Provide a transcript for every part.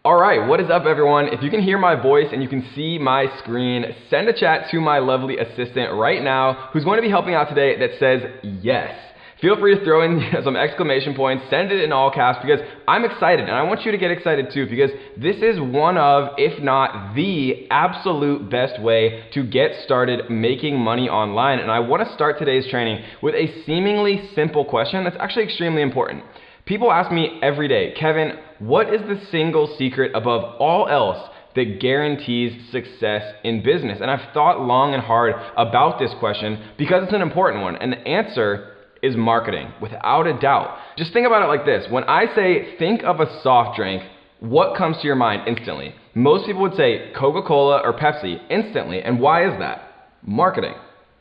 All right, what is up everyone? If you can hear my voice and you can see my screen, send a chat to my lovely assistant right now who's going to be helping out today that says yes. Feel free to throw in some exclamation points, send it in all caps because I'm excited and I want you to get excited too because this is one of, if not the absolute best way to get started making money online. And I want to start today's training with a seemingly simple question that's actually extremely important. People ask me every day, Kevin, what is the single secret above all else that guarantees success in business? And I've thought long and hard about this question because it's an important one. And the answer is marketing, without a doubt. Just think about it like this. When I say think of a soft drink, what comes to your mind instantly? Most people would say Coca-Cola or Pepsi instantly. And why is that? Marketing.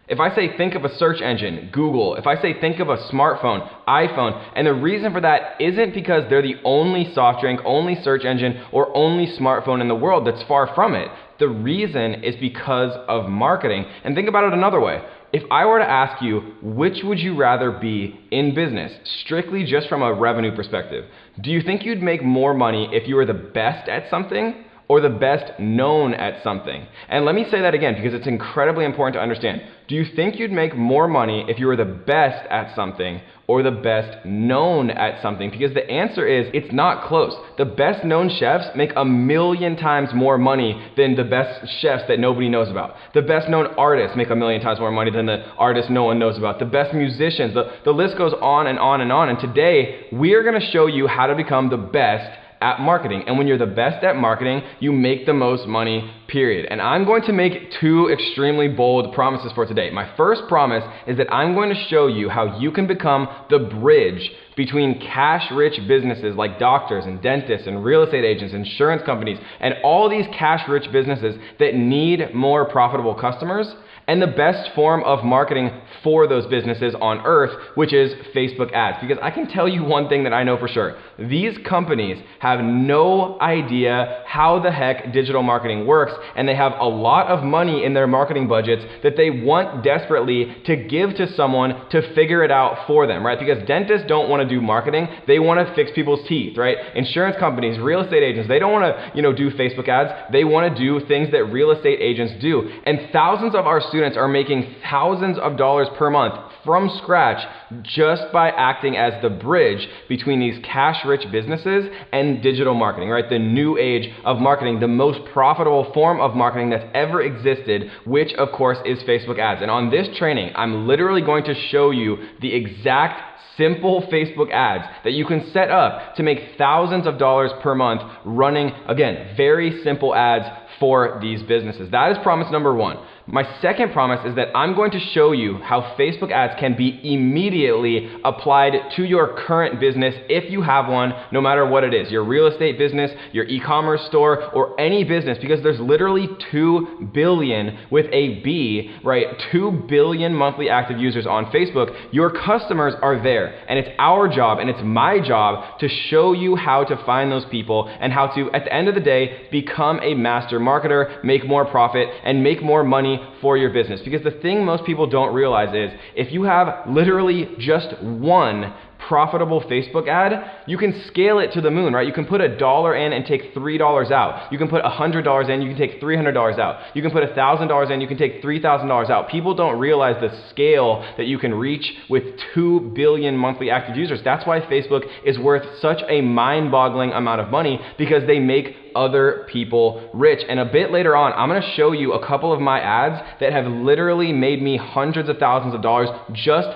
If I say think of a search engine, Google. If I say think of a smartphone, iPhone. And the reason for that isn't because they're the only soft drink, only search engine, or only smartphone in the world. That's far from it. The reason is because of marketing. And think about it another way. If I were to ask you, which would you rather be in business, strictly just from a revenue perspective? Do you think you'd make more money if you were the best at something or the best known at something? And let me say that again because it's incredibly important to understand. Do you think you'd make more money if you were the best at something or the best known at something? Because the answer is it's not close. The best known chefs make 1,000,000 times more money than the best chefs that nobody knows about. The best known artists make 1,000,000 times more money than the artists no one knows about. The best musicians, the list goes on and on and on. And today we are going to show you how to become the best at marketing. And when you're the best at marketing, you make the most money, period. And I'm going to make two extremely bold promises for today. My first promise is that I'm going to show you how you can become the bridge between cash-rich businesses like doctors and dentists and real estate agents, insurance companies, and all these cash-rich businesses that need more profitable customers and the best form of marketing for those businesses on earth, which is Facebook ads. Because I can tell you one thing that I know for sure. These companies have no idea how the heck digital marketing works, and they have a lot of money in their marketing budgets that they want desperately to give to someone to figure it out for them, right? Because dentists don't want to do marketing, they want to fix people's teeth, right? Insurance companies, real estate agents, they don't want to, do Facebook ads. They want to do things that real estate agents do. And thousands of our students are making thousands of dollars per month from scratch just by acting as the bridge between these cash-rich businesses and digital marketing, right? The new age of marketing, the most profitable form of marketing that's ever existed, which of course is Facebook ads. And on this training, I'm literally going to show you the exact simple Facebook ads that you can set up to make thousands of dollars per month running, again, very simple ads for these businesses. That is promise number one. My second promise is that I'm going to show you how Facebook ads can be immediately applied to your current business if you have one, no matter what it is, your real estate business, your e-commerce store, or any business, because there's literally 2 billion with a B, right? 2 billion monthly active users on Facebook. Your customers are there, and it's our job and it's my job to show you how to find those people and how to, at the end of the day, become a master marketer, make more profit, and make more money for your business. Because the thing most people don't realize is if you have literally just one profitable Facebook ad, you can scale it to the moon, right? You can put $1 in and take $3 out. You can put $100 in, you can take $300 out. You can put $1,000 in, you can take $3,000 out. People don't realize the scale that you can reach with 2 billion monthly active users. That's why Facebook is worth such a mind-boggling amount of money, because they make other people rich. And a bit later on, I'm going to show you a couple of my ads that have literally made me hundreds of thousands of dollars, just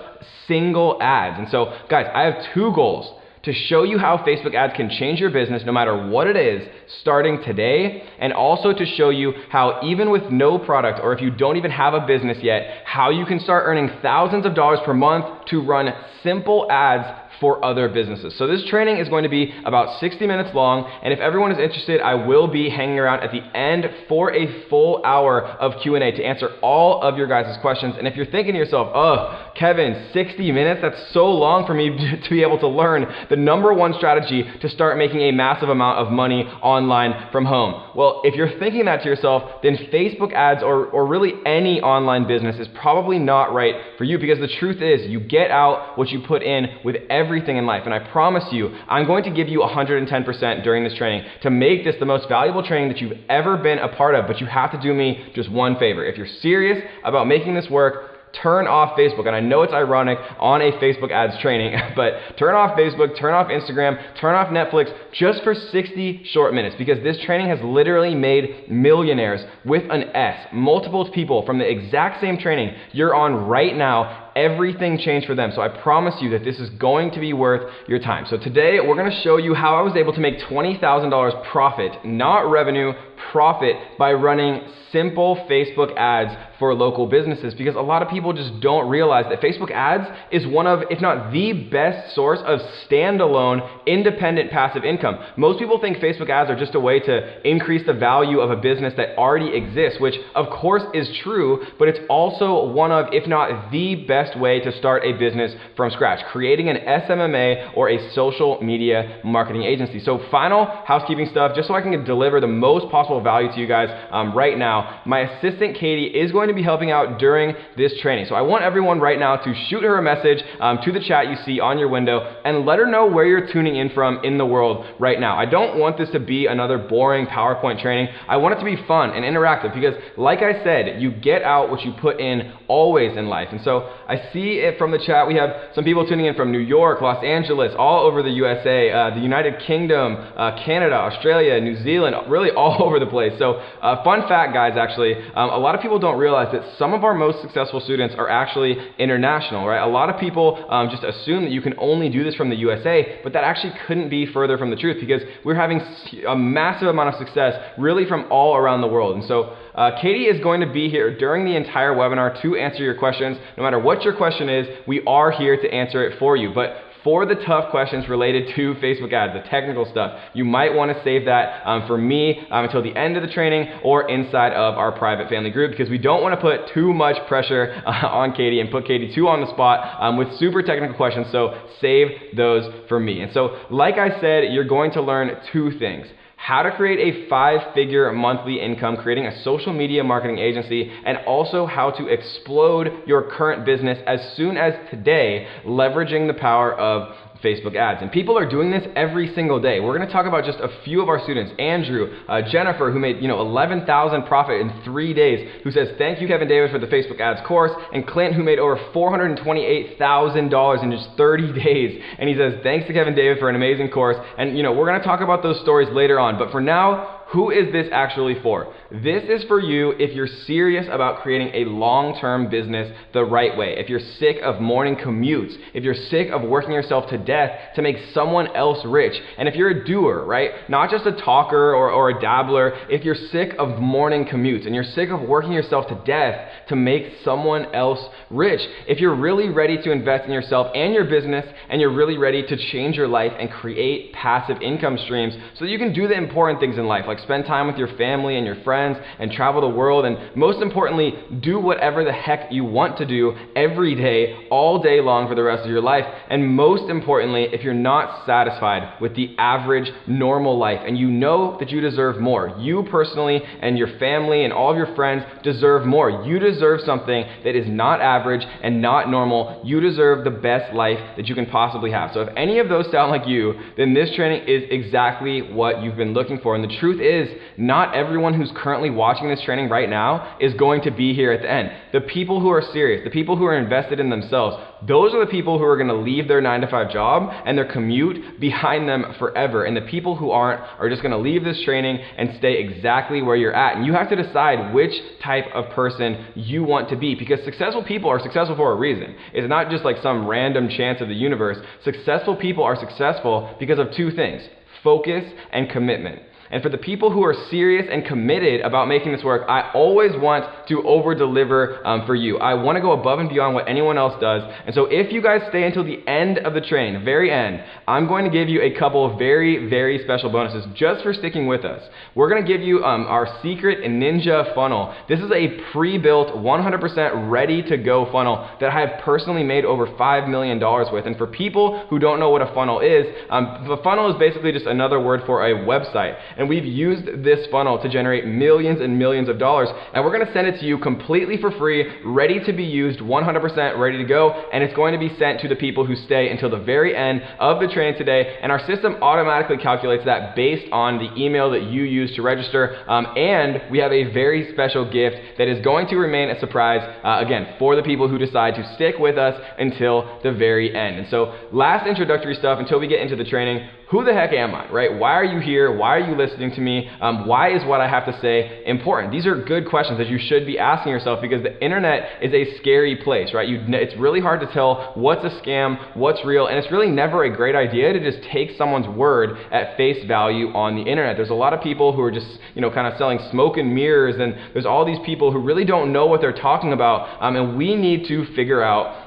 single ads. And so guys, I have two goals: to show you how Facebook ads can change your business no matter what it is starting today, and also to show you how even with no product, or if you don't even have a business yet, how you can start earning thousands of dollars per month to run simple ads for other businesses. So this training is going to be about 60 minutes long, and if everyone is interested, I will be hanging around at the end for a full hour of Q&A to answer all of your guys' questions. And if you're thinking to yourself, oh, Kevin, 60 minutes, that's so long for me to be able to learn the number one strategy to start making a massive amount of money online from home. Well, if you're thinking that to yourself, then Facebook ads or really any online business is probably not right for you, because the truth is you get out what you put in with every everything in life. And I promise you, I'm going to give you 110% during this training to make this the most valuable training that you've ever been a part of. But you have to do me just one favor. If you're serious about making this work, turn off Facebook. And I know it's ironic on a Facebook ads training, but turn off Facebook, turn off Instagram, turn off Netflix just for 60 short minutes, because this training has literally made millionaires with an S, multiple people from the exact same training you're on right now. Everything changed for them. So I promise you that this is going to be worth your time. So today we're going to show you how I was able to make $20,000 profit, not revenue, profit, by running simple Facebook ads for local businesses, because a lot of people just don't realize that Facebook ads is one of, if not the best source of standalone, independent passive income. Most people think Facebook ads are just a way to increase the value of a business that already exists, which of course is true, but it's also one of, if not the best way to start a business from scratch, creating an SMMA or a social media marketing agency. So final housekeeping stuff, just so I can deliver the most possible value to you guys right now. My assistant Katie is going to be helping out during this training. So I want everyone right now to shoot her a message to the chat you see on your window and let her know where you're tuning in from in the world right now. I don't want this to be another boring PowerPoint training. I want it to be fun and interactive, because like I said, you get out what you put in always in life. And so I see it from the chat. We have some people tuning in from New York, Los Angeles, all over the USA, the United Kingdom, Canada, Australia, New Zealand, really all over the place. So fun fact, guys, actually, a lot of people don't realize that some of our most successful students are actually international, right? A lot of people just assume that you can only do this from the USA, but that actually couldn't be further from the truth, because we're having a massive amount of success really from all around the world. And so Katie is going to be here during the entire webinar to answer your questions. No matter what your question is, we are here to answer it for you. But for the tough questions related to Facebook ads, the technical stuff, you might want to save that for me until the end of the training or inside of our private family group, because we don't want to put too much pressure on Katie and put Katie too on the spot with super technical questions. So save those for me. And so, like I said, you're going to learn two things: how to create a 5-figure monthly income creating a social media marketing agency, and also how to explode your current business as soon as today, leveraging the power of Facebook ads. And people are doing this every single day. We're going to talk about just a few of our students. Andrew, Jennifer, who made $11,000 profit in 3 days, who says thank you Kevin David for the Facebook ads course, and Clint, who made over $428,000 in just 30 days, and he says thanks to Kevin David for an amazing course. And we're going to talk about those stories later on, but for now, who is this actually for? This is for you if you're serious about creating a long-term business the right way. If you're sick of morning commutes, if you're sick of working yourself to death to make someone else rich, and if you're a doer, right? Not just a talker or a dabbler. If you're sick of morning commutes and you're sick of working yourself to death to make someone else rich, if you're really ready to invest in yourself and your business, and you're really ready to change your life and create passive income streams so that you can do the important things in life, like spend time with your family and your friends and travel the world, and most importantly, do whatever the heck you want to do every day, all day long for the rest of your life. And most importantly, if you're not satisfied with the average normal life and you know that you deserve more, you personally and your family and all of your friends deserve more. You deserve something that is not average and not normal. You deserve the best life that you can possibly have. So if any of those sound like you, then this training is exactly what you've been looking for. And the truth is, not everyone who's currently watching this training right now is going to be here at the end. The people who are serious, the people who are invested in themselves, those are the people who are going to leave their 9-to-5 job and their commute behind them forever. And the people who aren't are just going to leave this training and stay exactly where you're at. And you have to decide which type of person you want to be, because successful people are successful for a reason. It's not just like some random chance of the universe. Successful people are successful because of two things: focus and commitment. And for the people who are serious and committed about making this work, I always want to over-deliver for you. I want to go above and beyond what anyone else does. And so if you guys stay until the end of the training, the very end, I'm going to give you a couple of very, very special bonuses just for sticking with us. We're going to give you our secret ninja funnel. This is a pre-built, 100% ready-to-go funnel that I have personally made over $5 million with. And for people who don't know what a funnel is, the funnel is basically just another word for a website. And we've used this funnel to generate millions and millions of dollars. And we're gonna send it to you completely for free, ready to be used, 100% ready to go. And it's going to be sent to the people who stay until the very end of the training today. And our system automatically calculates that based on the email that you use to register. And we have a very special gift that is going to remain a surprise, again, for the people who decide to stick with us until the very end. And so last introductory stuff until we get into the training. Who the heck am I, right? Why are you here? Why are you listening to me? Why is what I have to say important? These are good questions that you should be asking yourself, because the internet is a scary place, right? It's really hard to tell what's a scam, what's real, and it's really never a great idea to just take someone's word at face value on the internet. There's a lot of people who are just, kind of selling smoke and mirrors, and there's all these people who really don't know what they're talking about, and we need to figure out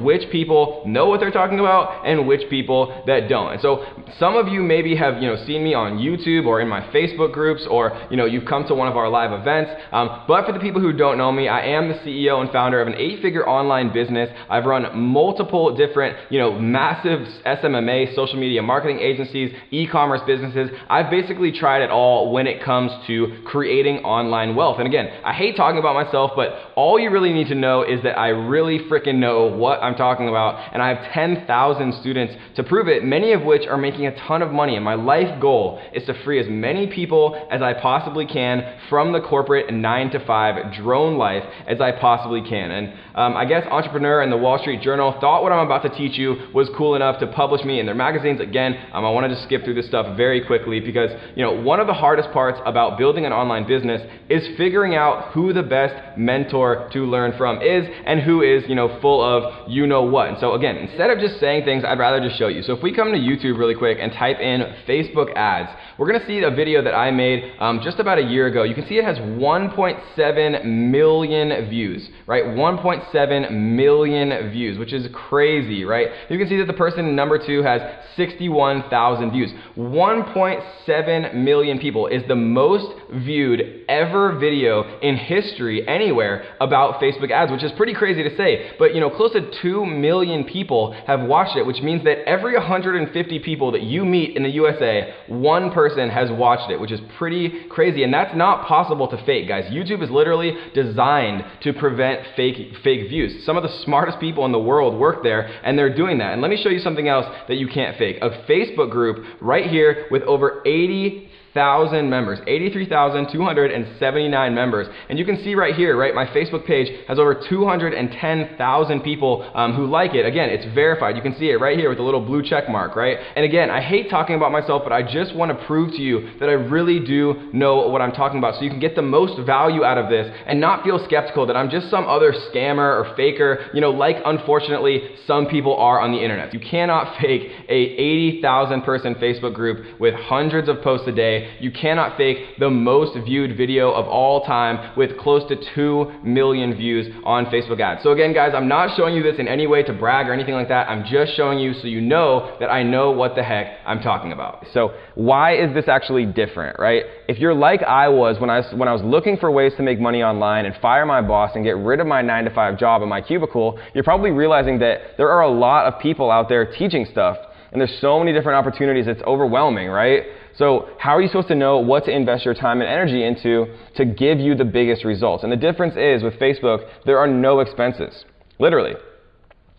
which people know what they're talking about and which people that don't. And so some of you maybe have seen me on YouTube or in my Facebook groups, or you've come to one of our live events. But for the people who don't know me, I am the CEO and founder of an 8-figure online business. I've run multiple different massive SMMA, social media marketing agencies, e-commerce businesses. I've basically tried it all when it comes to creating online wealth. And again, I hate talking about myself, but all you really need to know is that I really freaking know what I'm talking about, and I have 10,000 students to prove it, many of which are making a ton of money. And my life goal is to free as many people as I possibly can from the corporate 9-to-5 drone life as I possibly can. And I guess Entrepreneur and the Wall Street Journal thought what I'm about to teach you was cool enough to publish me in their magazines. Again, I want to just skip through this stuff very quickly, because one of the hardest parts about building an online business is figuring out who the best mentor to learn from is, and who is full of what. And so again, instead of just saying things, I'd rather just show you. So if we come to YouTube really quick and type in Facebook ads, we're gonna see a video that I made just about a year ago. You can see it has 1.7 million views, right? 1.7 million views, which is crazy, right? You can see that the person number 2 has 61,000 views. 1.7 million people is the most viewed ever video in history anywhere about Facebook ads, which is pretty crazy to say. But close to 2 million people have watched it, which means that every 150 people that you meet in the USA, one person has watched it, which is pretty crazy. And that's not possible to fake, guys. YouTube is literally designed to prevent fake views. Some of the smartest people in the world work there, and they're doing that. And let me show you something else that you can't fake. A Facebook group right here with over 80,000 members, 83,279 members. And you can see right here, right, my Facebook page has over 210,000 people who like it. Again, it's verified. You can see it right here with a little blue check mark, right? And again, I hate talking about myself, but I just want to prove to you that I really do know what I'm talking about, so you can get the most value out of this and not feel skeptical that I'm just some other scammer or faker, like unfortunately some people are on the internet. You cannot fake a 80,000 person Facebook group with hundreds of posts a day. You cannot fake the most viewed video of all time with close to 2 million views on Facebook ads. So again, guys, I'm not showing you this in any way to brag or anything like that. I'm just showing you so you know that I know what the heck I'm talking about. So why is this actually different, right? If you're like I was when I was looking for ways to make money online and fire my boss and get rid of my 9-to-5 job in my cubicle, you're probably realizing that there are a lot of people out there teaching stuff, and there's so many different opportunities, it's overwhelming, right? So how are you supposed to know what to invest your time and energy into to give you the biggest results? And the difference is with Facebook, there are no expenses. Literally.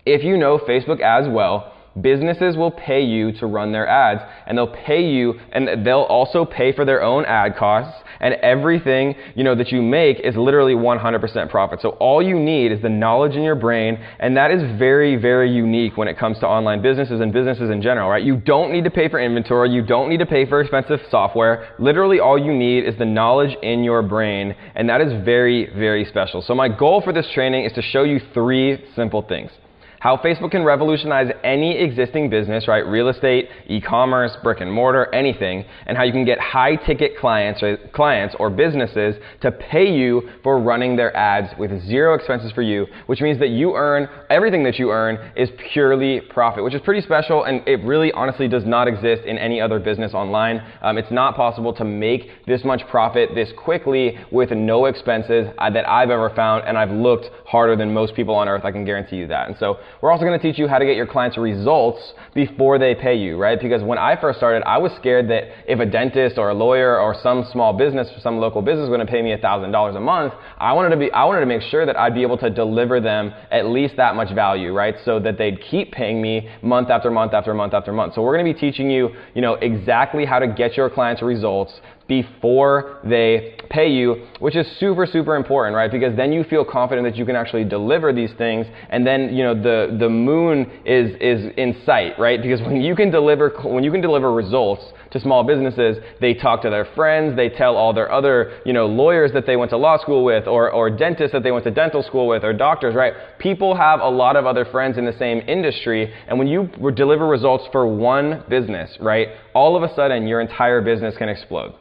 If you know Facebook ads well, businesses will pay you to run their ads, and they'll pay you, and they'll also pay for their own ad costs, and everything that you make is literally 100% profit. So all you need is the knowledge in your brain, and that is very, very unique when it comes to online businesses and businesses in general, right? You don't need to pay for inventory, you don't need to pay for expensive software. Literally all you need is the knowledge in your brain, and that is very, very special. So my goal for this training is to show you 3 simple things. How Facebook can revolutionize any existing business, right? Real estate, e-commerce, brick and mortar, anything, and how you can get high-ticket clients or businesses to pay you for running their ads with 0 expenses for you, which means that you earn, everything that you earn is purely profit, which is pretty special, and it really honestly does not exist in any other business online. It's not possible to make this much profit this quickly with no expenses that I've ever found, and I've looked harder than most people on earth, I can guarantee you that. And so we're also going to teach you how to get your clients results before they pay you, right? Because when I first started, I was scared that if a dentist or a lawyer or some small business, some local business was going to pay me $1,000 a month, I wanted to make sure that I'd be able to deliver them at least that much value, right? So that they'd keep paying me month after month after month after month. So we're going to be teaching you, exactly how to get your clients results before they pay you, which is super, super important, right? Because then you feel confident that you can actually deliver these things, and then the moon is in sight, right? Because when you can deliver results to small businesses, they talk to their friends, they tell all their other lawyers that they went to law school with, or dentists that they went to dental school with, or doctors, right? People have a lot of other friends in the same industry, and when you deliver results for one business, right, all of a sudden your entire business can explode.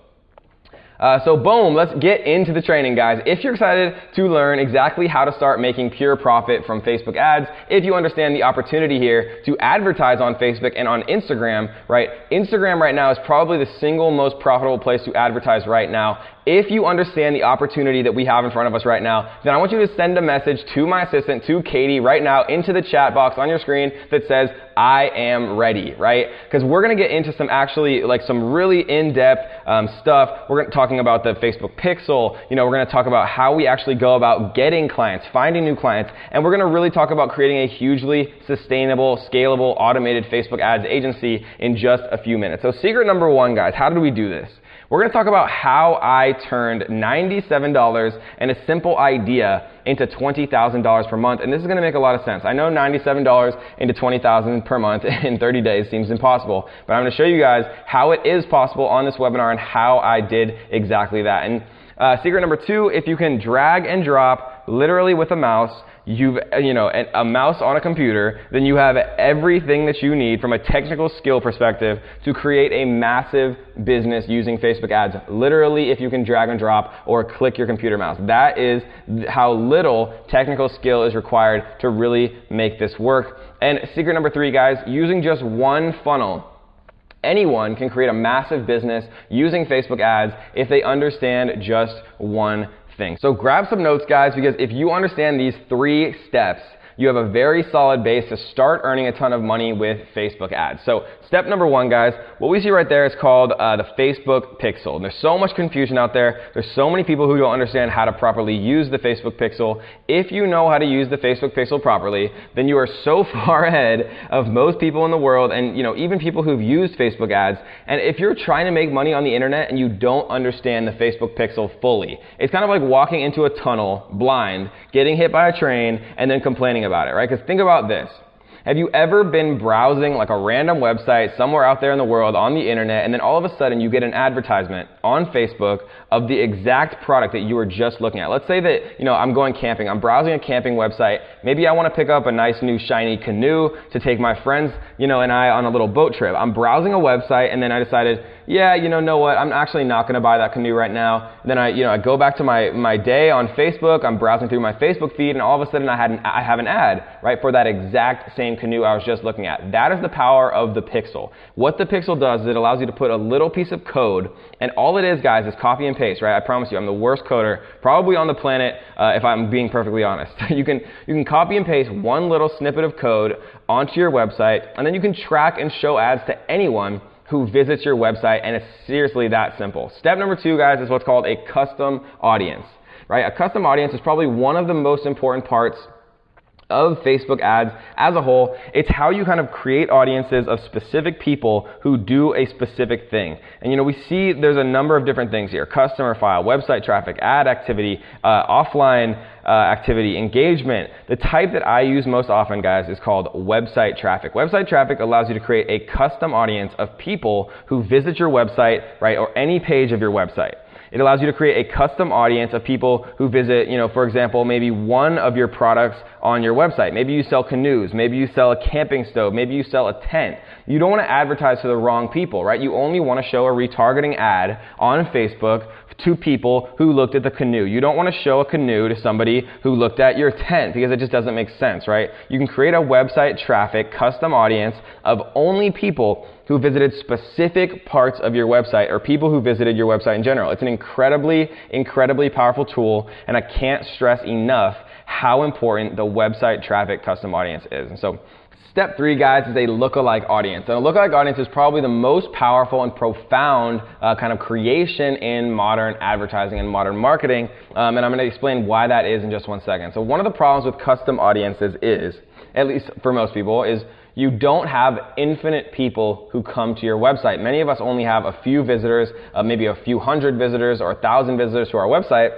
So boom, let's get into the training, guys. If you're excited to learn exactly how to start making pure profit from Facebook ads, if you understand the opportunity here to advertise on Facebook and on Instagram, right? Instagram right now is probably the single most profitable place to advertise right now. If you understand the opportunity that we have in front of us right now, then I want you to send a message to my assistant, to Katie, right now into the chat box on your screen that says, I am ready, right? Because we're going to get into some really in-depth stuff. We're talking about the Facebook Pixel. We're going to talk about how we actually go about getting clients, finding new clients, and we're going to really talk about creating a hugely sustainable, scalable, automated Facebook ads agency in just a few minutes. So secret number one, guys, how did we do this? We're going to talk about how I turned $97 and a simple idea into $20,000 per month, and this is going to make a lot of sense. I know $97 into $20,000 per month in 30 days seems impossible, but I'm going to show you guys how it is possible on this webinar and how I did exactly that. And secret number two, if you can drag and drop literally with a mouse, a mouse on a computer, then you have everything that you need from a technical skill perspective to create a massive business using Facebook ads. Literally, if you can drag and drop or click your computer mouse. That is how little technical skill is required to really make this work. And secret number three, guys, using just one funnel. Anyone can create a massive business using Facebook ads if they understand just one thing. So grab some notes, guys, because if you understand these 3 steps, you have a very solid base to start earning a ton of money with Facebook ads. So step number one, guys, what we see right there is called the Facebook Pixel. And there's so much confusion out there. There's so many people who don't understand how to properly use the Facebook Pixel. If you know how to use the Facebook Pixel properly, then you are so far ahead of most people in the world, and even people who've used Facebook ads. And if you're trying to make money on the internet and you don't understand the Facebook Pixel fully, it's kind of like walking into a tunnel blind, getting hit by a train, and then complaining about it, right? Because think about this. Have you ever been browsing like a random website somewhere out there in the world on the internet, and then all of a sudden you get an advertisement on Facebook of the exact product that you were just looking at? Let's say that, I'm going camping. I'm browsing a camping website. Maybe I want to pick up a nice new shiny canoe to take my friends, and I on a little boat trip. I'm browsing a website, and then I decided, yeah, know what? I'm actually not going to buy that canoe right now. Then I go back to my day on Facebook. I'm browsing through my Facebook feed, and all of a sudden I have an ad, right, for that exact same canoe I was just looking at. That is the power of the Pixel. What the Pixel does is it allows you to put a little piece of code, and all it is, guys, is copy and paste, right? I promise you, I'm the worst coder probably on the planet, if I'm being perfectly honest. You can copy and paste one little snippet of code onto your website, and then you can track and show ads to anyone who visits your website, and it's seriously that simple. Step number 2, guys, is what's called a custom audience, right? A custom audience is probably one of the most important parts of Facebook ads as a whole. It's how you kind of create audiences of specific people who do a specific thing. And we see there's a number of different things here: customer file, website traffic, ad activity, offline activity, engagement. The type that I use most often, guys, is called website traffic. Website traffic allows you to create a custom audience of people who visit your website, right, or any page of your website. It allows you to create a custom audience of people who visit, for example, maybe one of your products on your website. Maybe you sell canoes. Maybe you sell a camping stove. Maybe you sell a tent. You don't want to advertise to the wrong people, right? You only want to show a retargeting ad on Facebook to people who looked at the canoe. You don't want to show a canoe to somebody who looked at your tent, because it just doesn't make sense, right? You can create a website traffic custom audience of only people who visited specific parts of your website, or people who visited your website in general. It's an incredibly, incredibly powerful tool, and I can't stress enough how important the website traffic custom audience is. And so step 3, guys, is a lookalike audience. And a lookalike audience is probably the most powerful and profound kind of creation in modern advertising and modern marketing. And I'm going to explain why that is in just one second. So one of the problems with custom audiences is, at least for most people, is you don't have infinite people who come to your website. Many of us only have a few visitors, maybe a few hundred visitors or 1,000 visitors to our website.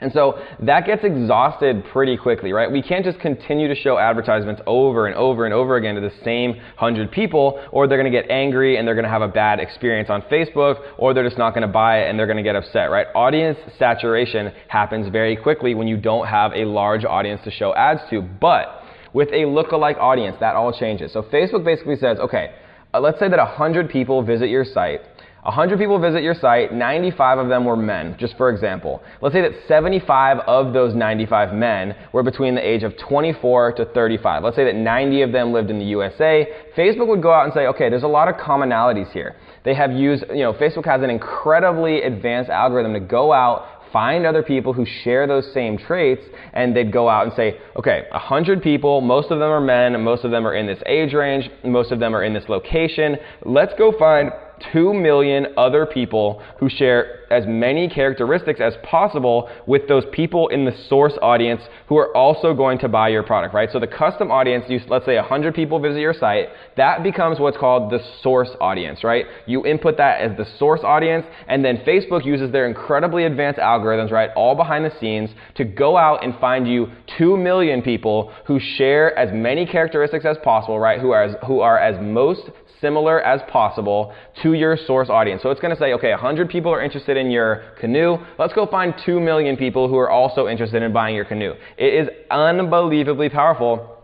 And so that gets exhausted pretty quickly, right? We can't just continue to show advertisements over and over and over again to the same 100 people, or they're going to get angry and they're going to have a bad experience on Facebook, or they're just not going to buy it and they're going to get upset, right? Audience saturation happens very quickly when you don't have a large audience to show ads to. But with a lookalike audience, that all changes. So Facebook basically says, okay, let's say that 100 people visit your site. 100 people visit your site, 95 of them were men, just for example. Let's say that 75 of those 95 men were between the age of 24 to 35. Let's say that 90 of them lived in the USA. Facebook would go out and say, okay, there's a lot of commonalities here. They have used, Facebook has an incredibly advanced algorithm to go out, find other people who share those same traits, and they'd go out and say, okay, 100 people, most of them are men, most of them are in this age range, most of them are in this location. Let's go find 2 million other people who share as many characteristics as possible with those people in the source audience who are also going to buy your product, right? So the custom audience, let's say 100 people visit your site, that becomes what's called the source audience, right? You input that as the source audience, and then Facebook uses their incredibly advanced algorithms, right, all behind the scenes to go out and find you 2 million people who share as many characteristics as possible, right, who are as most similar as possible to your source audience. So it's going to say, okay, 100 people are interested in your canoe. Let's go find 2 million people who are also interested in buying your canoe. It is unbelievably powerful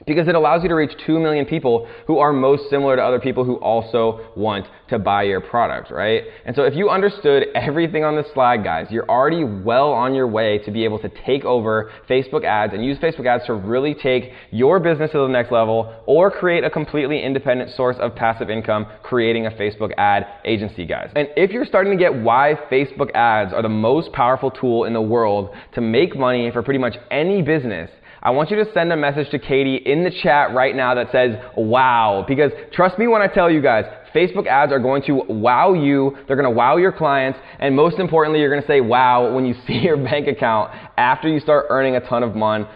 because it allows you to reach 2 million people who are most similar to other people who also want to buy your product, right? And so if you understood everything on this slide, guys, you're already well on your way to be able to take over Facebook ads and use Facebook ads to really take your business to the next level, or create a completely independent source of passive income, creating a Facebook ad agency, guys. And if you're starting to get why Facebook ads are the most powerful tool in the world to make money for pretty much any business, I want you to send a message to Katie in the chat right now that says, wow, because trust me when I tell you guys, Facebook ads are going to wow you, they're going to wow your clients, and most importantly, you're going to say wow when you see your bank account after you start earning a ton of money,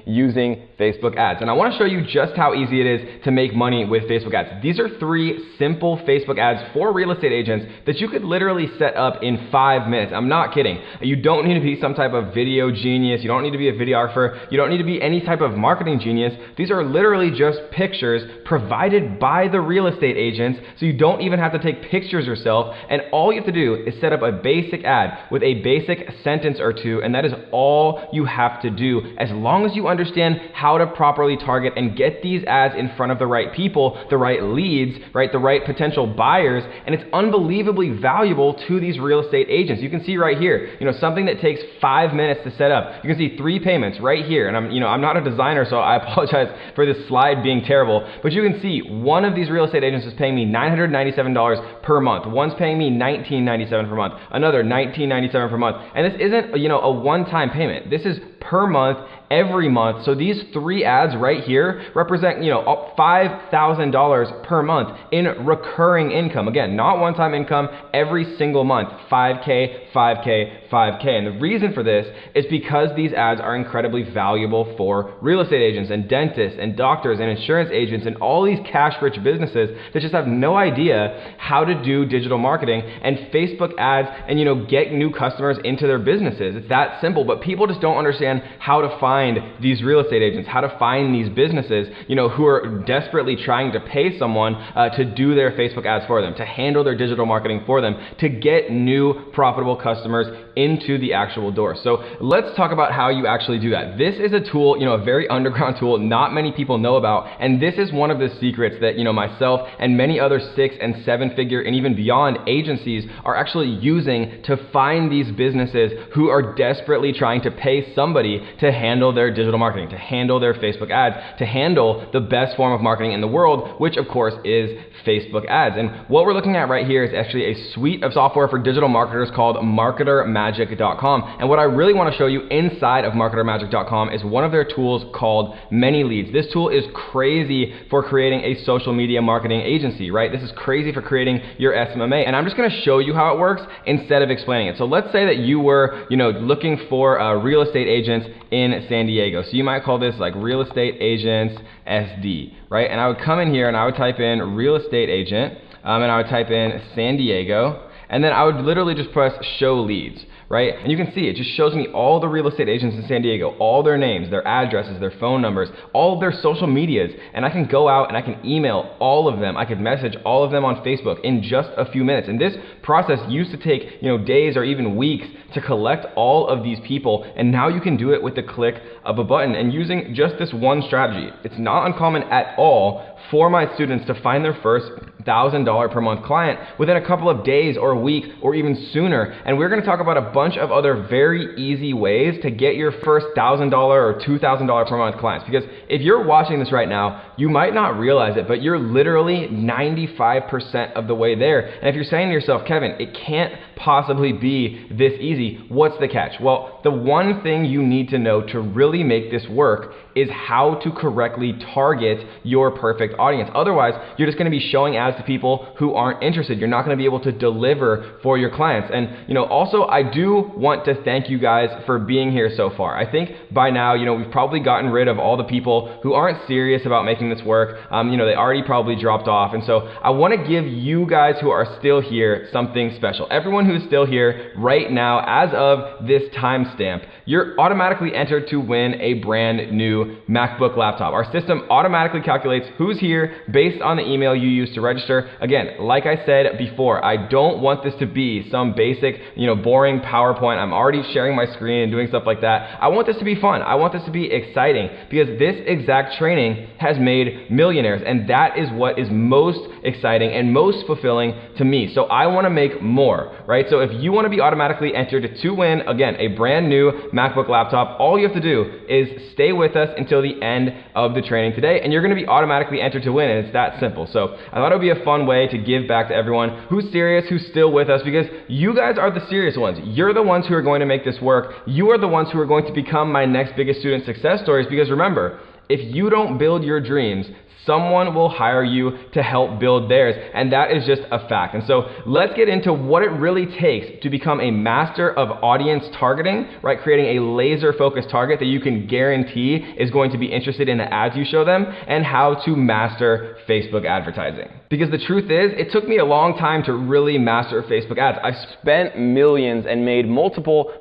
using Facebook ads. And I want to show you just how easy it is to make money with Facebook ads. These are 3 simple Facebook ads for real estate agents that you could literally set up in 5 minutes. I'm not kidding. You don't need to be some type of video genius. You don't need to be a videographer. You don't need to be any type of marketing genius. These are literally just pictures provided by the real estate agents, so you don't even have to take pictures yourself, and all you have to do is set up a basic ad with a basic sentence or 2, and that is all you have to do, as long as you understand how to properly target and get these ads in front of the right people, the right leads, right, the right potential buyers. And it's unbelievably valuable to these real estate agents. You can see right here, something that takes 5 minutes to set up. You can see 3 payments right here, and I'm not a designer, so I apologize for this slide being terrible, but you can see one of these real estate agents is paying me $997 per month. One's paying me $19.97 per month. Another $19.97 per month. And this isn't, a one-time payment. This is per month, every month. So these 3 ads right here represent, $5,000 per month in recurring income. Again, not one-time income, every single month, 5K, 5K, 5K. And the reason for this is because these ads are incredibly valuable for real estate agents and dentists and doctors and insurance agents and all these cash-rich businesses that just have no idea how to do digital marketing and Facebook ads and, get new customers into their businesses. It's that simple, but people just don't understand how to find these real estate agents, how to find these businesses, who are desperately trying to pay someone to do their Facebook ads for them, to handle their digital marketing for them, to get new profitable customers into the actual door. So let's talk about how you actually do that. This is a tool, a very underground tool not many people know about, and this is one of the secrets that, myself and many other 6- and 7-figure and even beyond agencies are actually using to find these businesses who are desperately trying to pay somebody ability to handle their digital marketing, to handle their Facebook ads, to handle the best form of marketing in the world, which of course is Facebook ads. And what we're looking at right here is actually a suite of software for digital marketers called MarketerMagic.com. And what I really want to show you inside of MarketerMagic.com is one of their tools called ManyLeads. This tool is crazy for creating a social media marketing agency, right? This is crazy for creating your SMMA. And I'm just going to show you how it works instead of explaining it. So let's say that you were, looking for real estate agents in San Diego. So you might call this like real estate agents SD, right? And I would come in here and I would type in real estate agent, and I would type in San Diego, and then I would literally just press show leads, right? And you can see it just shows me all the real estate agents in San Diego, all their names, their addresses, their phone numbers, all of their social medias, and I can go out and I can email all of them. I could message all of them on Facebook in just a few minutes. And this process used to take, days or even weeks to collect all of these people, and now you can do it with the click of a button and using just this one strategy. It's not uncommon at all for my students to find their first $1,000 per month client within a couple of days or a week or even sooner. And we're going to talk about a bunch of other very easy ways to get your first $1,000 or $2,000 per month clients. Because if you're watching this right now, you might not realize it, but you're literally 95% of the way there. And if you're saying to yourself, Kevin, it can't possibly be this easy, what's the catch? Well, the one thing you need to know to really make this work is how to correctly target your perfect audience. Otherwise, you're just going to be showing ads to people who aren't interested. You're not going to be able to deliver for your clients. And also I do want to thank you guys for being here so far. I think by now, we've probably gotten rid of all the people who aren't serious about making this work. They already probably dropped off. And so I want to give you guys who are still here something special. Everyone who's still here right now, as of this timestamp, you're automatically entered to win a brand new MacBook laptop. Our system automatically calculates who's here based on the email you used to register. Again, like I said before, I don't want this to be some basic, boring PowerPoint. I'm already sharing my screen and doing stuff like that. I want this to be fun. I want this to be exciting because this exact training has made millionaires, and that is what is most exciting and most fulfilling to me. So I want to make more, right? So if you want to be automatically entered to win, again, a brand new MacBook laptop, all you have to do is stay with us until the end of the training today, and you're going to be automatically entered to win, and it's that simple. So I thought it would be a fun way to give back to everyone who's serious, who's still with us, because you guys are the serious ones. You're the ones who are going to make this work. You are the ones who are going to become my next biggest student success stories, because remember, if you don't build your dreams, someone will hire you to help build theirs, and that is just a fact. And so let's get into what it really takes to become a master of audience targeting, right? Creating a laser focused target that you can guarantee is going to be interested in the ads you show them, and how to master Facebook advertising. Because the truth is, it took me a long time to really master Facebook ads. I've spent millions and made multiple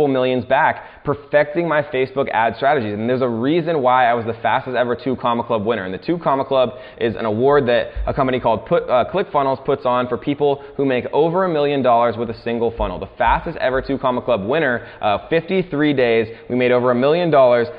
millions back perfecting my Facebook ad strategies. And there's a reason why I was the fastest ever 2 Comma Club winner. And the 2 Comma Club is an award that a company called ClickFunnels puts on for people who make over $1 million with a single funnel. The fastest ever 2 Comma Club winner, 53 days, we made over $1 million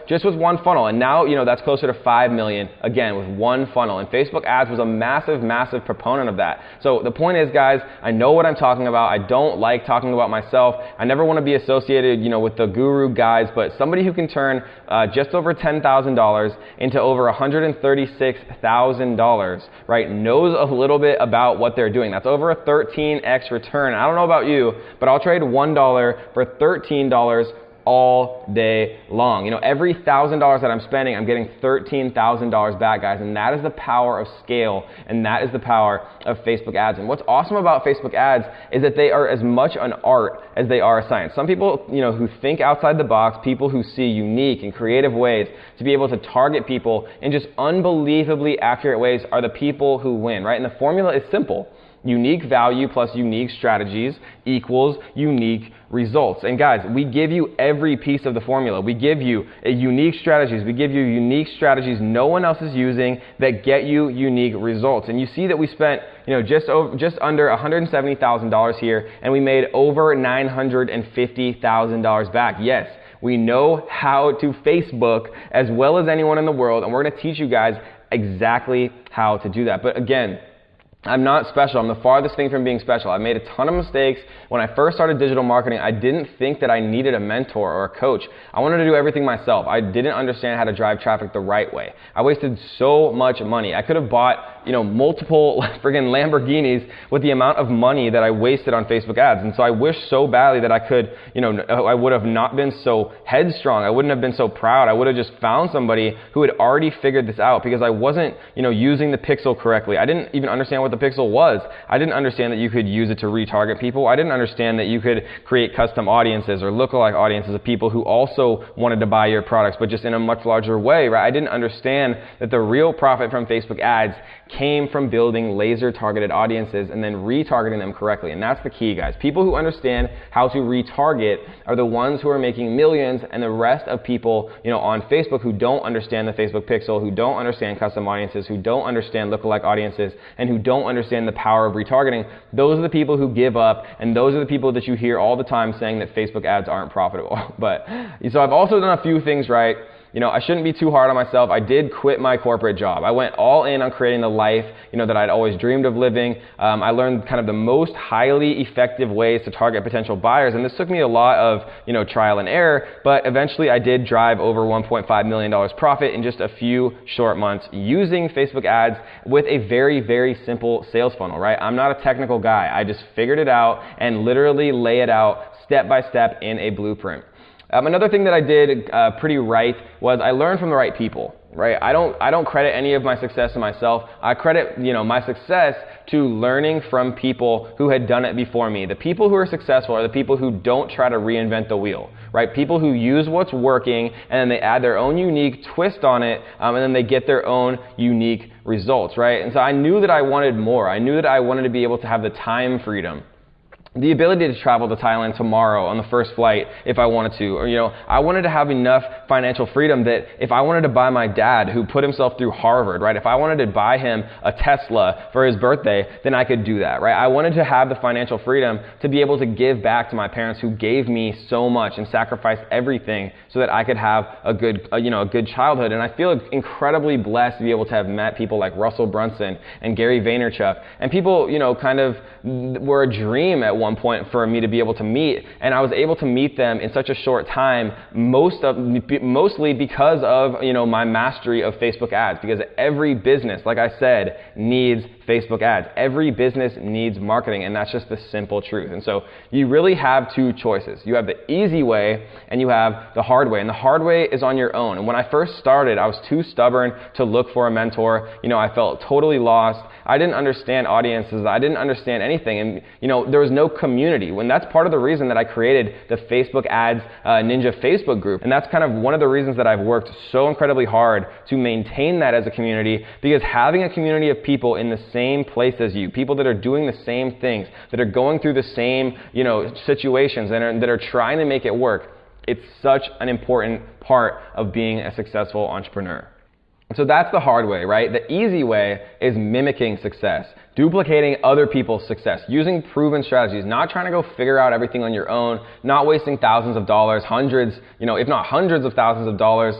just with one funnel. And now, that's closer to 5 million, again, with one funnel. And Facebook ads was a massive proponent of that. So the point is, guys, I know what I'm talking about. I don't like talking about myself. I never want to be associated, with the guru guys, but somebody who can turn just over $10,000 into over $136,000, right, knows a little bit about what they're doing. That's over a 13x return. I don't know about you, but I'll trade $1 for $13 all day long. Every $1,000 that I'm spending, I'm getting $13,000 back, guys, and that is the power of scale, and that is the power of Facebook ads. And what's awesome about Facebook ads is that they are as much an art as they are a science. Some people, who think outside the box, people who see unique and creative ways to be able to target people in just unbelievably accurate ways are the people who win, right? And the formula is simple. Unique value plus unique strategies equals unique results. And guys, we give you every piece of the formula. We give you unique strategies. We give you unique strategies no one else is using that get you unique results. And you see that we spent, just under $170,000 here, and we made over $950,000 back. Yes, we know how to Facebook as well as anyone in the world, and we're going to teach you guys exactly how to do that. But again, I'm not special. I'm the farthest thing from being special. I made a ton of mistakes. When I first started digital marketing, I didn't think that I needed a mentor or a coach. I wanted to do everything myself. I didn't understand how to drive traffic the right way. I wasted so much money. I could have bought, multiple friggin' Lamborghinis with the amount of money that I wasted on Facebook ads. And so I wish so badly that I could, I would have not been so headstrong. I wouldn't have been so proud. I would have just found somebody who had already figured this out, because I wasn't, using the pixel correctly. I didn't even understand what the pixel was. I didn't understand that you could use it to retarget people. I didn't understand that you could create custom audiences or lookalike audiences of people who also wanted to buy your products, but just in a much larger way, right? I didn't understand that the real profit from Facebook ads came from building laser targeted audiences and then retargeting them correctly. And that's the key, guys. People who understand how to retarget are the ones who are making millions, and the rest of people, on Facebook who don't understand the Facebook pixel, who don't understand custom audiences, who don't understand lookalike audiences, and who don't understand the power of retargeting, those are the people who give up, and those are the people that you hear all the time saying that Facebook ads aren't profitable. But so I've also done a few things right. I shouldn't be too hard on myself. I did quit my corporate job. I went all in on creating the life, that I'd always dreamed of living. I learned kind of the most highly effective ways to target potential buyers, and this took me a lot of, trial and error, but eventually I did drive over $1.5 million profit in just a few short months using Facebook ads with a very, very simple sales funnel, right? I'm not a technical guy. I just figured it out and literally lay it out step by step in a blueprint. Another thing that I did pretty right was I learned from the right people, right? I don't credit any of my success to myself. I credit, my success to learning from people who had done it before me. The people who are successful are the people who don't try to reinvent the wheel, right? People who use what's working and then they add their own unique twist on it, and then they get their own unique results, right? And so I knew that I wanted more. I knew that I wanted to be able to have the time freedom, the ability to travel to Thailand tomorrow on the first flight if I wanted to. Or, I wanted to have enough financial freedom that if I wanted to buy my dad, who put himself through Harvard, right? If I wanted to buy him a Tesla for his birthday, then I could do that, right? I wanted to have the financial freedom to be able to give back to my parents who gave me so much and sacrificed everything so that I could have a good childhood. And I feel incredibly blessed to be able to have met people like Russell Brunson and Gary Vaynerchuk, and people, kind of were a dream at one point for me to be able to meet, and I was able to meet them in such a short time, mostly because of my mastery of Facebook ads, because every business, like I said, needs Facebook ads. Every business needs marketing, and that's just the simple truth. And so you really have two choices. You have the easy way and you have the hard way, and the hard way is on your own. And when I first started, I was too stubborn to look for a mentor. I felt totally lost. I didn't understand audiences. I didn't understand anything, and there was no community. When that's part of the reason that I created the Facebook Ads Ninja Facebook group, and that's kind of one of the reasons that I've worked so incredibly hard to maintain that as a community, because having a community of people in the same place as you, people that are doing the same things, that are going through the same situations, and that are trying to make it work, it's such an important part of being a successful entrepreneur. So that's the hard way, right? The easy way is mimicking success, duplicating other people's success, using proven strategies, not trying to go figure out everything on your own, not wasting thousands of dollars, hundreds, if not hundreds of thousands of dollars,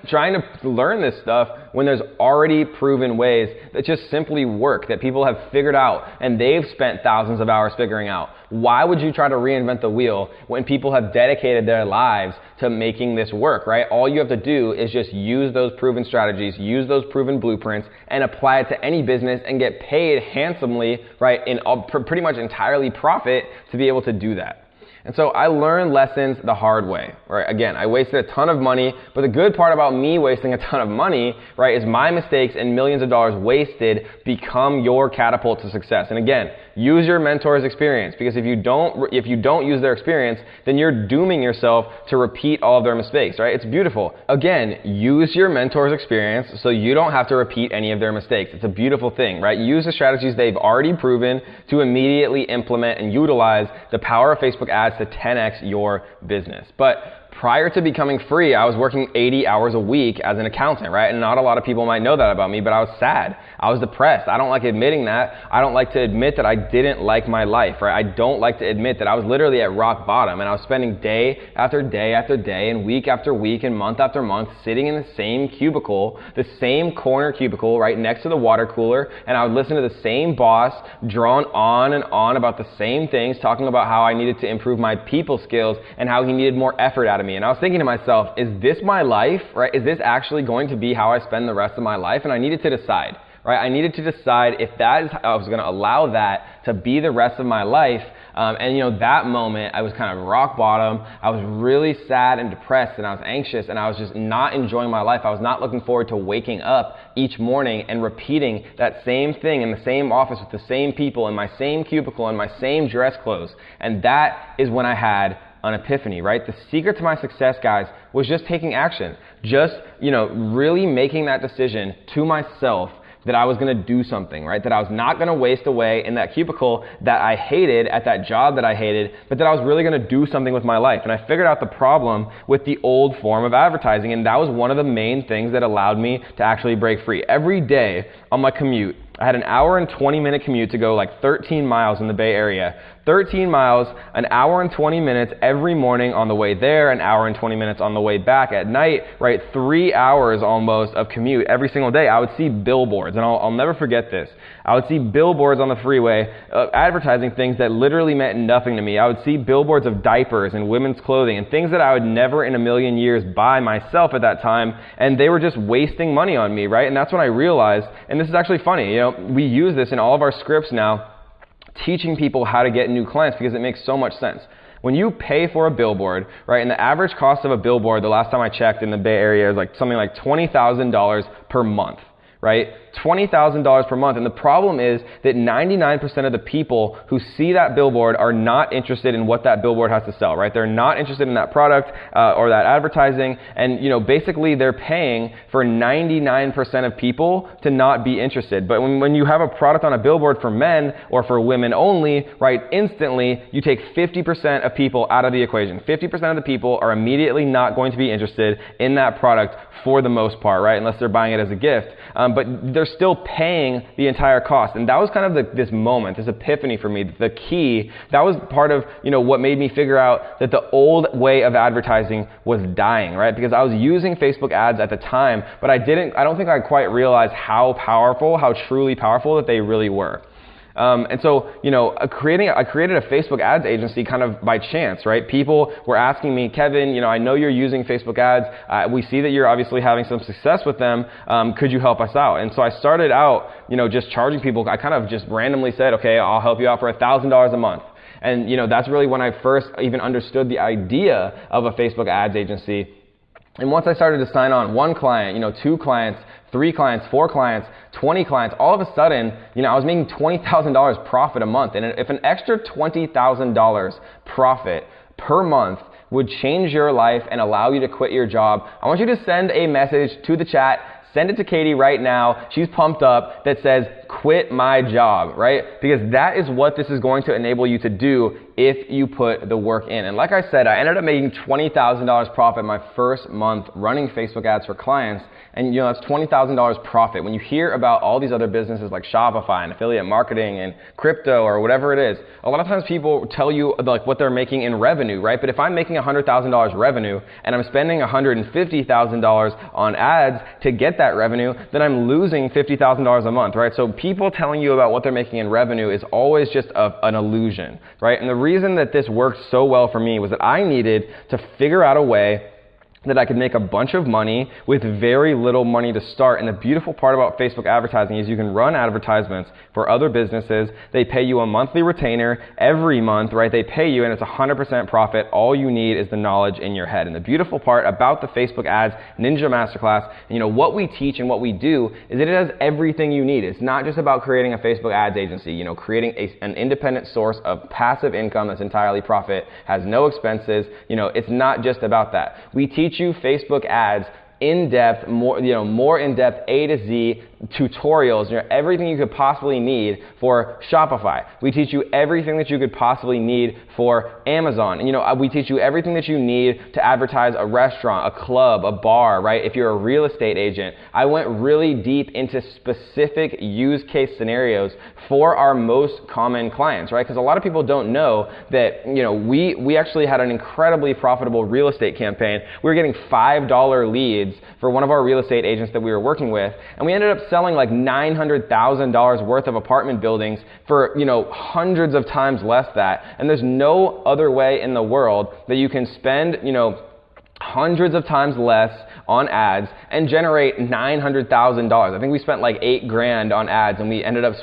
trying to learn this stuff when there's already proven ways that just simply work, that people have figured out and they've spent thousands of hours figuring out. Why would you try to reinvent the wheel when people have dedicated their lives to making this work, right? All you have to do is just use those proven strategies, use those proven blueprints, and apply it to any business and get paid handsomely, right, in pretty much entirely profit to be able to do that. And so I learned lessons the hard way, right? Again, I wasted a ton of money, but the good part about me wasting a ton of money, right, is my mistakes and millions of dollars wasted become your catapult to success. And again, use your mentor's experience, because if you don't use their experience, then you're dooming yourself to repeat all of their mistakes, right? It's beautiful. Again, use your mentor's experience so you don't have to repeat any of their mistakes. It's a beautiful thing, right? Use the strategies they've already proven to immediately implement and utilize the power of Facebook ads to 10x your business. But Prior to becoming free, I was working 80 hours a week as an accountant, right? And not a lot of people might know that about me, but I was sad. I was depressed. I don't like admitting that. I don't like to admit that I didn't like my life, right? I don't like to admit that I was literally at rock bottom, and I was spending day after day after day and week after week and month after month sitting in the same cubicle, the same corner cubicle right next to the water cooler, and I would listen to the same boss drone on and on about the same things, talking about how I needed to improve my people skills and how he needed more effort out of me. And I was thinking to myself, is this my life, right? Is this actually going to be how I spend the rest of my life? And I needed to decide, right? I needed to decide if that is, I was going to allow that to be the rest of my life. And that moment, I was kind of rock bottom. I was really sad and depressed, and I was anxious, and I was just not enjoying my life. I was not looking forward to waking up each morning and repeating that same thing in the same office with the same people in my same cubicle in my same dress clothes. And that is when I had an epiphany, right? The secret to my success, guys, was just taking action. Just, really making that decision to myself that I was going to do something, right? That I was not going to waste away in that cubicle that I hated at that job that I hated, but that I was really going to do something with my life. And I figured out the problem with the old form of advertising, and that was one of the main things that allowed me to actually break free. Every day on my commute, I had an hour and 20-minute commute to go like 13 miles in the Bay Area. 13 miles, an hour and 20 minutes every morning on the way there, an hour and 20 minutes on the way back at night, right? 3 hours almost of commute every single day. I would see billboards, and I'll never forget this. I would see billboards on the freeway advertising things that literally meant nothing to me. I would see billboards of diapers and women's clothing and things that I would never in a million years buy myself at that time, and they were just wasting money on me, right? And that's when I realized, and this is actually funny, we use this in all of our scripts now, teaching people how to get new clients, because it makes so much sense. When you pay for a billboard, right, and the average cost of a billboard, the last time I checked in the Bay Area, is like something like $20,000 per month, right? $20,000 per month. And the problem is that 99% of the people who see that billboard are not interested in what that billboard has to sell, right? They're not interested in that product or that advertising. And, basically they're paying for 99% of people to not be interested. But when you have a product on a billboard for men or for women only, right, instantly you take 50% of people out of the equation. 50% of the people are immediately not going to be interested in that product for the most part, right? Unless they're buying it as a gift. But they're still paying the entire cost. And that was kind of this moment, this epiphany for me, the key. That was part of, what made me figure out that the old way of advertising was dying, right? Because I was using Facebook ads at the time, but I don't think I quite realized how truly powerful that they really were. And so, I created a Facebook ads agency kind of by chance, right? People were asking me, Kevin, I know you're using Facebook ads. We see that you're obviously having some success with them. Could you help us out? And so I started out, just charging people. I kind of just randomly said, okay, I'll help you out for $1,000 a month. And, that's really when I first even understood the idea of a Facebook ads agency. And once I started to sign on 1 client, 2 clients, 3 clients, 4 clients, 20 clients, all of a sudden, I was making $20,000 profit a month. And if an extra $20,000 profit per month would change your life and allow you to quit your job, I want you to send a message to the chat. Send it to Katie right now. She's pumped up, that says, quit my job, right? Because that is what this is going to enable you to do if you put the work in. And like I said, I ended up making $20,000 profit my first month running Facebook ads for clients. And that's $20,000 profit. When you hear about all these other businesses like Shopify and affiliate marketing and crypto or whatever it is, a lot of times people tell you like what they're making in revenue, right? But if I'm making $100,000 revenue and I'm spending $150,000 on ads to get that revenue, then I'm losing $50,000 a month, right? So people telling you about what they're making in revenue is always just an illusion, right? And the reason that this worked so well for me was that I needed to figure out a way that I could make a bunch of money with very little money to start. And the beautiful part about Facebook advertising is you can run advertisements for other businesses. They pay you a monthly retainer every month, right? They pay you and it's 100% profit. All you need is the knowledge in your head. And the beautiful part about the Facebook Ads Ninja Masterclass, what we teach and what we do is that it has everything you need. It's not just about creating a Facebook ads agency, creating an independent source of passive income that's entirely profit, has no expenses. It's not just about that. We teach you Facebook ads in depth, more in depth, A to Z, tutorials, everything you could possibly need for Shopify. We teach you everything that you could possibly need for Amazon. And we teach you everything that you need to advertise a restaurant, a club, a bar, right? If you're a real estate agent, I went really deep into specific use case scenarios for our most common clients, right? Because a lot of people don't know that, we actually had an incredibly profitable real estate campaign. We were getting $5 leads for one of our real estate agents that we were working with, and we ended up selling like $900,000 worth of apartment buildings for, hundreds of times less that. And there's no other way in the world that you can spend, hundreds of times less on ads and generate $900,000. I think we spent like $8,000 on ads and we ended up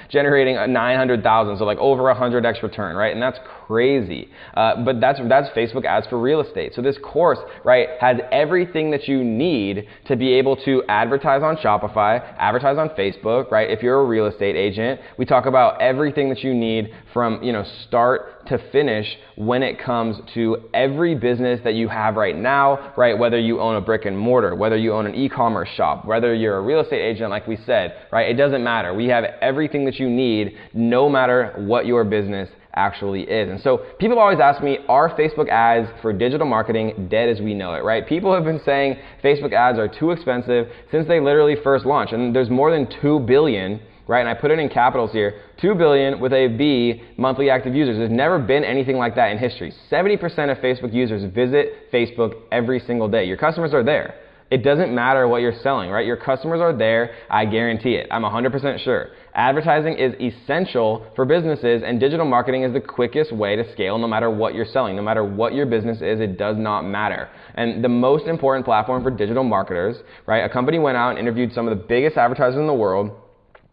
generating $900,000, so like over 100x return, right? And that's crazy. But that's Facebook ads for real estate. So this course, right, has everything that you need to be able to advertise on Shopify, advertise on Facebook, right? If you're a real estate agent, we talk about everything that you need from, start to finish when it comes to every business that you have right now, right? Whether you own a brick and mortar, whether you own an e-commerce shop, whether you're a real estate agent, like we said, right? It doesn't matter. We have everything that you need no matter what your business actually is. And so people always ask me, are Facebook ads for digital marketing dead as we know it, right? People have been saying Facebook ads are too expensive since they literally first launched. And there's more than 2 billion, right? And I put it in capitals here, 2 billion with a B monthly active users. There's never been anything like that in history. 70% of Facebook users visit Facebook every single day. Your customers are there. It doesn't matter what you're selling, right? Your customers are there. I guarantee it. I'm 100% sure. Advertising is essential for businesses, and digital marketing is the quickest way to scale no matter what you're selling. No matter what your business is, it does not matter. And the most important platform for digital marketers, right? A company went out and interviewed some of the biggest advertisers in the world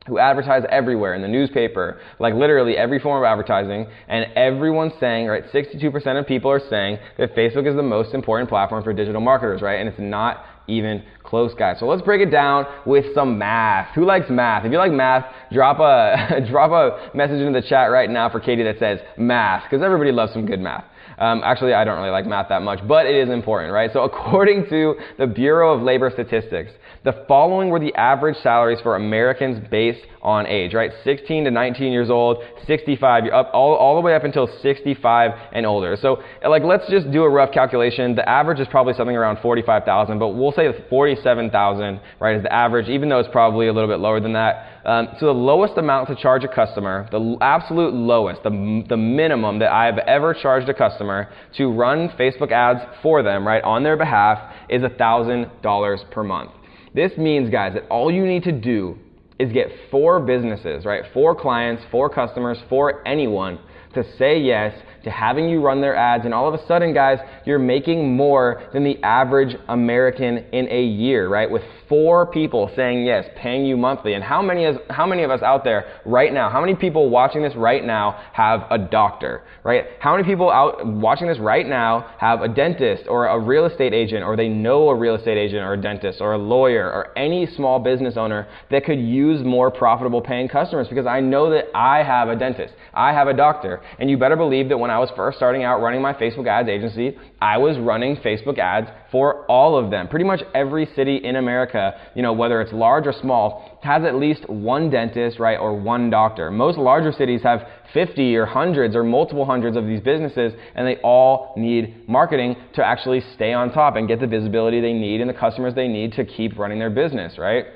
who advertise everywhere, in the newspaper, like literally every form of advertising, and everyone's saying, right, 62% of people are saying that Facebook is the most important platform for digital marketers, right? And it's not even close, guys. So let's break it down with some math. Who likes math? If you like math, drop a message into the chat right now for Katie that says math, because everybody loves some good math. Actually, I don't really like math that much, but it is important, right? So according to the Bureau of Labor Statistics, the following were the average salaries for Americans based on age, right? 16 to 19 years old, 65, all the way up until 65 and older. So like, let's just do a rough calculation. The average is probably something around 45,000, but we'll say 47,000, right, is the average, even though it's probably a little bit lower than that. So the lowest amount to charge a customer, the absolute lowest, the minimum that I've ever charged a customer to run Facebook ads for them, right, on their behalf is $1,000 per month. This means, guys, that all you need to do is get 4 businesses, right, 4 clients, 4 customers, 4 anyone to say yes to having you run their ads, and all of a sudden, guys, you're making more than the average American in a year, right? With 4 people saying yes, paying you monthly. And how many of us out there right now, how many people watching this right now have a doctor, right? How many people out watching this right now have a dentist or a real estate agent, or they know a real estate agent or a dentist or a lawyer or any small business owner that could use more profitable paying customers? Because I know that I have a dentist, I have a doctor, and you better believe that when I was first starting out running my Facebook ads agency, I was running Facebook ads for all of them. Pretty much every city in America, whether it's large or small, has at least one dentist, right, or one doctor. Most larger cities have 50 or hundreds or multiple hundreds of these businesses, and they all need marketing to actually stay on top and get the visibility they need and the customers they need to keep running their business, right?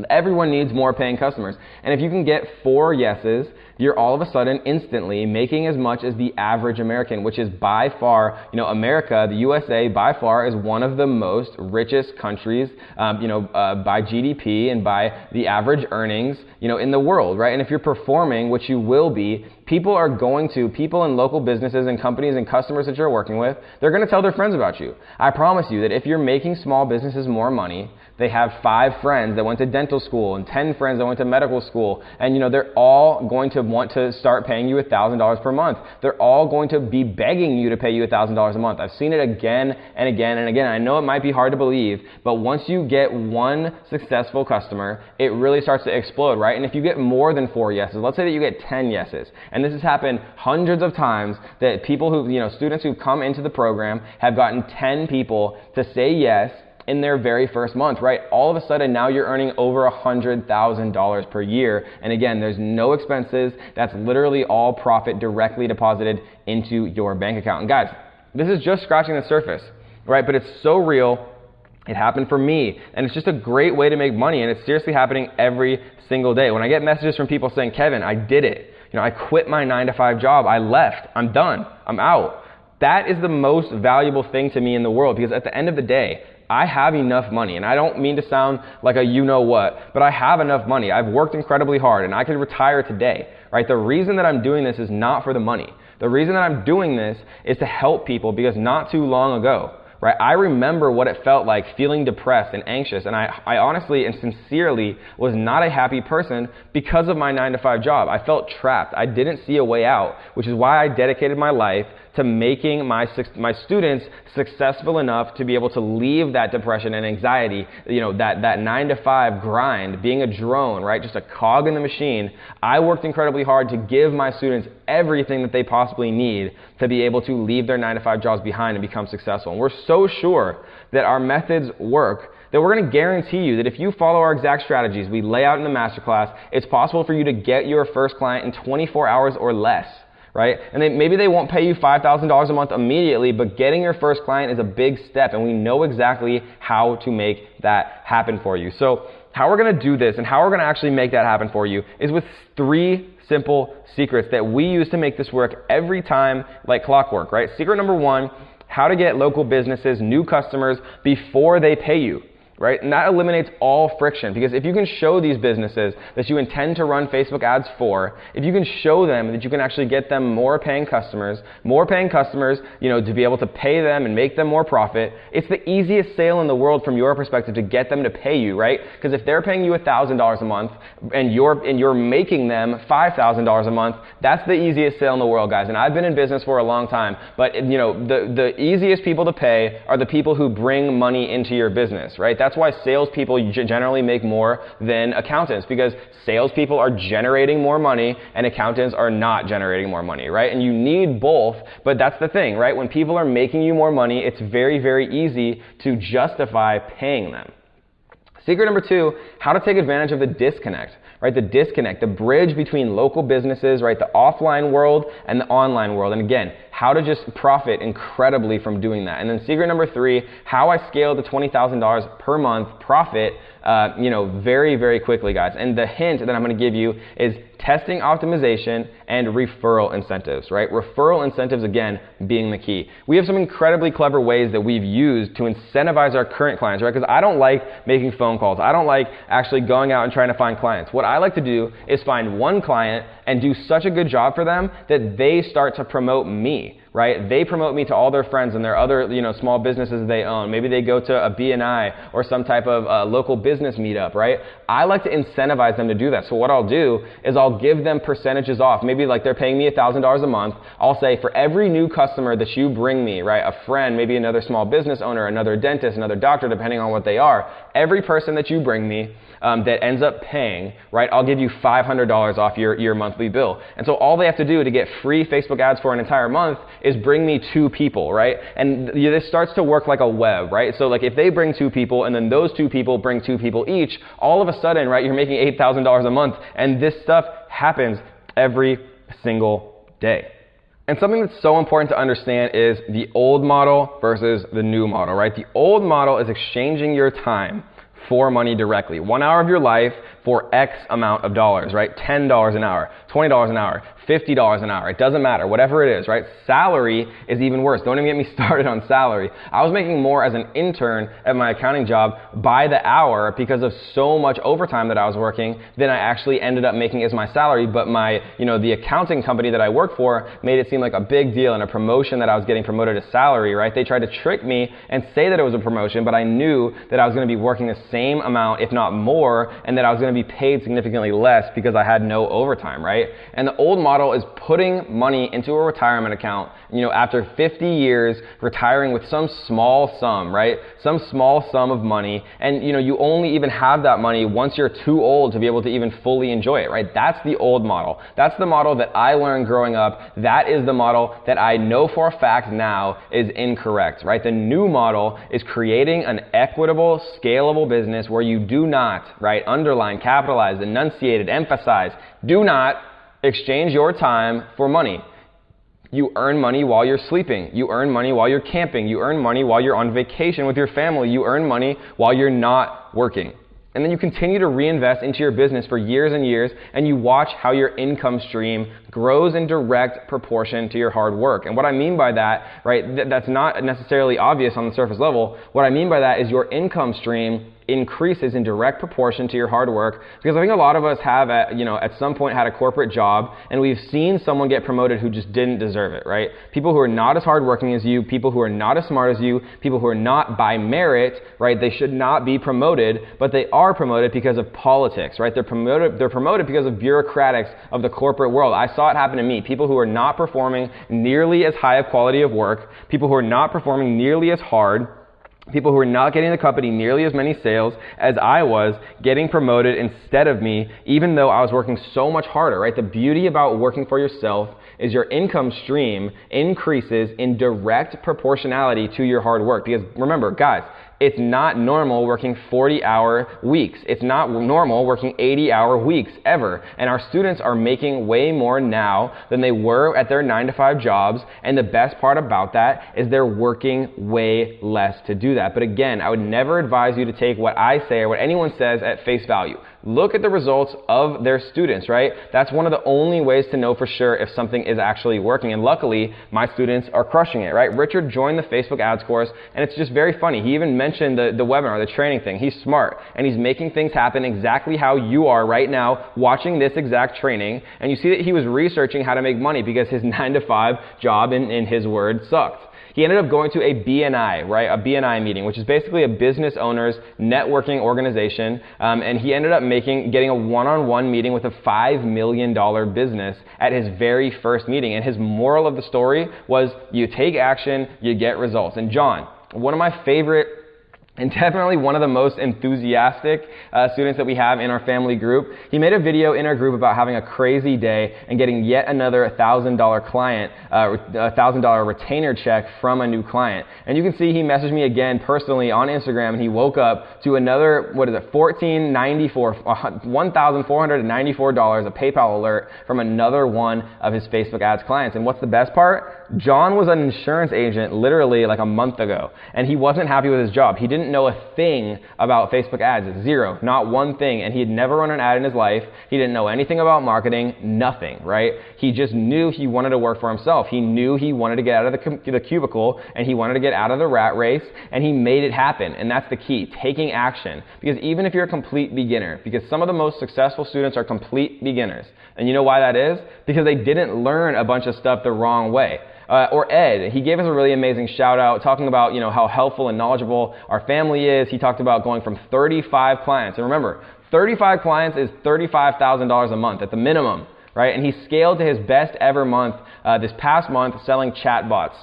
Everyone needs more paying customers. And if you can get 4 yeses, you're all of a sudden instantly making as much as the average American, which is by far, America, the USA, by far is one of the most richest countries, by GDP and by the average earnings, in the world, right? And if you're performing, which you will be, people in local businesses and companies and customers that you're working with, they're going to tell their friends about you. I promise you that if you're making small businesses more money, they have 5 friends that went to dental school and 10 friends that went to medical school, and they're all going to want to start paying you $1,000 per month. They're all going to be begging you to pay you $1,000 a month. I've seen it again and again and again. I know it might be hard to believe, but once you get one successful customer, it really starts to explode, right? And if you get more than 4 yeses, let's say that you get 10 yeses, and this has happened hundreds of times, that people who, students who've come into the program have gotten 10 people to say yes, in their very first month, right? All of a sudden, now you're earning over $100,000 per year. And again, there's no expenses. That's literally all profit directly deposited into your bank account. And guys, this is just scratching the surface, right? But it's so real. It happened for me, and it's just a great way to make money, and it's seriously happening every single day. When I get messages from people saying, Kevin, I did it. I quit my 9-to-5 job. I left. I'm done. I'm out. That is the most valuable thing to me in the world, because at the end of the day, I have enough money, and I don't mean to sound like a you-know-what, but I have enough money. I've worked incredibly hard, and I could retire today, right? The reason that I'm doing this is not for the money. The reason that I'm doing this is to help people, because not too long ago, right, I remember what it felt like feeling depressed and anxious, and I honestly and sincerely was not a happy person because of my 9-to-5 job. I felt trapped. I didn't see a way out, which is why I dedicated my life to making my students successful enough to be able to leave that depression and anxiety, that 9-to-5 grind, being a drone, right, just a cog in the machine. I worked incredibly hard to give my students everything that they possibly need to be able to leave their 9-to-5 jobs behind and become successful. And we're so sure that our methods work that we're going to guarantee you that if you follow our exact strategies we lay out in the masterclass, it's possible for you to get your first client in 24 hours or less. Right? And maybe they won't pay you $5,000 a month immediately, but getting your first client is a big step, and we know exactly how to make that happen for you. So how we're going to do this and how we're going to actually make that happen for you is with 3 simple secrets that we use to make this work every time like clockwork, right? Secret number 1, how to get local businesses, new customers before they pay you. Right? And that eliminates all friction, because if you can show these businesses that you intend to run Facebook ads for, if you can show them that you can actually get them more paying customers, to be able to pay them and make them more profit, it's the easiest sale in the world from your perspective to get them to pay you, right? Because if they're paying you $1,000 a month and you're making them $5,000 a month, that's the easiest sale in the world, guys. And I've been in business for a long time, but the easiest people to pay are the people who bring money into your business, right? That's why salespeople generally make more than accountants, because salespeople are generating more money and accountants are not generating more money, right? And you need both, but that's the thing, right? When people are making you more money, it's very, very easy to justify paying them. Secret number 2, how to take advantage of the disconnect, right? The disconnect, the bridge between local businesses, right? The offline world and the online world. And again, how to just profit incredibly from doing that. And then secret number 3, how I scaled to $20,000 per month profit, very, very quickly, guys. And the hint that I'm going to give you is testing optimization and referral incentives, right? Referral incentives, again, being the key. We have some incredibly clever ways that we've used to incentivize our current clients, right? Because I don't like making phone calls. I don't like actually going out and trying to find clients. What I like to do is find one client and do such a good job for them that they start to promote me, right? They promote me to all their friends and their other, small businesses they own. Maybe they go to a BNI or some type of local business meetup, right? I like to incentivize them to do that. So what I'll do is I'll give them percentages off. Maybe like they're paying me $1,000 a month. I'll say, for every new customer that you bring me, right? A friend, maybe another small business owner, another dentist, another doctor, depending on what they are. Every person that you bring me that ends up paying, right, I'll give you $500 off your monthly bill. And so all they have to do to get free Facebook ads for an entire month is bring me 2 people, right? And this starts to work like a web, right? So like if they bring 2 people and then those 2 people bring 2 people each, all of a sudden, right, you're making $8,000 a month. And this stuff happens every single day. And something that's so important to understand is the old model versus the new model, right? The old model is exchanging your time for money directly. 1 hour of your life for X amount of dollars, right? $10 an hour, $20 an hour, $50 an hour. It doesn't matter, whatever it is, right? Salary is even worse. Don't even get me started on salary. I was making more as an intern at my accounting job by the hour because of so much overtime that I was working than I actually ended up making as my salary. But my, the accounting company that I work for made it seem like a big deal and a promotion that I was getting promoted to salary, right? They tried to trick me and say that it was a promotion, but I knew that I was going to be working the same amount, if not more, and that I was going to be paid significantly less because I had no overtime, right? And the old model is putting money into a retirement account, after 50 years, retiring with some small sum, right? Some small sum of money, and you only even have that money once you're too old to be able to even fully enjoy it, right? That's the old model. That's the model that I learned growing up. That is the model that I know for a fact now is incorrect, right? The new model is creating an equitable, scalable business where you do not, right, underline, capitalize, enunciate, emphasize, do not exchange your time for money. You earn money while you're sleeping. You earn money while you're camping. You earn money while you're on vacation with your family. You earn money while you're not working. And then you continue to reinvest into your business for years and years, and you watch how your income stream grows in direct proportion to your hard work. And what I mean by that, right, that's not necessarily obvious on the surface level. What I mean by that is your income stream increases in direct proportion to your hard work, because I think a lot of us have at some point had a corporate job, and we've seen someone get promoted who just didn't deserve it, right? People who are not as hardworking as you, people who are not as smart as you, people who are not by merit, right? They should not be promoted, but they are promoted because of politics, right? They're promoted because of bureaucratics of the corporate world. I saw it happen to me. People who are not performing nearly as high a quality of work, people who are not performing nearly as hard, people who are not getting the company nearly as many sales as I was, getting promoted instead of me, even though I was working so much harder, right? The beauty about working for yourself is your income stream increases in direct proportionality to your hard work. Because remember, guys, it's not normal working 40-hour weeks. It's not normal working 80-hour weeks ever. And our students are making way more now than they were at their 9-to-5 jobs. And the best part about that is they're working way less to do that. But again, I would never advise you to take what I say or what anyone says at face value. Look at the results of their students, right? That's one of the only ways to know for sure if something is actually working. And luckily, my students are crushing it, right? Richard joined the Facebook ads course, and it's just very funny. He even mentioned the webinar, the training thing. He's smart, and he's making things happen exactly how you are right now watching this exact training. And you see that he was researching how to make money because his 9-to-5 job, in his words, sucked. He ended up going to a BNI, right? A BNI meeting, which is basically a business owner's networking organization. And he ended up getting a one-on-one meeting with a $5 million business at his very first meeting. And his moral of the story was, you take action, you get results. And John, one of my favorite and definitely one of the most enthusiastic students that we have in our family group, he made a video in our group about having a crazy day and getting yet another $1,000 client, $1,000 retainer check from a new client. And you can see he messaged me again personally on Instagram, and he woke up to another, $1,494, a PayPal alert from another one of his Facebook ads clients. And what's the best part? John was an insurance agent literally like a month ago, and he wasn't happy with his job. He didn't know a thing about Facebook ads, zero, not one thing, and he had never run an ad in his life. He didn't know anything about marketing, nothing, right? He just knew he wanted to work for himself. He knew he wanted to get out of the cubicle, and he wanted to get out of the rat race, and he made it happen. And that's the key, taking action. Because even if you're a complete beginner, because some of the most successful students are complete beginners, and you know why that is? Because they didn't learn a bunch of stuff the wrong way. Or Ed, he gave us a really amazing shout out talking about how helpful and knowledgeable our family is. He talked about going from 35 clients. And remember, 35 clients is $35,000 a month at the minimum, right? And he scaled to his best ever month this past month selling chatbots.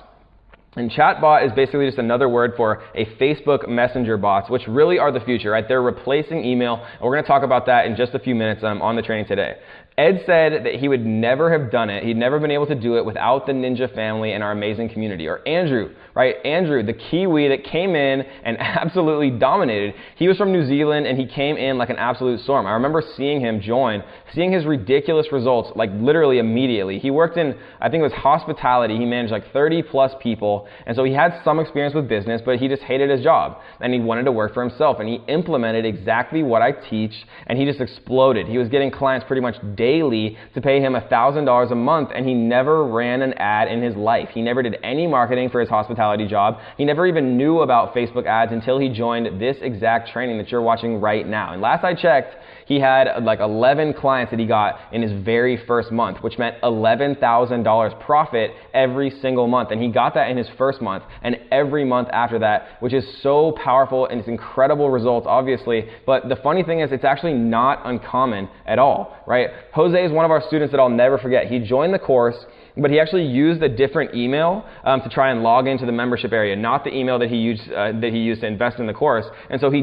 And chatbot is basically just another word for a Facebook Messenger bots, which really are the future, right? They're replacing email, and we're going to talk about that in just a few minutes on the training today. Ed said that he would never have done it. He'd never been able to do it without the Ninja family and our amazing community. Or Andrew, right? Andrew, the Kiwi that came in and absolutely dominated. He was from New Zealand, and he came in like an absolute storm. I remember seeing him seeing his ridiculous results, like literally immediately. He worked in, I think it was hospitality. He managed like 30 plus people. And so he had some experience with business, but he just hated his job. And he wanted to work for himself. And he implemented exactly what I teach, and he just exploded. He was getting clients pretty much daily to pay him $1,000 a month, and he never ran an ad in his life. He never did any marketing for his hospitality job. He never even knew about Facebook ads until he joined this exact training that you're watching right now. And last I checked, he had like 11 clients that he got in his very first month, which meant $11,000 profit every single month. And he got that in his first month and every month after that, which is so powerful and it's incredible results, obviously. But the funny thing is, it's actually not uncommon at all, right? Jose is one of our students that I'll never forget. He joined the course, but he actually used a different email to try and log into the membership area, not the email that he used to invest in the course. And so he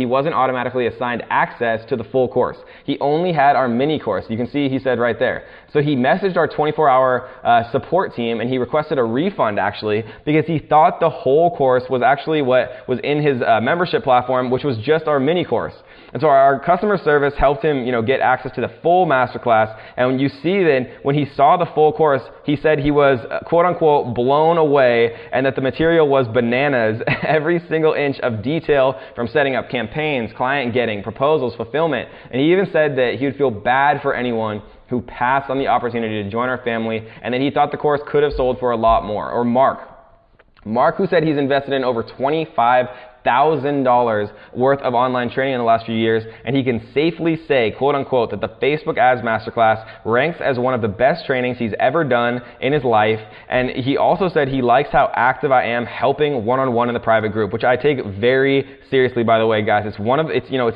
wasn't automatically assigned access to the full course. He only had our mini course. You can see he said right there. So he messaged our 24-hour support team, and he requested a refund actually, because he thought the whole course was actually what was in his membership platform, which was just our mini course. And so our customer service helped him, get access to the full masterclass. And when you see then, when he saw the full course, he said he was quote unquote blown away, and that the material was bananas. Every single inch of detail, from setting up campaigns, client getting, proposals, fulfillment. And he even said that he would feel bad for anyone who passed on the opportunity to join our family, and that he thought the course could have sold for a lot more. Or Mark, who said he's invested in over $25,000 worth of online training in the last few years, and he can safely say, quote unquote, that the Facebook Ads Masterclass ranks as one of the best trainings he's ever done in his life. And he also said he likes how active I am helping one-on-one in the private group, which I take very seriously, by the way, guys. It's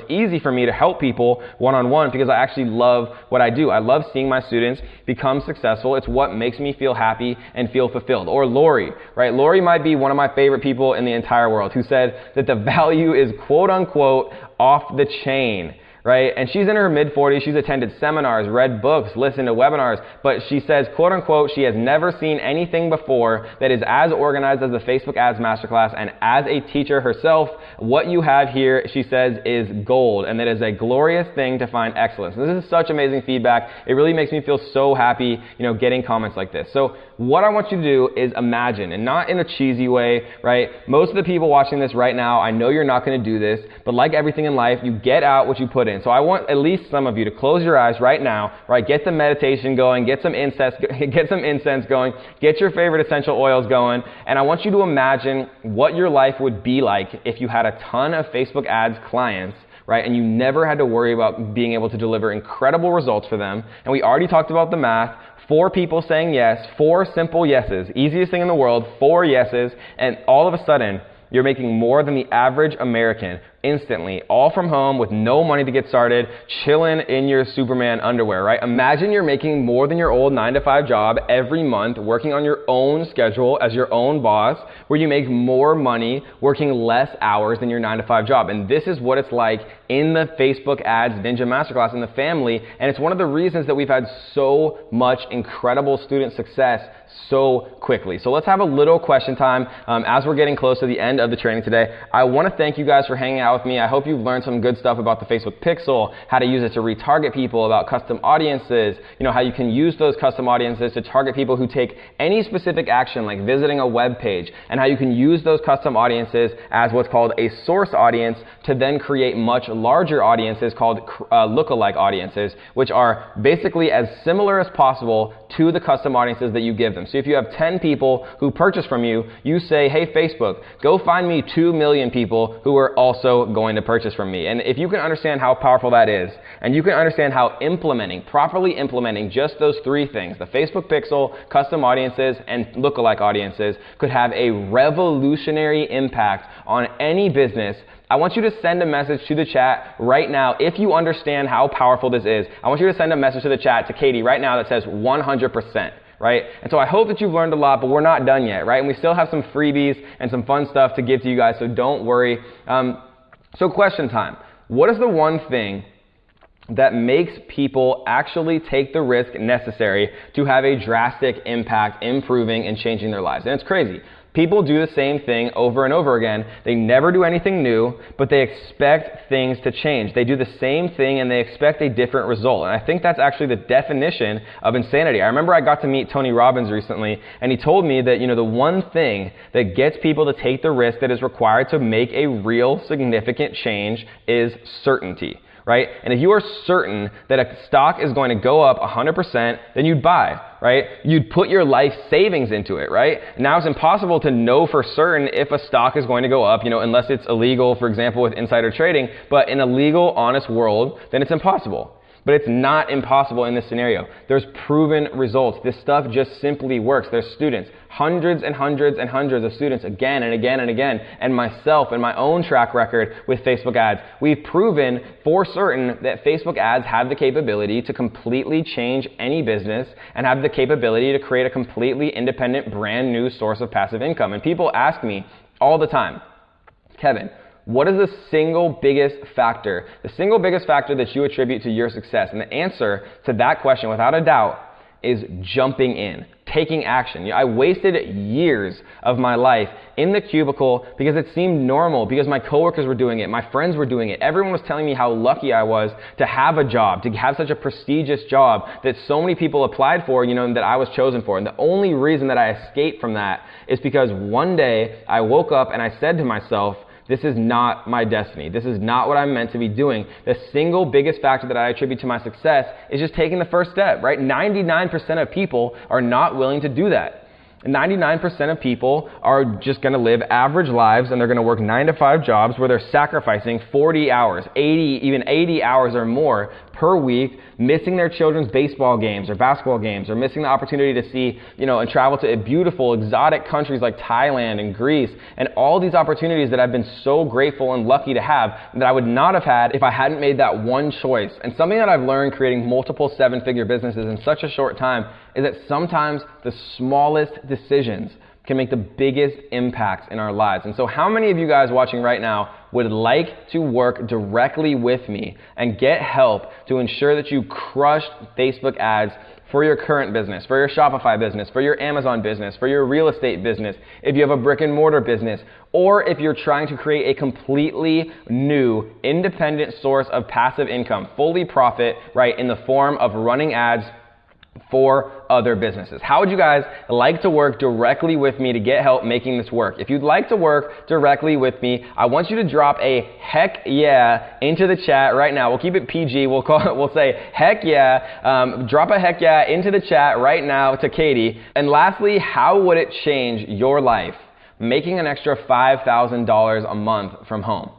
easy for me to help people one-on-one because I actually love what I do. I love seeing my students become successful. It's what makes me feel happy and feel fulfilled. Or Lori, right? Lori might be one of my favorite people in the entire world, who said that the value is quote unquote off the chain, right? And she's in her mid-40s. She's attended seminars, read books, listened to webinars, but she says, quote unquote, she has never seen anything before that is as organized as the Facebook Ads Masterclass. And as a teacher herself, what you have here, she says, is gold, and that is a glorious thing to find excellence. And this is such amazing feedback. It really makes me feel so happy, getting comments like this. So what I want you to do is imagine, and not in a cheesy way, right? Most of the people watching this right now, I know you're not going to do this, but like everything in life, you get out what you put in. So I want at least some of you to close your eyes right now, right? Get the meditation going, get some incense going, get your favorite essential oils going, and I want you to imagine what your life would be like if you had a ton of Facebook ads clients, right? And you never had to worry about being able to deliver incredible results for them. And we already talked about the math. 4 people saying yes, 4 simple yeses, easiest thing in the world, 4 yeses, and all of a sudden, you're making more than the average American instantly, all from home with no money to get started, chilling in your Superman underwear, right? Imagine you're making more than your old 9-to-5 job every month, working on your own schedule as your own boss, where you make more money working less hours than your 9-to-5 job. And this is what it's like in the Facebook Ads Ninja Masterclass in the family. And it's one of the reasons that we've had so much incredible student success so quickly. So let's have a little question time as we're getting close to the end of the training today. I want to thank you guys for hanging out with me. I hope you've learned some good stuff about the Facebook Pixel, how to use it to retarget people, about custom audiences, how you can use those custom audiences to target people who take any specific action, like visiting a web page, and how you can use those custom audiences as what's called a source audience to then create much larger audiences called lookalike audiences, which are basically as similar as possible to the custom audiences that you give them. So if you have 10 people who purchase from you, you say, hey, Facebook, go find me 2 million people who are also going to purchase from me. And if you can understand how powerful that is, and you can understand how properly implementing just those 3 things, the Facebook Pixel, custom audiences, and lookalike audiences, could have a revolutionary impact on any business, I want you to send a message to the chat right now. If you understand how powerful this is, I want you to send a message to the chat to Katie right now that says 100%. Right? And so I hope that you've learned a lot, but we're not done yet, right? And we still have some freebies and some fun stuff to give to you guys, so don't worry. So question time. What is the one thing that makes people actually take the risk necessary to have a drastic impact improving and changing their lives? And it's crazy. People do the same thing over and over again. They never do anything new, but they expect things to change. They do the same thing and they expect a different result. And I think that's actually the definition of insanity. I remember I got to meet Tony Robbins recently, and he told me that, the one thing that gets people to take the risk that is required to make a real significant change is certainty. Right? And if you are certain that a stock is going to go up 100%, then you'd buy, right? You'd put your life savings into it, right? Now it's impossible to know for certain if a stock is going to go up, unless it's illegal, for example, with insider trading. But in a legal, honest world, then it's impossible. But it's not impossible in this scenario. There's proven results. This stuff just simply works. There's students, hundreds and hundreds and hundreds of students again and again and again, and myself and my own track record with Facebook ads, we've proven for certain that Facebook ads have the capability to completely change any business and have the capability to create a completely independent, brand new source of passive income. And people ask me all the time, Kevin, what is the single biggest factor that you attribute to your success? And the answer to that question, without a doubt, is jumping in, taking action. I wasted years of my life in the cubicle because it seemed normal, because my coworkers were doing it, my friends were doing it. Everyone was telling me how lucky I was to have a job, to have such a prestigious job that so many people applied for, and that I was chosen for. And the only reason that I escaped from that is because one day I woke up and I said to myself, this is not my destiny. This is not what I'm meant to be doing. The single biggest factor that I attribute to my success is just taking the first step, right? 99% of people are not willing to do that. 99% of people are just going to live average lives, and they're going to work 9-to-5 jobs where they're sacrificing 40 hours, 80, even 80 hours or more per week, missing their children's baseball games or basketball games, or missing the opportunity to see, and travel to beautiful, exotic countries like Thailand and Greece, and all these opportunities that I've been so grateful and lucky to have that I would not have had if I hadn't made that one choice. And something that I've learned creating multiple 7-figure businesses in such a short time is that sometimes the smallest decisions can make the biggest impacts in our lives. And so how many of you guys watching right now would like to work directly with me and get help to ensure that you crush Facebook ads for your current business, for your Shopify business, for your Amazon business, for your real estate business, if you have a brick and mortar business, or if you're trying to create a completely new independent source of passive income, fully profit, right, in the form of running ads for other businesses? How would you guys like to work directly with me to get help making this work? If you'd like to work directly with me, I want you to drop a heck yeah into the chat right now. We'll keep it PG. We'll say heck yeah. Drop a heck yeah into the chat right now to Katie. And lastly, how would it change your life making an extra $5,000 a month from home?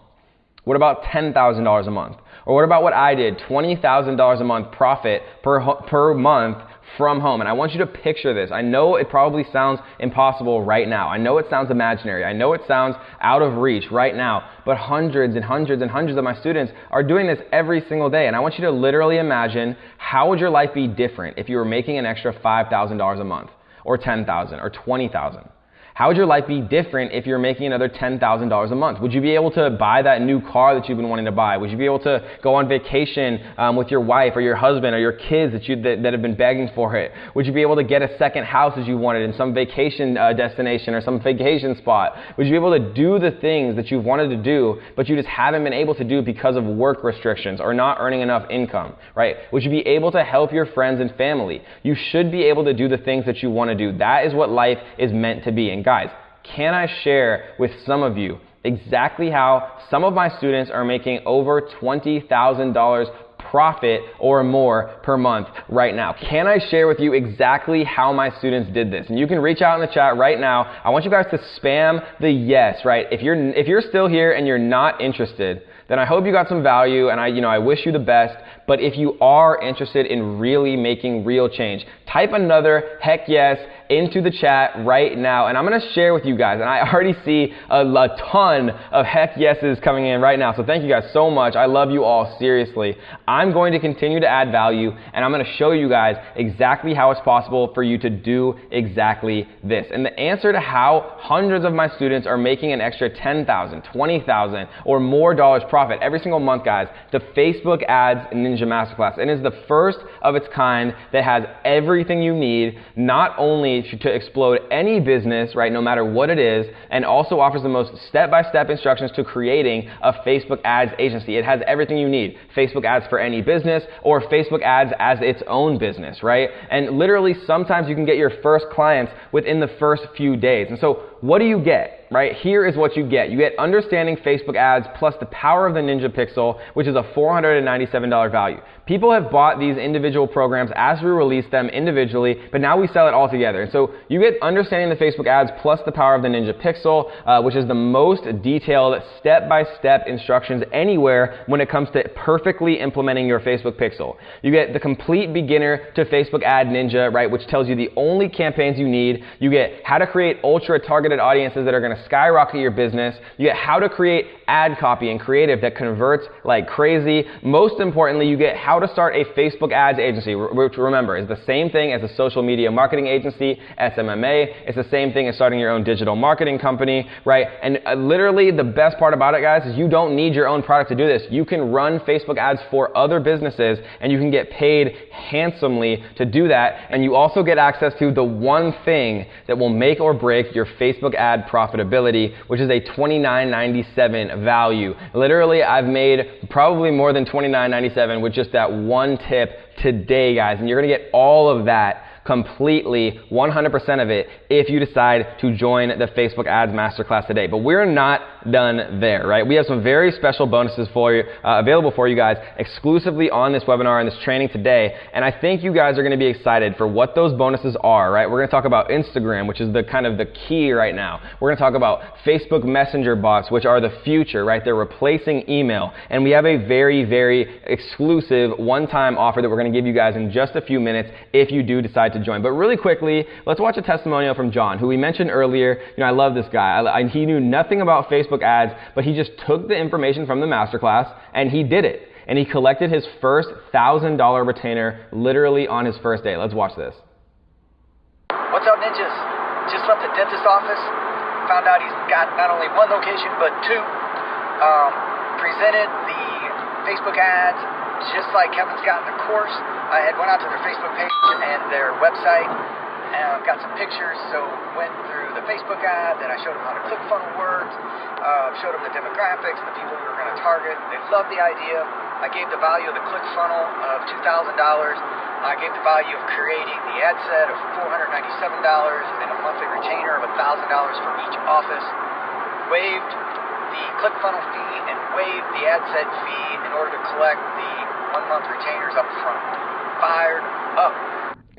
What about $10,000 a month? Or what about what I did, $20,000 a month profit per month from home? And I want you to picture this. I know it probably sounds impossible right now. I know it sounds imaginary. I know it sounds out of reach right now. But hundreds and hundreds and hundreds of my students are doing this every single day. And I want you to literally imagine, how would your life be different if you were making an extra $5,000 a month, or $10,000, or $20,000? How would your life be different if you're making another $10,000 a month? Would you be able to buy that new car that you've been wanting to buy? Would you be able to go on vacation with your wife or your husband or your kids that have been begging for it? Would you be able to get a second house as you wanted in some vacation destination or some vacation spot? Would you be able to do the things that you've wanted to do, but you just haven't been able to do because of work restrictions or not earning enough income, right? Would you be able to help your friends and family? You should be able to do the things that you want to do. That is what life is meant to be. And guys, can I share with some of you exactly how some of my students are making over $20,000 profit or more per month right now? Can I share with you exactly how my students did this? And you can reach out in the chat right now. I want you guys to spam the yes, right? If you're still here and you're not interested, then I hope you got some value, and I wish you the best. But if you are interested in really making real change, type another heck yes into the chat right now. And I'm going to share with you guys, and I already see a ton of heck yeses coming in right now. So thank you guys so much. I love you all, seriously. I'm going to continue to add value, and I'm going to show you guys exactly how it's possible for you to do exactly this. And the answer to how hundreds of my students are making an extra $10,000, $20,000 or more dollars profit every single month, guys, the Facebook Ads Ninja Masterclass. It is the first of its kind that has everything you need, not only to explode any business, right, no matter what it is, and also offers the most step-by-step instructions to creating a Facebook ads agency. It has everything you need. Facebook ads for any business, or Facebook ads as its own business, right? And literally, sometimes you can get your first clients within the first few days. And so what do you get? Right, here is what you get. You get understanding Facebook ads plus the power of the Ninja Pixel, which is a $497 value. People have bought these individual programs as we release them individually, but now we sell it all together. And so you get understanding the Facebook ads plus the power of the Ninja Pixel, which is the most detailed step-by-step instructions anywhere when it comes to perfectly implementing your Facebook Pixel. You get the complete beginner to Facebook ad ninja, right, which tells you the only campaigns you need. You get how to create ultra targeted audiences that are going to skyrocket your business. You get how to create ad copy and creative that converts like crazy. Most importantly, you get how to start a Facebook ads agency, which remember is the same thing as a social media marketing agency, SMMA. It's the same thing as starting your own digital marketing company, right? And literally the best part about it, guys, is you don't need your own product to do this. You can run Facebook ads for other businesses and you can get paid handsomely to do that. And you also get access to the one thing that will make or break your Facebook ad profitability, which is a $29.97 value. Literally, I've made probably more than $29.97 with just that one tip today, guys, and you're gonna get all of that completely, 100% of it, if you decide to join the Facebook Ads Masterclass today. But we're not done there, right? We have some very special bonuses for you, available for you guys exclusively on this webinar and this training today. And I think you guys are going to be excited for what those bonuses are, right? We're going to talk about Instagram, which is the kind of the key right now. We're going to talk about Facebook Messenger bots, which are the future, right? They're replacing email. And we have a very, very exclusive one-time offer that we're going to give you guys in just a few minutes if you do decide to join. But really quickly, let's watch a testimonial from John, who we mentioned earlier. You know, I love this guy. He knew nothing about Facebook ads, but he just took the information from the masterclass and he did it. And he collected his first $1,000 retainer literally on his first day. Let's watch this. What's up, ninjas? Just left the dentist office. Found out he's got not only one location, but two. Presented the Facebook ads just like Kevin's got in the course. I had went out to their Facebook page and their website and got some pictures, so went through the Facebook ad, then I showed them how the ClickFunnels works, showed them the demographics, the people we were going to target. They loved the idea. I gave the value of the ClickFunnel of $2,000. I gave the value of creating the ad set of $497 and a monthly retainer of $1,000 for each office. Waived the ClickFunnels fee and waived the ad set fee in order to collect the 1 month retainers up front. Fired up.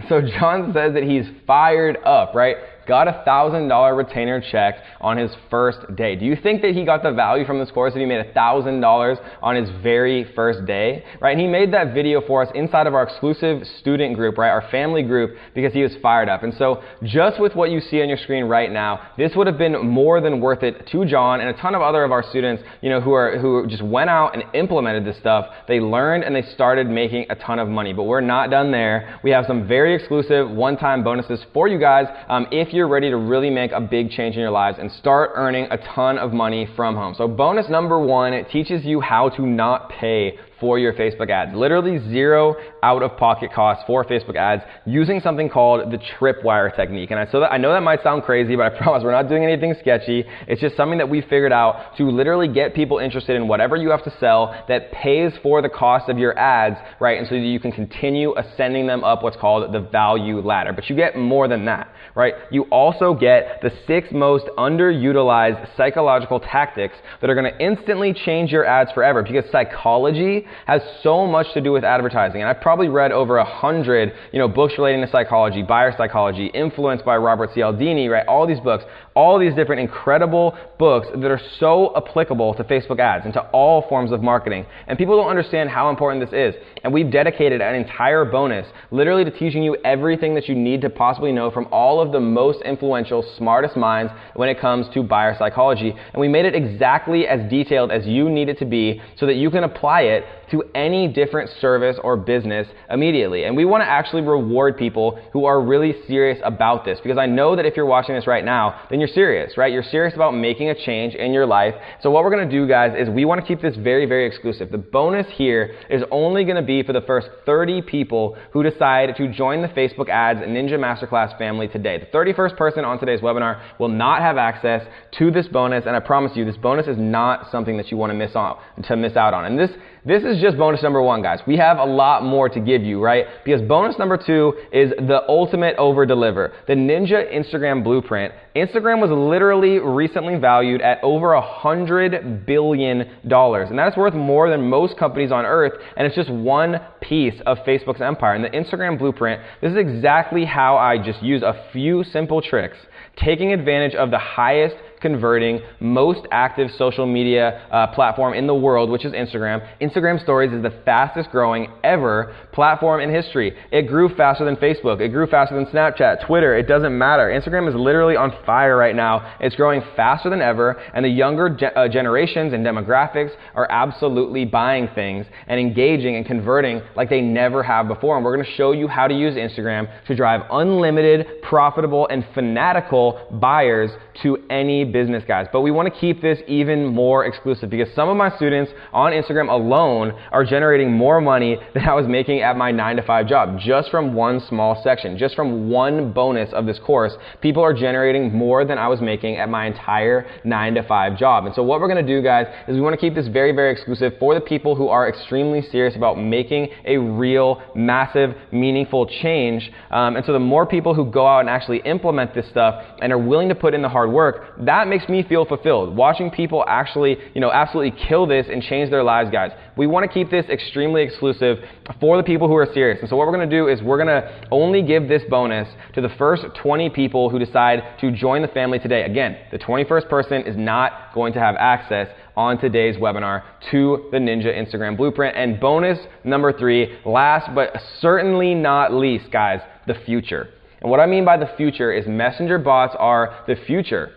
So John says that he's fired up, right? Got a $1,000 retainer check on his first day. Do you think that he got the value from this course, that he made $1,000 on his very first day, right? And he made that video for us inside of our exclusive student group, right? Our family group, because he was fired up. And so just with what you see on your screen right now, this would have been more than worth it to John and a ton of other of our students, you know, who just went out and implemented this stuff. They learned and they started making a ton of money. But we're not done there. We have some very exclusive one-time bonuses for you guys if you're ready to really make a big change in your lives and start earning a ton of money from home. So bonus number 1, it teaches you how to not pay for your Facebook ads. Literally zero out-of-pocket costs for Facebook ads using something called the tripwire technique. And I know that might sound crazy, but I promise we're not doing anything sketchy. It's just something that we figured out to literally get people interested in whatever you have to sell that pays for the cost of your ads, right? And so that you can continue ascending them up what's called the value ladder. But you get more than that, right? You also get the 6 most underutilized psychological tactics that are going to instantly change your ads forever, because psychology has so much to do with advertising. And I've probably read over 100, books relating to psychology, buyer psychology, Influenced by Robert Cialdini, right? All these books, all these different incredible books that are so applicable to Facebook ads and to all forms of marketing. And people don't understand how important this is. And we've dedicated an entire bonus literally to teaching you everything that you need to possibly know from all of the most influential, smartest minds when it comes to buyer psychology. And we made it exactly as detailed as you need it to be so that you can apply it to any different service or business immediately. And we want to actually reward people who are really serious about this, because I know that if you're watching this right now, then you're serious, right? You're serious about making a change in your life. So what we're going to do, guys, is we want to keep this very, very exclusive. The bonus here is only going to be for the first 30 people who decide to join the Facebook Ads Ninja Masterclass family today. The 31st person on today's webinar will not have access to this bonus, and I promise you, this bonus is not something that you want to miss out on. And this is is just bonus number 1, guys. We have a lot more to give you, right? Because bonus number 2 is the ultimate over-deliver. The Ninja Instagram Blueprint. Instagram was literally recently valued at over $100 billion. And that is worth more than most companies on earth. And it's just one piece of Facebook's empire. And the Instagram Blueprint, this is exactly how I just use a few simple tricks, taking advantage of the highest converting, most active social media platform in the world, which is Instagram. Instagram Stories is the fastest growing ever platform in history. It grew faster than Facebook. It grew faster than Snapchat, Twitter. It doesn't matter. Instagram is literally on fire right now. It's growing faster than ever, and the younger generations and demographics are absolutely buying things and engaging and converting like they never have before. And we're going to show you how to use Instagram to drive unlimited, profitable, and fanatical buyers to any business, guys. But we want to keep this even more exclusive because some of my students on Instagram alone are generating more money than I was making at my 9-to-5 job just from one small section. Just from one bonus of this course, people are generating more than I was making at my entire 9-to-5 job. And so what we're going to do, guys, is we want to keep this very, very exclusive for the people who are extremely serious about making a real, massive, meaningful change. And so the more people who go out and actually implement this stuff and are willing to put in the hard work, that makes me feel fulfilled. Watching people actually, absolutely kill this and change their lives, guys. We want to keep this extremely exclusive for the people who are serious. And so what we're going to do is we're going to only give this bonus to the first 20 people who decide to join the family today. Again, the 21st person is not going to have access on today's webinar to the Ninja Instagram Blueprint. And bonus number 3, last but certainly not least, guys, the future. And what I mean by the future is messenger bots are the future.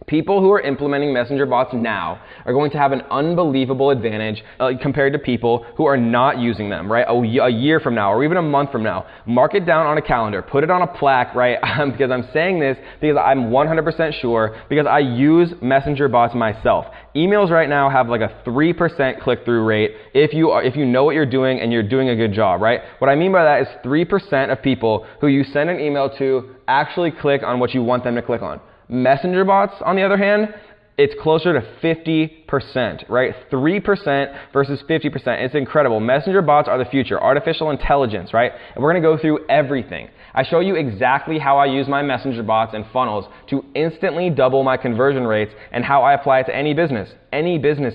People who are implementing messenger bots now are going to have an unbelievable advantage compared to people who are not using them, right? A year from now or even a month from now. Mark it down on a calendar. Put it on a plaque, right? Because I'm saying this because I'm 100% sure because I use messenger bots myself. Emails right now have like a 3% click-through rate if you know what you're doing and you're doing a good job, right? What I mean by that is 3% of people who you send an email to actually click on what you want them to click on. Messenger bots, on the other hand, it's closer to 50%, right? 3% versus 50%. It's incredible. Messenger bots are the future, artificial intelligence, right? And we're going to go through everything. I show you exactly how I use my messenger bots and funnels to instantly double my conversion rates and how I apply it to any business,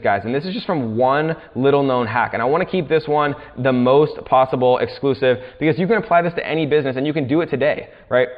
guys. And this is just from one little known hack. And I want to keep this one the most possible exclusive because you can apply this to any business and you can do it today, right?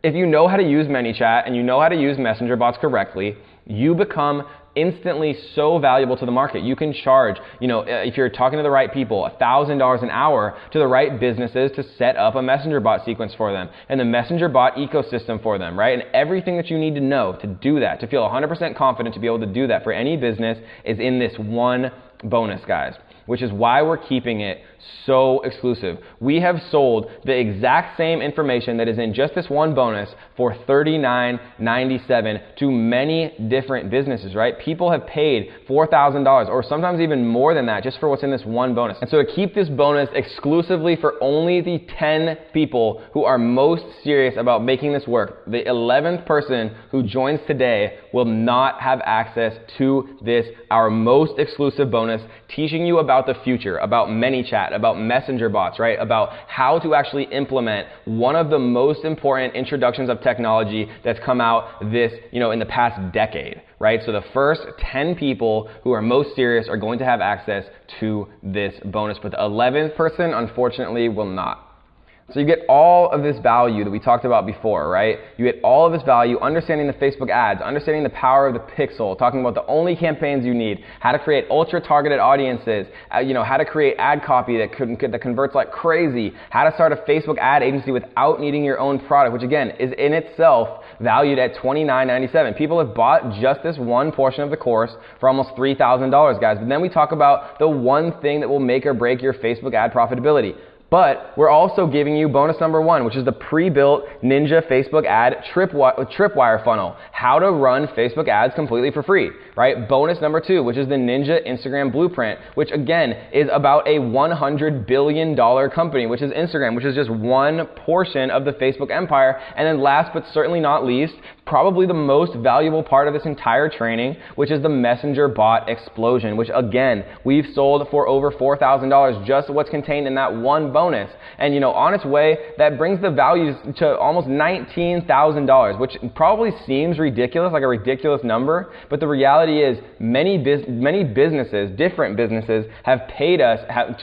If you know how to use ManyChat and you know how to use messenger bots correctly, you become instantly so valuable to the market. You can charge, if you're talking to the right people, $1,000 an hour to the right businesses to set up a messenger bot sequence for them and the messenger bot ecosystem for them, right? And everything that you need to know to do that, to feel 100% confident to be able to do that for any business is in this one bonus, guys, which is why we're keeping it so exclusive. We have sold the exact same information that is in just this one bonus for $39.97 to many different businesses, right? People have paid $4,000 or sometimes even more than that just for what's in this one bonus. And so to keep this bonus exclusively for only the 10 people who are most serious about making this work, the 11th person who joins today will not have access to this, our most exclusive bonus, teaching you about the future, about ManyChat, about messenger bots, right? About how to actually implement one of the most important introductions of technology that's come out this, in the past decade, right? So the first 10 people who are most serious are going to have access to this bonus, but the 11th person, unfortunately, will not. So you get all of this value that we talked about before, right? You get all of this value, understanding the Facebook ads, understanding the power of the pixel, talking about the only campaigns you need, how to create ultra-targeted audiences, how to create ad copy that converts like crazy, how to start a Facebook ad agency without needing your own product, which again is in itself valued at $29.97. People have bought just this one portion of the course for almost $3,000, guys. But then we talk about the one thing that will make or break your Facebook ad profitability. But we're also giving you bonus number 1, which is the pre-built Ninja Facebook ad tripwire funnel. How to run Facebook ads completely for free. right? Bonus number 2, which is the Ninja Instagram Blueprint, which again is about a $100 billion company, which is Instagram, which is just one portion of the Facebook empire. And then last but certainly not least, probably the most valuable part of this entire training, which is the Messenger Bot Explosion, which again, we've sold for over $4,000, just what's contained in that one bonus. And you know, on its way, that brings the values to almost $19,000, which probably seems ridiculous, like a ridiculous number, but the reality is many businesses, different businesses, have paid us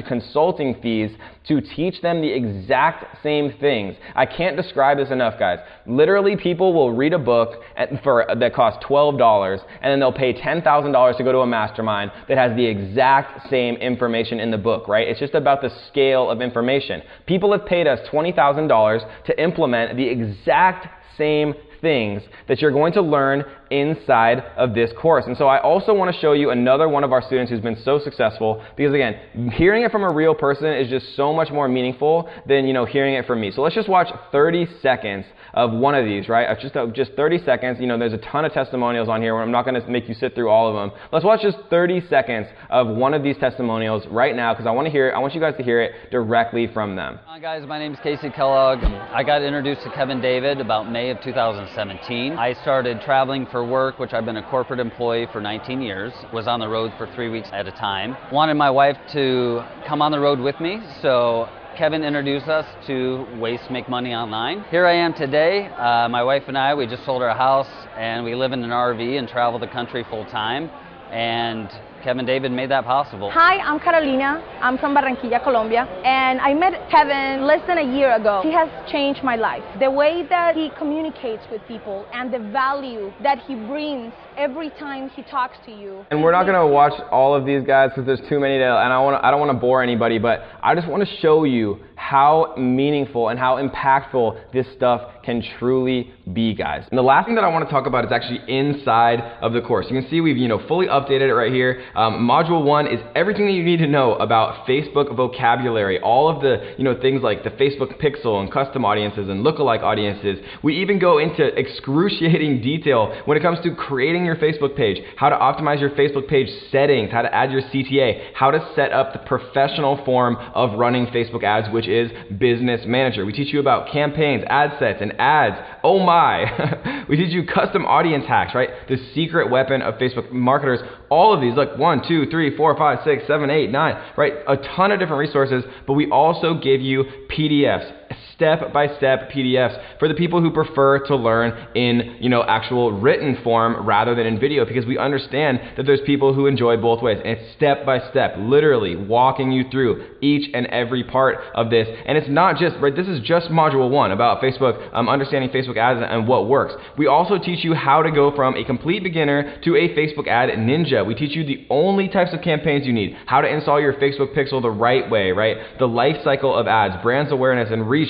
consulting fees to teach them the exact same things. I can't describe this enough, guys. Literally, people will read a book that costs $12, and then they'll pay $10,000 to go to a mastermind that has the exact same information in the book, right? It's just about the scale of information. People have paid us $20,000 to implement the exact same things that you're going to learn inside of this course. And so I also want to show you another one of our students who's been so successful, because again, hearing it from a real person is just so much more meaningful than, you know, hearing it from me. So let's just watch 30 seconds of one of these, right? Just 30 seconds. You know, there's a ton of testimonials on here. I'm not going to make you sit through all of them. Let's watch just 30 seconds of one of these testimonials right now, because I want you guys to hear it directly from them. Hi guys, my name is Casey Kellogg. I got introduced to Kevin David about May of 2017. I started traveling for work, which I've been a corporate employee for 19 years. Was on the road for 3 weeks at a time. Wanted my wife to come on the road with me, so Kevin introduced us to Ways to Make Money Online. Here I am today. My wife and I, we just sold our house and we live in an RV and travel the country full time. And Kevin David made that possible. Hi, I'm Carolina. I'm from Barranquilla, Colombia. And I met Kevin less than a year ago. He has changed my life. The way that he communicates with people and the value that he brings every time he talks to you. And we're not going to watch all of these guys because there's too many and I don't want to bore anybody, but I just want to show you how meaningful and how impactful this stuff can truly be, guys. And the last thing that I want to talk about is actually inside of the course. You can see we've, fully updated it right here. Module 1 is everything that you need to know about Facebook vocabulary, all of the, things like the Facebook pixel and custom audiences and lookalike audiences. We even go into excruciating detail when it comes to creating your Facebook page, how to optimize your Facebook page settings, how to add your CTA, how to set up the professional form of running Facebook ads, which is Business Manager. We teach you about campaigns, ad sets, and ads. Oh my! We teach you custom audience hacks, right? The secret weapon of Facebook marketers. All of these, look, 1, 2, 3, 4, 5, 6, 7, 8, 9, right? A ton of different resources, but we also give you PDFs, step-by-step PDFs for the people who prefer to learn in, actual written form rather than in video, because we understand that there's people who enjoy both ways. And it's step-by-step, literally walking you through each and every part of this. And it's not just, right, this is just module 1 about Facebook, understanding Facebook ads and what works. We also teach you how to go from a complete beginner to a Facebook ad ninja. We teach you the only types of campaigns you need, how to install your Facebook pixel the right way, right? The life cycle of ads, brands awareness and reach,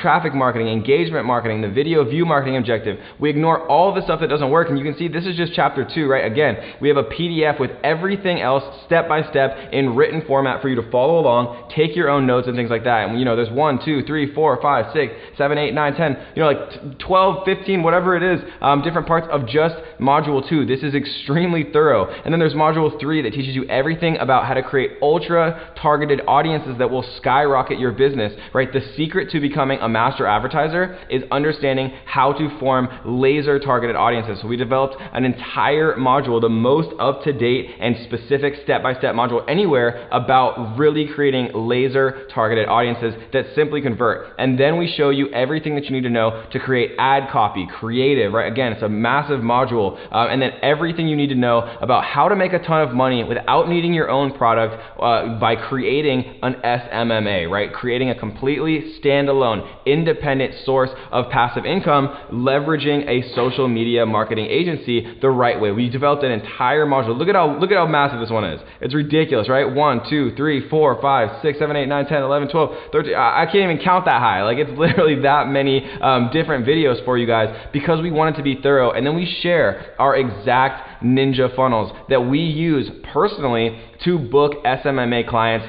traffic marketing, engagement marketing, the video view marketing objective. We ignore all the stuff that doesn't work, and you can see this is just chapter 2, right? Again, we have a PDF with everything else step by step in written format for you to follow along, take your own notes and things like that. And there's 1, 2, 3, 4, 5, 6, 7, 8, 9, 10, like 12, 15, whatever it is, different parts of just module 2. This is extremely thorough. And then there's module 3 that teaches you everything about how to create ultra targeted audiences that will skyrocket your business, right? The secret to becoming a master advertiser is understanding how to form laser targeted audiences. So we developed an entire module, the most up-to-date and specific step-by-step module anywhere about really creating laser targeted audiences that simply convert. And then we show you everything that you need to know to create ad copy, creative, right? Again, it's a massive module. And then everything you need to know about how to make a ton of money without needing your own product by creating an SMMA, right? Creating a completely standalone, independent source of passive income, leveraging a social media marketing agency the right way. We developed an entire module. Look at how massive this one is. It's ridiculous, right? 1, 2, 3, 4, 5, 6, 7, 8, 9, 10, 11, 12, 13. I can't even count that high. Like, it's literally that many different videos for you guys because we want it to be thorough. And then we share our exact ninja funnels that we use personally to book SMMA clients,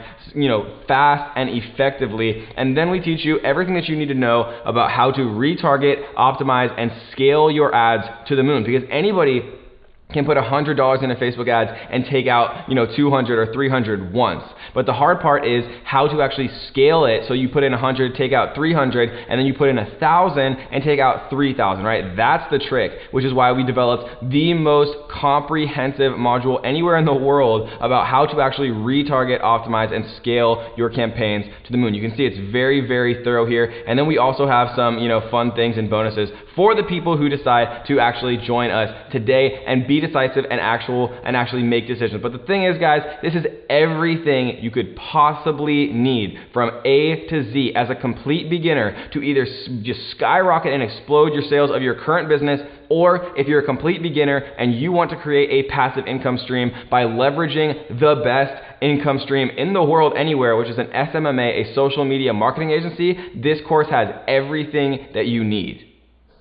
fast and effectively. And then we teach you everything that you need to know about how to retarget, optimize, and scale your ads to the moon. Because anybody can put $100 into Facebook ads and take out, 200 or 300 once. But the hard part is how to actually scale it. So you put in 100, take out 300, and then you put in 1,000 and take out 3,000, right? That's the trick, which is why we developed the most comprehensive module anywhere in the world about how to actually retarget, optimize, and scale your campaigns to the moon. You can see it's very, very thorough here. And then we also have some, fun things and bonuses for the people who decide to actually join us today and be decisive and actually make decisions. But the thing is, guys, this is everything you could possibly need from A to Z as a complete beginner to either just skyrocket and explode your sales of your current business, or if you're a complete beginner and you want to create a passive income stream by leveraging the best income stream in the world anywhere, which is an SMMA, a social media marketing agency, this course has everything that you need.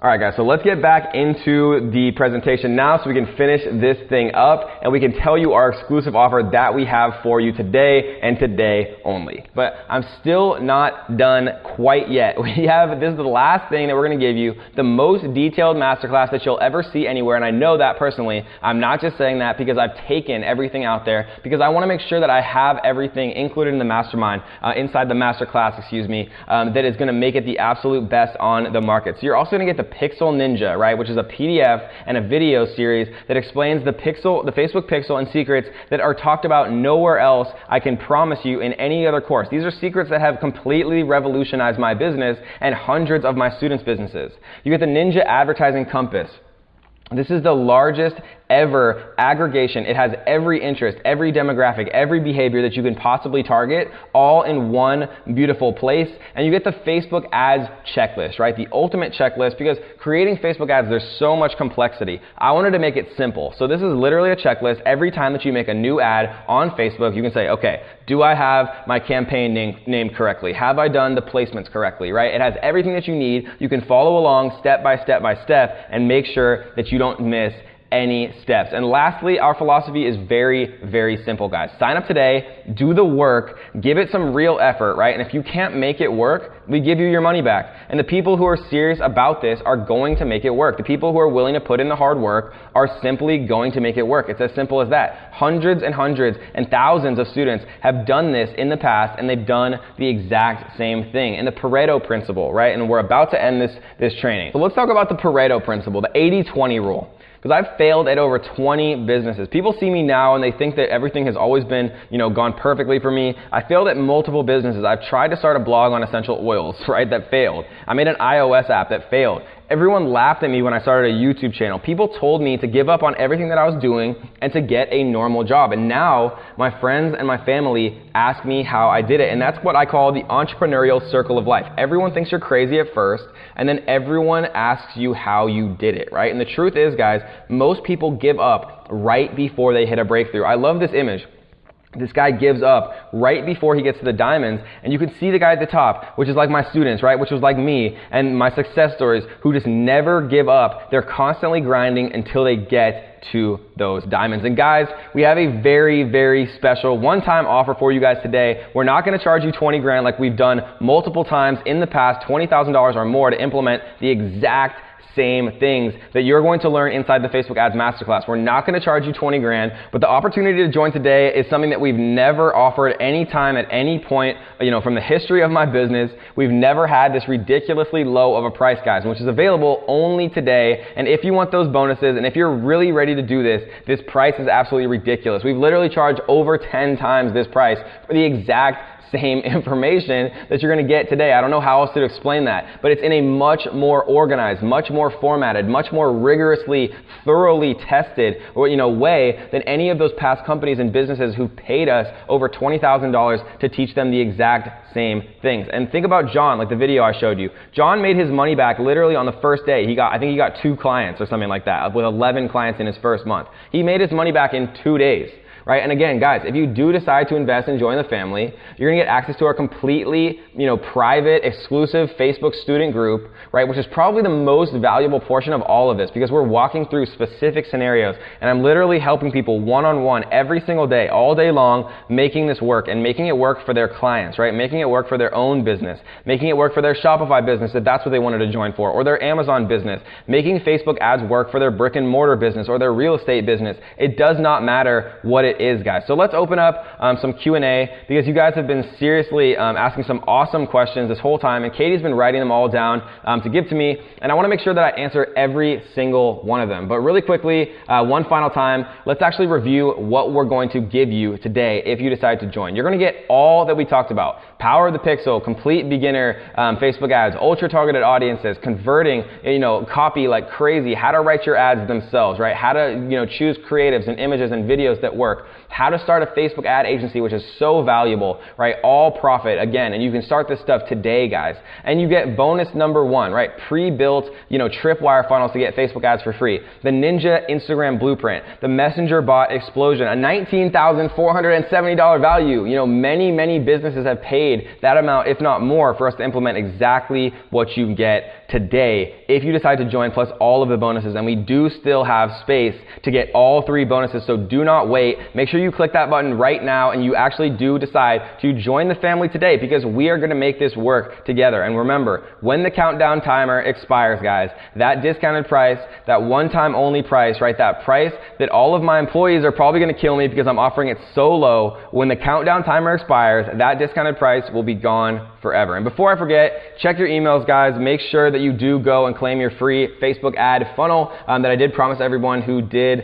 All right, guys, so let's get back into the presentation now so we can finish this thing up and we can tell you our exclusive offer that we have for you today and today only. But I'm still not done quite yet. This is the last thing that we're going to give you, the most detailed masterclass that you'll ever see anywhere, and I know that personally. I'm not just saying that because I've taken everything out there, because I want to make sure that I have everything included in the mastermind, inside the masterclass, that is going to make it the absolute best on the market. So you're also going to get the Pixel Ninja, right, which is a PDF and a video series that explains the Facebook Pixel and secrets that are talked about nowhere else, I can promise you, in any other course. These are secrets that have completely revolutionized my business and hundreds of my students' businesses. You get the Ninja Advertising Compass. This is the largest ever aggregation. It has every interest, every demographic, every behavior that you can possibly target, all in one beautiful place. And you get the Facebook ads checklist, right? The ultimate checklist, because creating Facebook ads, there's so much complexity. I wanted to make it simple. So this is literally a checklist. Every time that you make a new ad on Facebook, you can say, okay, do I have my campaign named correctly? Have I done the placements correctly, right? It has everything that you need. You can follow along step by step by step and make sure that you don't miss any steps. And lastly, our philosophy is very, very simple, guys. Sign up today, do the work, give it some real effort, right? And if you can't make it work, we give you your money back. And the people who are serious about this are going to make it work. The people who are willing to put in the hard work are simply going to make it work. It's as simple as that. Hundreds and hundreds and thousands of students have done this in the past, and they've done the exact same thing. And the Pareto principle, right? And we're about to end this training. So let's talk about the Pareto principle, the 80-20 rule. Because I've failed at over 20 businesses. People see me now and they think that everything has always been, gone perfectly for me. I failed at multiple businesses. I've tried to start a blog on essential oils, right? That failed. I made an iOS app that failed. Everyone laughed at me when I started a YouTube channel. People told me to give up on everything that I was doing and to get a normal job. And now my friends and my family ask me how I did it. And that's what I call the entrepreneurial circle of life. Everyone thinks you're crazy at first, and then everyone asks you how you did it, right? And the truth is, guys, most people give up right before they hit a breakthrough. I love this image. This guy gives up right before he gets to the diamonds, and you can see the guy at the top, which is like my students, right? Which was like me and my success stories, who just never give up. They're constantly grinding until they get to those diamonds. And guys, we have a very, very special one-time offer for you guys today. We're not going to charge you 20 grand like we've done multiple times in the past, $20,000 or more, to implement the exact same things that you're going to learn inside the Facebook Ads Masterclass. We're not going to charge you 20 grand, but the opportunity to join today is something that we've never offered any time at any point, from the history of my business. We've never had this ridiculously low of a price, guys, which is available only today. And if you want those bonuses, and if you're really ready to do this, this price is absolutely ridiculous. We've literally charged over 10 times this price for the exact same information that you're going to get today. I don't know how else to explain that, but it's in a much more organized, much more formatted, much more rigorously, thoroughly tested way than any of those past companies and businesses who paid us over $20,000 to teach them the exact same things. And think about John, like the video I showed you. John made his money back literally on the first day. I think he got 2 clients or something like that, with 11 clients in his first month. He made his money back in 2 days. right? And again, guys, if you do decide to invest and join the family, you're gonna get access to our completely, private, exclusive Facebook student group, right? Which is probably the most valuable portion of all of this, because we're walking through specific scenarios, and I'm literally helping people one-on-one every single day, all day long, making this work and making it work for their clients, right? Making it work for their own business, making it work for their Shopify business if that's what they wanted to join for, or their Amazon business, making Facebook ads work for their brick and mortar business or their real estate business. It does not matter what it is, guys. So let's open up some Q&A, because you guys have been seriously asking some awesome questions this whole time, and Katie's been writing them all down to give to me, and I want to make sure that I answer every single one of them. But really quickly, one final time, let's actually review what we're going to give you today if you decide to join. You're going to get all that we talked about: power of the pixel, complete beginner Facebook ads, ultra targeted audiences, converting copy like crazy, how to write your ads themselves, right? How to choose creatives and images and videos that work, how to start a Facebook ad agency, which is so valuable, right? All profit, again, and you can start this stuff today, guys. And you get bonus number one, right? Pre-built, tripwire funnels to get Facebook ads for free. The Ninja Instagram Blueprint, the Messenger Bot Explosion, a $19,470 value. Many businesses have paid that amount, if not more, for us to implement exactly what you get today if you decide to join, plus all of the bonuses. And we do still have space to get all three bonuses, so do not wait. Make sure you click that button right now and you actually do decide to join the family today, because we are going to make this work together. And remember, when the countdown timer expires, guys, that discounted price, that one-time only price, right, that price that all of my employees are probably going to kill me because I'm offering it so low, when the countdown timer expires, that discounted price will be gone forever. And before I forget, check your emails, guys. Make sure that you do go and claim your free Facebook ad funnel that I did promise everyone who did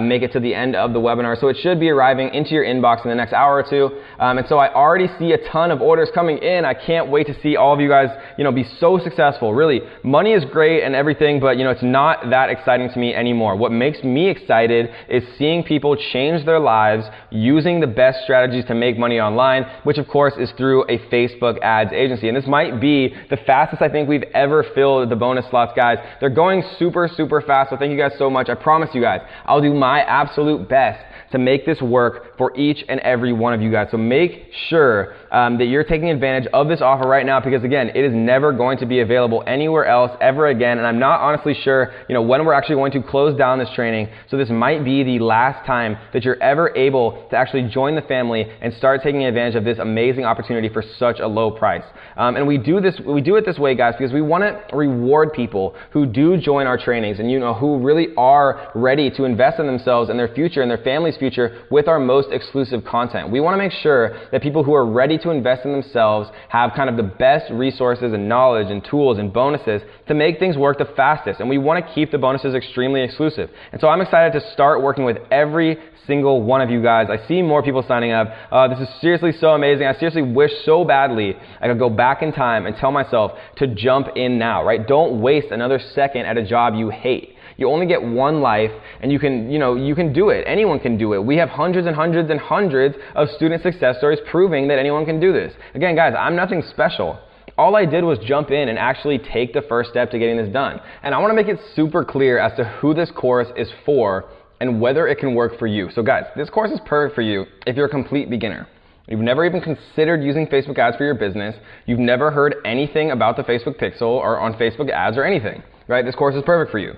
make it to the end of the webinar. So it should be arriving into your inbox in the next hour or two. And so I already see a ton of orders coming in. I can't wait to see all of you guys, be so successful. Really, money is great and everything, but it's not that exciting to me anymore. What makes me excited is seeing people change their lives using the best strategies to make money online, which of course is through a Facebook ads agency. And this might be the fastest I think we've ever filled the bonus slots, guys. They're going super fast, so thank you guys so much. I promise you guys, I'll do my absolute best to make this work for each and every one of you guys. So make sure that you're taking advantage of this offer right now, because again, it is never going to be available anywhere else ever again. And I'm not honestly sure, when we're actually going to close down this training. So this might be the last time that you're ever able to actually join the family and start taking advantage of this amazing opportunity for such a low price. And we do it this way, guys, because we want to reward people who do join our trainings and who really are ready to invest in themselves and their future and their family's future with our most exclusive content. We want to make sure that people who are ready to invest in themselves have kind of the best resources and knowledge and tools and bonuses to make things work the fastest. And we want to keep the bonuses extremely exclusive. And so I'm excited to start working with every single one of you guys. I see more people signing up. This is seriously so amazing. I seriously wish so badly I could go back in time and tell myself to jump in now, right? Don't waste another second at a job you hate. You only get one life, and you can do it. Anyone can do it. We have hundreds and hundreds and hundreds of student success stories proving that anyone can do this. Again, guys, I'm nothing special. All I did was jump in and actually take the first step to getting this done. And I want to make it super clear as to who this course is for and whether it can work for you. So guys, this course is perfect for you if you're a complete beginner. You've never even considered using Facebook ads for your business. You've never heard anything about the Facebook Pixel or on Facebook ads or anything, right? This course is perfect for you.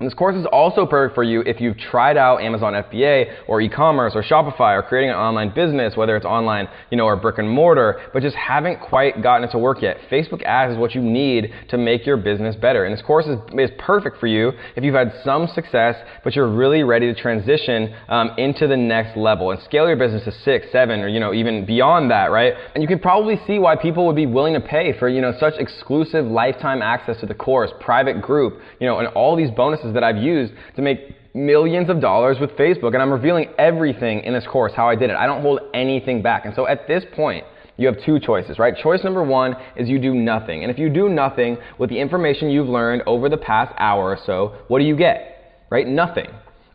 And this course is also perfect for you if you've tried out Amazon FBA or e-commerce or Shopify or creating an online business, whether it's online, or brick and mortar, but just haven't quite gotten it to work yet. Facebook ads is what you need to make your business better. And this course is perfect for you if you've had some success, but you're really ready to transition into the next level and scale your business to 6, 7, or even beyond that, right? And you can probably see why people would be willing to pay for such exclusive lifetime access to the course, private group, and all these bonuses that I've used to make millions of dollars with Facebook. And I'm revealing everything in this course, how I did it. I don't hold anything back. And so at this point, you have two choices, right? Choice number one is you do nothing. And if you do nothing with the information you've learned over the past hour or so, what do you get, right? Nothing.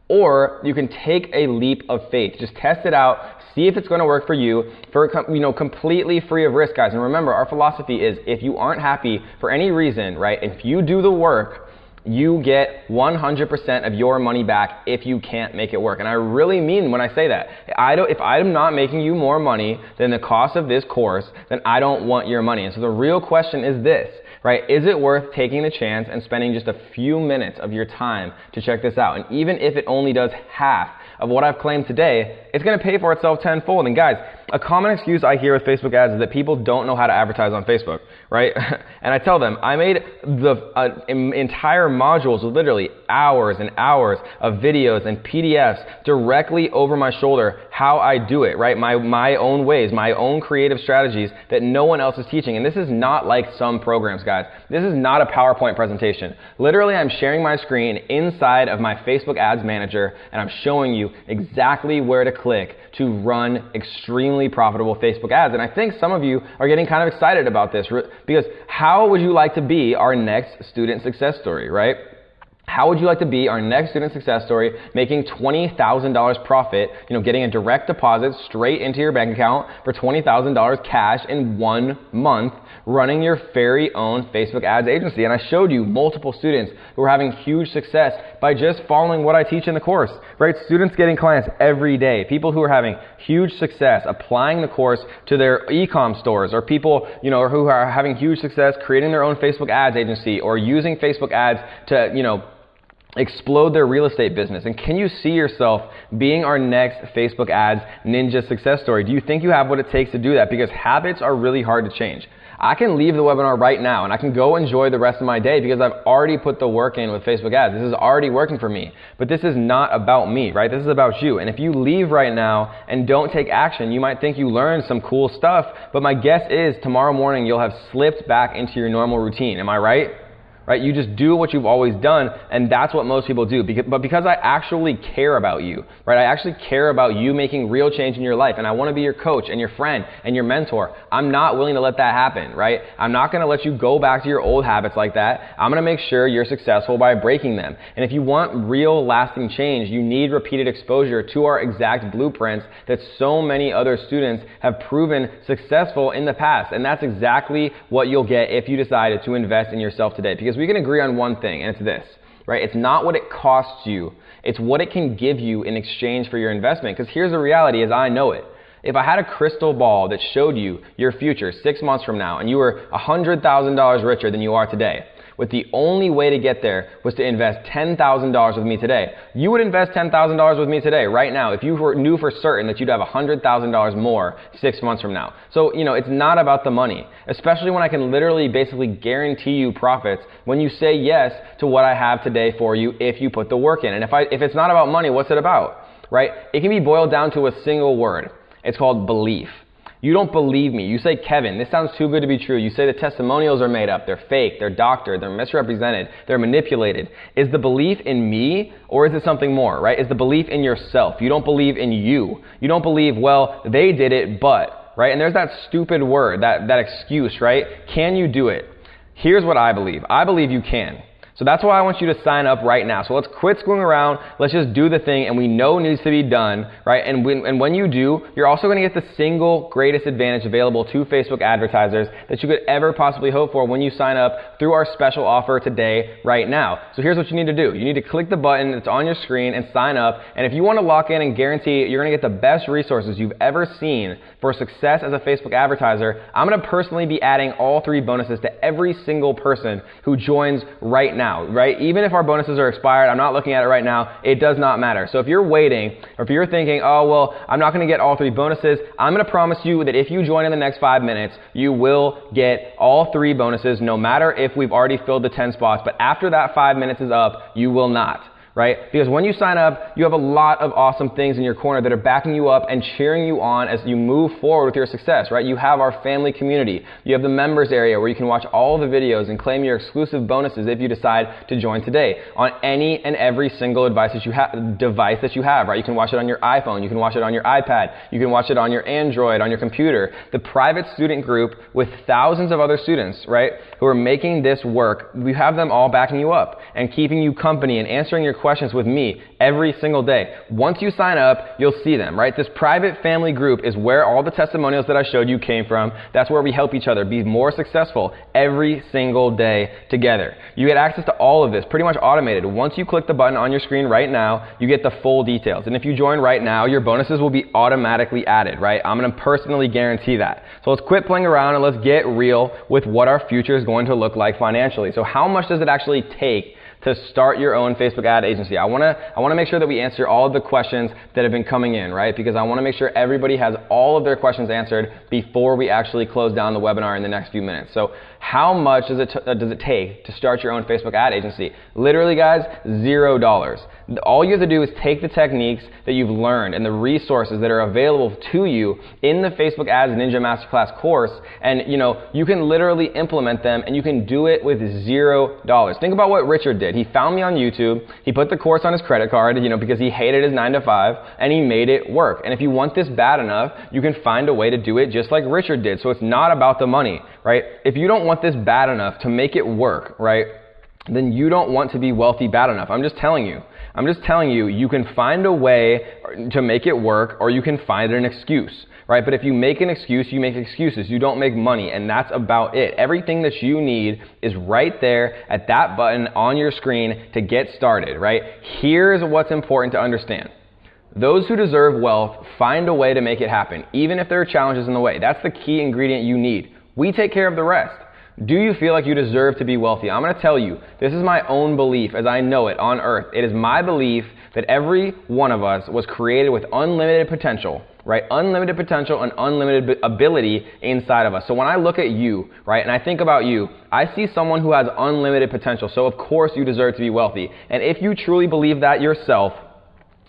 Or you can take a leap of faith. Just test it out, see if it's going to work for you, for completely free of risk, guys. And remember, our philosophy is if you aren't happy for any reason, right, if you do the work, you get 100% of your money back if you can't make it work. And I really mean when I say that. If I'm not making you more money than the cost of this course, then I don't want your money. And so the real question is this, right? Is it worth taking the chance and spending just a few minutes of your time to check this out? And even if it only does half of what I've claimed today, it's going to pay for itself tenfold. And guys, a common excuse I hear with Facebook ads is that people don't know how to advertise on Facebook, right? And I tell them, I made the entire modules with literally hours and hours of videos and PDFs directly over my shoulder how I do it, right? My own ways, my own creative strategies that no one else is teaching. And this is not like some programs, guys. This is not a PowerPoint presentation. Literally, I'm sharing my screen inside of my Facebook Ads Manager, and I'm showing you exactly where to click to run extremely profitable Facebook ads. And I think some of you are getting kind of excited about this because how would you like to be our next student success story, right? How would you like to be our next student success story, making $20,000 profit, getting a direct deposit straight into your bank account for $20,000 cash in 1 month, running your very own Facebook ads agency? And I showed you multiple students who are having huge success by just following what I teach in the course, right? Students getting clients every day, people who are having huge success applying the course to their e-com stores, or people, who are having huge success creating their own Facebook ads agency or using Facebook ads to, explode their real estate business. And can you see yourself being our next Facebook ads ninja success story? Do you think you have what it takes to do that? Because habits are really hard to change. I can leave the webinar right now and I can go enjoy the rest of my day because I've already put the work in with Facebook ads. This is already working for me. But this is not about me, right? This is about you. And if you leave right now and don't take action, you might think you learned some cool stuff, but my guess is tomorrow morning you'll have slipped back into your normal routine. Am I right? Right? You just do what you've always done, and that's what most people do. But because I actually care about you, right? I actually care about you making real change in your life, and I want to be your coach and your friend and your mentor. I'm not willing to let that happen, right? I'm not going to let you go back to your old habits like that. I'm going to make sure you're successful by breaking them. And if you want real lasting change, you need repeated exposure to our exact blueprints that so many other students have proven successful in the past. And that's exactly what you'll get if you decided to invest in yourself today. Because we can agree on one thing, and it's this, right? It's not what it costs you, it's what it can give you in exchange for your investment. Because here's the reality as I know it. If I had a crystal ball that showed you your future 6 months from now and you were $100,000 richer than you are today, with the only way to get there was to invest $10,000 with me today, you would invest $10,000 with me today, right now, if you knew for certain that you'd have $100,000 more 6 months from now. So, it's not about the money, especially when I can literally basically guarantee you profits when you say yes to what I have today for you if you put the work in. And if it's not about money, what's it about, right? It can be boiled down to a single word. It's called belief. You don't believe me. You say, Kevin, this sounds too good to be true. You say the testimonials are made up, they're fake, they're doctored, they're misrepresented, they're manipulated. Is the belief in me, or is it something more, right? Is the belief in yourself? You don't believe in you. You don't believe, well, they did it, but, right? And there's that stupid word, that excuse, right? Can you do it? Here's what I believe. I believe you can. So that's why I want you to sign up right now. So let's quit screwing around. Let's just do the thing and we know needs to be done, right? And when you do, you're also going to get the single greatest advantage available to Facebook advertisers that you could ever possibly hope for when you sign up through our special offer today, right now. So here's what you need to do. You need to click the button that's on your screen and sign up. And if you want to lock in and guarantee you're going to get the best resources you've ever seen for success as a Facebook advertiser, I'm going to personally be adding all 3 bonuses to every single person who joins right now. Right? Even if our bonuses are expired, I'm not looking at it right now, it does not matter. So if you're waiting, or if you're thinking, oh, well, I'm not going to get all 3 bonuses, I'm going to promise you that if you join in the next 5 minutes, you will get all 3 bonuses, no matter if we've already filled the 10 spots. But after that 5 minutes is up, you will not. Right? Because when you sign up, you have a lot of awesome things in your corner that are backing you up and cheering you on as you move forward with your success, right? You have our family community. You have the members area where you can watch all the videos and claim your exclusive bonuses if you decide to join today on any and every single device that you have, right? You can watch it on your iPhone, you can watch it on your iPad, you can watch it on your Android, on your computer. The private student group with thousands of other students, right, who are making this work, we have them all backing you up and keeping you company and answering your questions questions with me every single day. Once you sign up, you'll see them, right? This private family group is where all the testimonials that I showed you came from. That's where we help each other be more successful every single day together. You get access to all of this, pretty much automated. Once you click the button on your screen right now, you get the full details. And if you join right now, your bonuses will be automatically added, right? I'm going to personally guarantee that. So let's quit playing around and let's get real with what our future is going to look like financially. So how much does it actually take to start your own Facebook ad agency? I want to make sure that we answer all of the questions that have been coming in, right? Because I want to make sure everybody has all of their questions answered before we actually close down the webinar in the next few minutes. So how much does it take to start your own Facebook ad agency? Literally, guys, $0. All you have to do is take the techniques that you've learned and the resources that are available to you in the Facebook Ads Ninja Masterclass course, and you can literally implement them, and you can do it with $0. Think about what Richard did. He found me on YouTube. He put the course on his credit card, because he hated his 9-to-5, and he made it work. And if you want this bad enough, you can find a way to do it just like Richard did. So it's not about the money, right? If you don't want this bad enough to make it work, right, then you don't want to be wealthy bad enough. I'm just telling you, you can find a way to make it work, or you can find an excuse, right? But if you make an excuse, you make excuses. You don't make money, and that's about it. Everything that you need is right there at that button on your screen to get started, right? Here's what's important to understand. Those who deserve wealth find a way to make it happen, even if there are challenges in the way. That's the key ingredient you need. We take care of the rest. Do you feel like you deserve to be wealthy? I'm going to tell you, this is my own belief as I know it on earth. It is my belief that every one of us was created with unlimited potential, right? Unlimited potential and unlimited ability inside of us. So when I look at you, right, and I think about you, I see someone who has unlimited potential. So of course you deserve to be wealthy. And if you truly believe that yourself,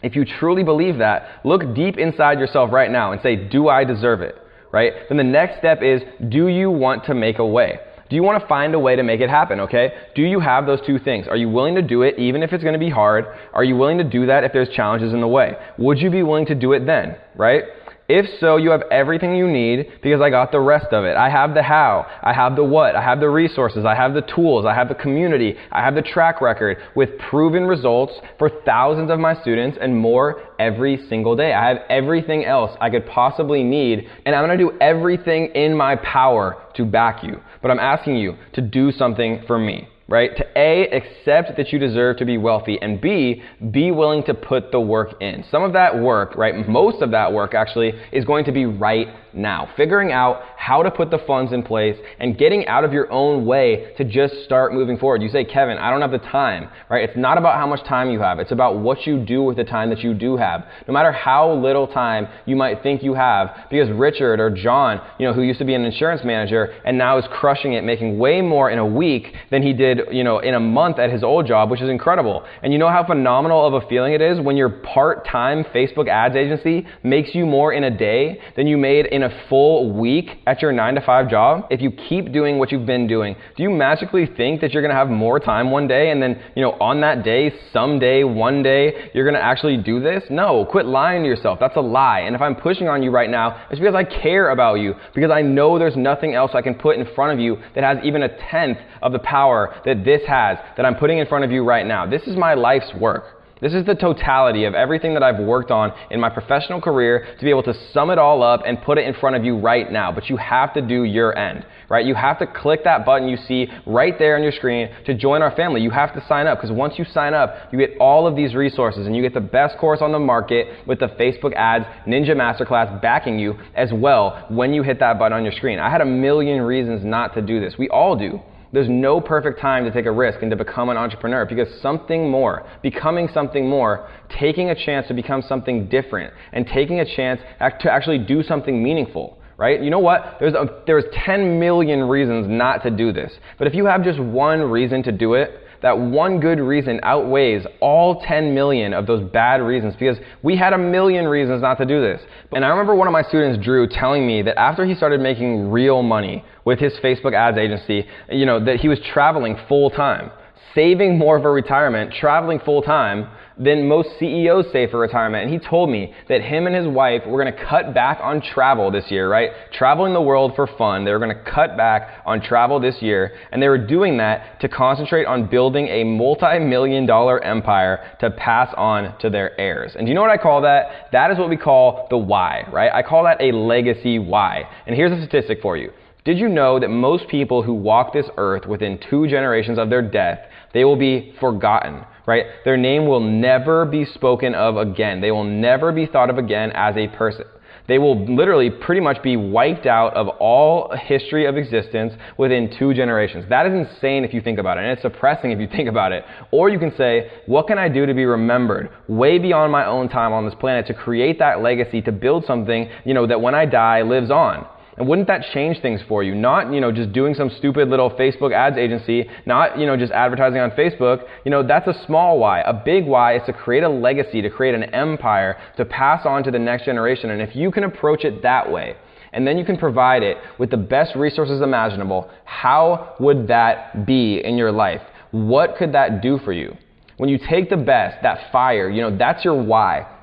if you truly believe that, look deep inside yourself right now and say, do I deserve it, right? Then the next step is, do you want to make a way? Do you want to find a way to make it happen, okay? Do you have those two things? Are you willing to do it even if it's going to be hard? Are you willing to do that if there's challenges in the way? Would you be willing to do it then, right? If so, you have everything you need, because I got the rest of it. I have the how, I have the what, I have the resources, I have the tools, I have the community, I have the track record with proven results for thousands of my students and more every single day. I have everything else I could possibly need, and I'm going to do everything in my power to back you. But I'm asking you to do something for me. Right? To A, accept that you deserve to be wealthy, and B, be willing to put the work in. Some of that work, right, most of that work actually is going to be right now. Figuring out how to put the funds in place and getting out of your own way to just start moving forward. You say, Kevin, I don't have the time, right? It's not about how much time you have. It's about what you do with the time that you do have. No matter how little time you might think you have, because Richard or John, who used to be an insurance manager and now is crushing it, making way more in a week than he did in a month at his old job, which is incredible. And you know how phenomenal of a feeling it is when your part-time Facebook ads agency makes you more in a day than you made in a full week at your 9-to-5 job? If you keep doing what you've been doing, do you magically think that you're going to have more time one day and then, on that day, someday, one day, you're going to actually do this? No, quit lying to yourself. That's a lie. And if I'm pushing on you right now, it's because I care about you, because I know there's nothing else I can put in front of you that has even a tenth of the power that this has, that I'm putting in front of you right now. This is my life's work. This is the totality of everything that I've worked on in my professional career to be able to sum it all up and put it in front of you right now. But you have to do your end, right? You have to click that button you see right there on your screen to join our family. You have to sign up, because once you sign up, you get all of these resources and you get the best course on the market with the Facebook Ads Ninja Masterclass backing you as well when you hit that button on your screen. I had a million reasons not to do this. We all do. There's no perfect time to take a risk and to become an entrepreneur, because something more, becoming something more, taking a chance to become something different, and taking a chance to actually do something meaningful, right? You know what? There's 10 million reasons not to do this. But if you have just one reason to do it, that one good reason outweighs all 10 million of those bad reasons, because we had a million reasons not to do this. And I remember one of my students, Drew, telling me that after he started making real money with his Facebook ads agency, that he was traveling full time. saving more for retirement, traveling full time than most CEOs save for retirement. And he told me that him and his wife were going to cut back on travel this year, right? Traveling the world for fun. They were going to cut back on travel this year. And they were doing that to concentrate on building a multi-million-dollar empire to pass on to their heirs. And do you know what I call that? That is what we call the why, right? I call that a legacy why. And here's a statistic for you. Did you know that most people who walk this earth within 2 generations of their death, they will be forgotten, right? Their name will never be spoken of again. They will never be thought of again as a person. They will literally pretty much be wiped out of all history of existence within 2 generations. That is insane if you think about it, and it's depressing if you think about it. Or you can say, what can I do to be remembered way beyond my own time on this planet to create that legacy, to build something, that when I die lives on? And wouldn't that change things for you? Not, just doing some stupid little Facebook ads agency, not, just advertising on Facebook. That's a small why. A big why is to create a legacy, to create an empire, to pass on to the next generation. And if you can approach it that way, and then you can provide it with the best resources imaginable, how would that be in your life? What could that do for you? When you take the best, that fire, that's your why.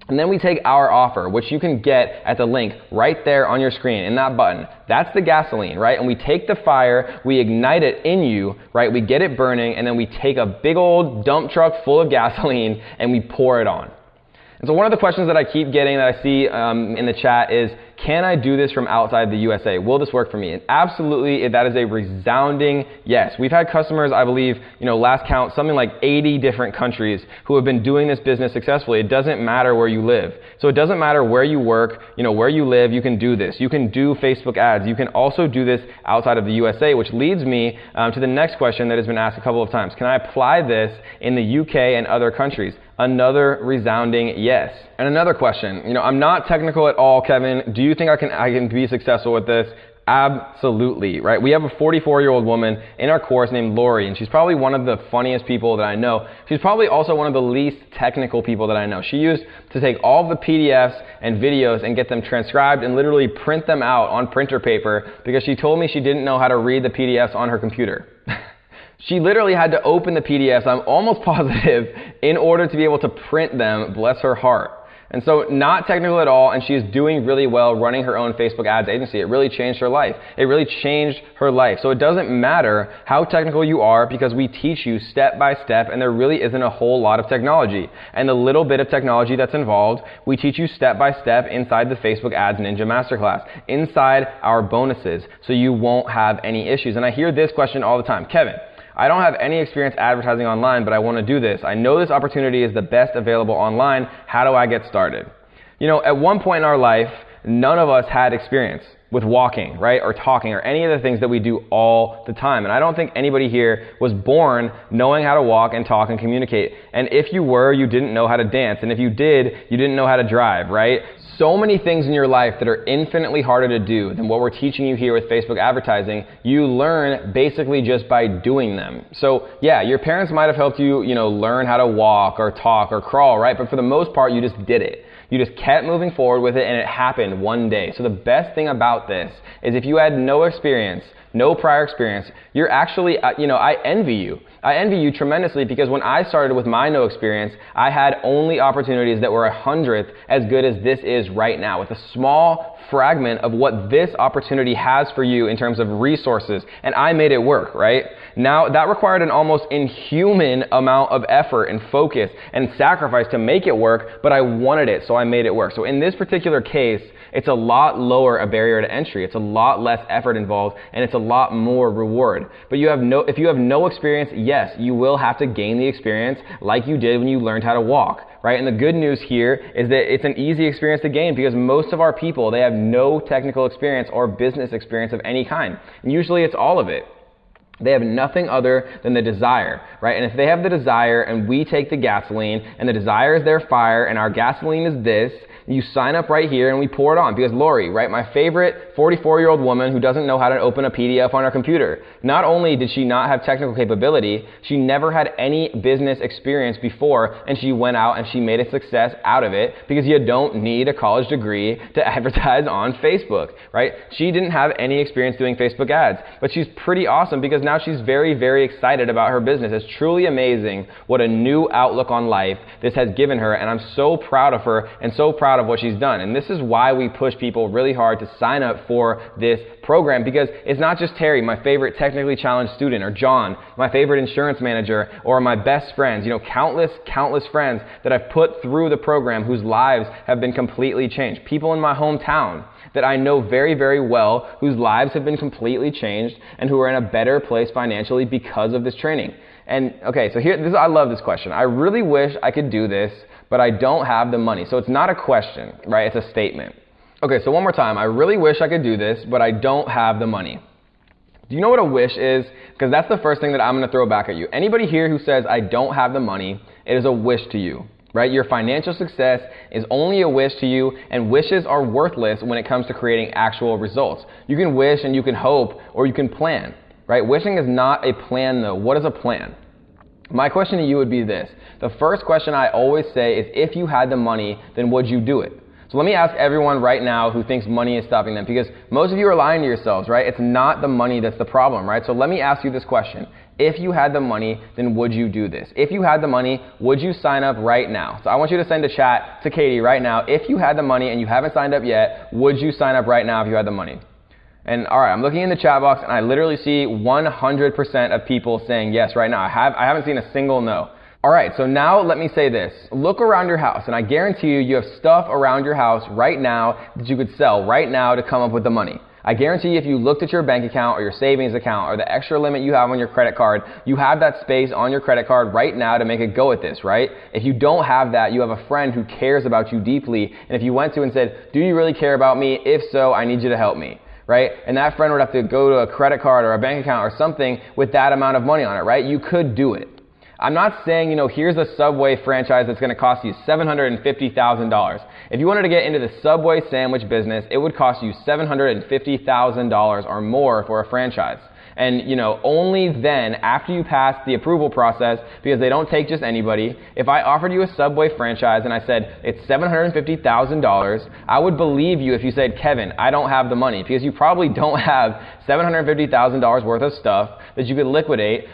And then we take our offer, which you can get at the link right there on your screen in that button. That's the gasoline, right? And we take the fire, we ignite it in you, right? We get it burning, and then we take a big old dump truck full of gasoline and we pour it on. And so one of the questions that I keep getting that I see in the chat is, can I do this from outside the USA? Will this work for me? And absolutely, that is a resounding yes. We've had customers, I believe, last count, something like 80 different countries who have been doing this business successfully. It doesn't matter where you live. So it doesn't matter where you work, where you live, you can do this. You can do Facebook ads. You can also do this outside of the USA, which leads me to the next question that has been asked a couple of times. Can I apply this in the UK and other countries? Another resounding yes. And another question, I'm not technical at all, Kevin. Do you think I can be successful with this? Absolutely, right? We have a 44-year-old woman in our course named Lori, and she's probably one of the funniest people that I know. She's probably also one of the least technical people that I know. She used to take all of the PDFs and videos and get them transcribed and literally print them out on printer paper because she told me she didn't know how to read the PDFs on her computer. She literally had to open the PDFs, I'm almost positive, in order to be able to print them, bless her heart. And so not technical at all, and she is doing really well running her own Facebook ads agency. It really changed her life. It really changed her life. So it doesn't matter how technical you are because we teach you step by step, and there really isn't a whole lot of technology. And the little bit of technology that's involved, we teach you step by step inside the Facebook Ads Ninja Masterclass, inside our bonuses, so you won't have any issues. And I hear this question all the time, Kevin, I don't have any experience advertising online, but I want to do this. I know this opportunity is the best available online. How do I get started? At one point in our life, none of us had experience with walking, right, or talking, or any of the things that we do all the time. And I don't think anybody here was born knowing how to walk and talk and communicate. And if you were, you didn't know how to dance. And if you did, you didn't know how to drive, right? So many things in your life that are infinitely harder to do than what we're teaching you here with Facebook advertising, you learn basically just by doing them. So yeah, your parents might have helped you, learn how to walk or talk or crawl, right? But for the most part, you just did it. You just kept moving forward with it, and it happened one day. So the best thing about this is if you had no experience, no prior experience, you're actually, I envy you. I envy you tremendously because when I started with my no experience, I had only opportunities that were 100th as good as this is right now, with a small fragment of what this opportunity has for you in terms of resources, and I made it work, right? Now, that required an almost inhuman amount of effort and focus and sacrifice to make it work, but I wanted it, so I made it work. So in this particular case, it's a lot lower a barrier to entry. It's a lot less effort involved, and it's a lot more reward. But if you have no experience, yes, you will have to gain the experience like you did when you learned how to walk, right? And the good news here is that it's an easy experience to gain because most of our people, they have no technical experience or business experience of any kind. And usually it's all of it. They have nothing other than the desire, right? And if they have the desire and we take the gasoline and the desire is their fire and our gasoline is this, You sign up right here and we pour it on. Because Lori, right, my favorite 44-year-old woman who doesn't know how to open a PDF on her computer. Not only did she not have technical capability, she never had any business experience before, and she went out and she made a success out of it, because you don't need a college degree to advertise on Facebook, right? She didn't have any experience doing Facebook ads, but she's pretty awesome because now she's very, very excited about her business. It's truly amazing what a new outlook on life this has given her, and I'm so proud of her and so proud of what she's done. And this is why we push people really hard to sign up for this program, because it's not just Terry, my favorite technically challenged student, or John, my favorite insurance manager, or my best friends, countless friends that I've put through the program whose lives have been completely changed. People in my hometown that I know very, very well, whose lives have been completely changed and who are in a better place financially because of this training. And okay, so I love this question. I really wish I could do this, but I don't have the money. So it's not a question, right? It's a statement. Okay, so one more time. I really wish I could do this, but I don't have the money. Do you know what a wish is? Because that's the first thing that I'm going to throw back at you. Anybody here who says, I don't have the money, it is a wish to you, right? Your financial success is only a wish to you, and wishes are worthless when it comes to creating actual results. You can wish and you can hope, or you can plan, right? Wishing is not a plan though. What is a plan? My question to you would be this. The first question I always say is, if you had the money, then would you do it? So let me ask everyone right now who thinks money is stopping them, because most of you are lying to yourselves, right? It's not the money that's the problem, right? So let me ask you this question. If you had the money, then would you do this? If you had the money, would you sign up right now? So I want you to send a chat to Katie right now. If you had the money and you haven't signed up yet, would you sign up right now if you had the money? And all right, I'm looking in the chat box and I literally see 100% of people saying yes right now. I haven't seen a single no. All right, so now let me say this. Look around your house, and I guarantee you have stuff around your house right now that you could sell right now to come up with the money. I guarantee you if you looked at your bank account or your savings account or the extra limit you have on your credit card, you have that space on your credit card right now to make a go at this, right? If you don't have that, you have a friend who cares about you deeply, and if you went to and said, do you really care about me? If so, I need you to help me. Right? And that friend would have to go to a credit card or a bank account or something with that amount of money on it, right? You could do it. I'm not saying, here's a Subway franchise that's going to cost you $750,000. If you wanted to get into the Subway sandwich business, it would cost you $750,000 or more for a franchise. And, only then, after you pass the approval process, because they don't take just anybody, if I offered you a Subway franchise and I said, it's $750,000, I would believe you if you said, Kevin, I don't have the money, because you probably don't have $750,000 worth of stuff that you could liquidate,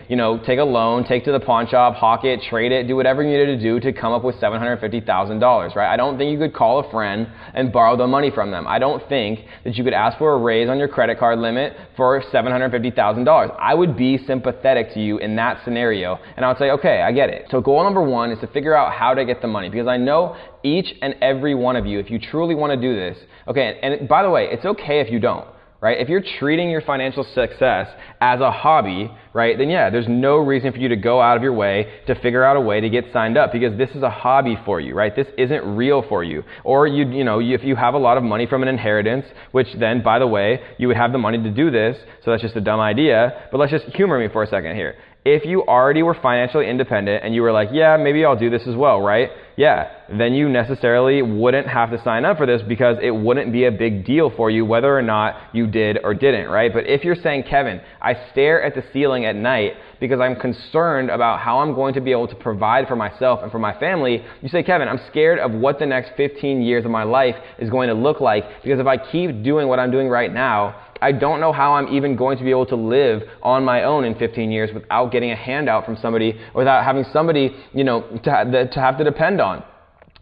take a loan, take to the pawn shop, hawk it, trade it, do whatever you needed to do to come up with $750,000, right? I don't think you could call a friend and borrow the money from them. I don't think that you could ask for a raise on your credit card limit for $750,000. I would be sympathetic to you in that scenario, and I would say, okay, I get it. So goal number one is to figure out how to get the money, because I know each and every one of you, if you truly want to do this, okay, and by the way, it's okay if you don't. Right? If you're treating your financial success as a hobby, right, then yeah, there's no reason for you to go out of your way to figure out a way to get signed up, because this is a hobby for you, right? This isn't real for you. Or if you have a lot of money from an inheritance, which then, by the way, you would have the money to do this, so that's just a dumb idea, but let's just humor me for a second here. If you already were financially independent and you were like, yeah, maybe I'll do this as well, right? Yeah, then you necessarily wouldn't have to sign up for this, because it wouldn't be a big deal for you whether or not you did or didn't, right? But if you're saying, Kevin, I stare at the ceiling at night because I'm concerned about how I'm going to be able to provide for myself and for my family, you say, Kevin, I'm scared of what the next 15 years of my life is going to look like, because if I keep doing what I'm doing right now, I don't know how I'm even going to be able to live on my own in 15 years without getting a handout from somebody, or without having somebody, to have to depend on.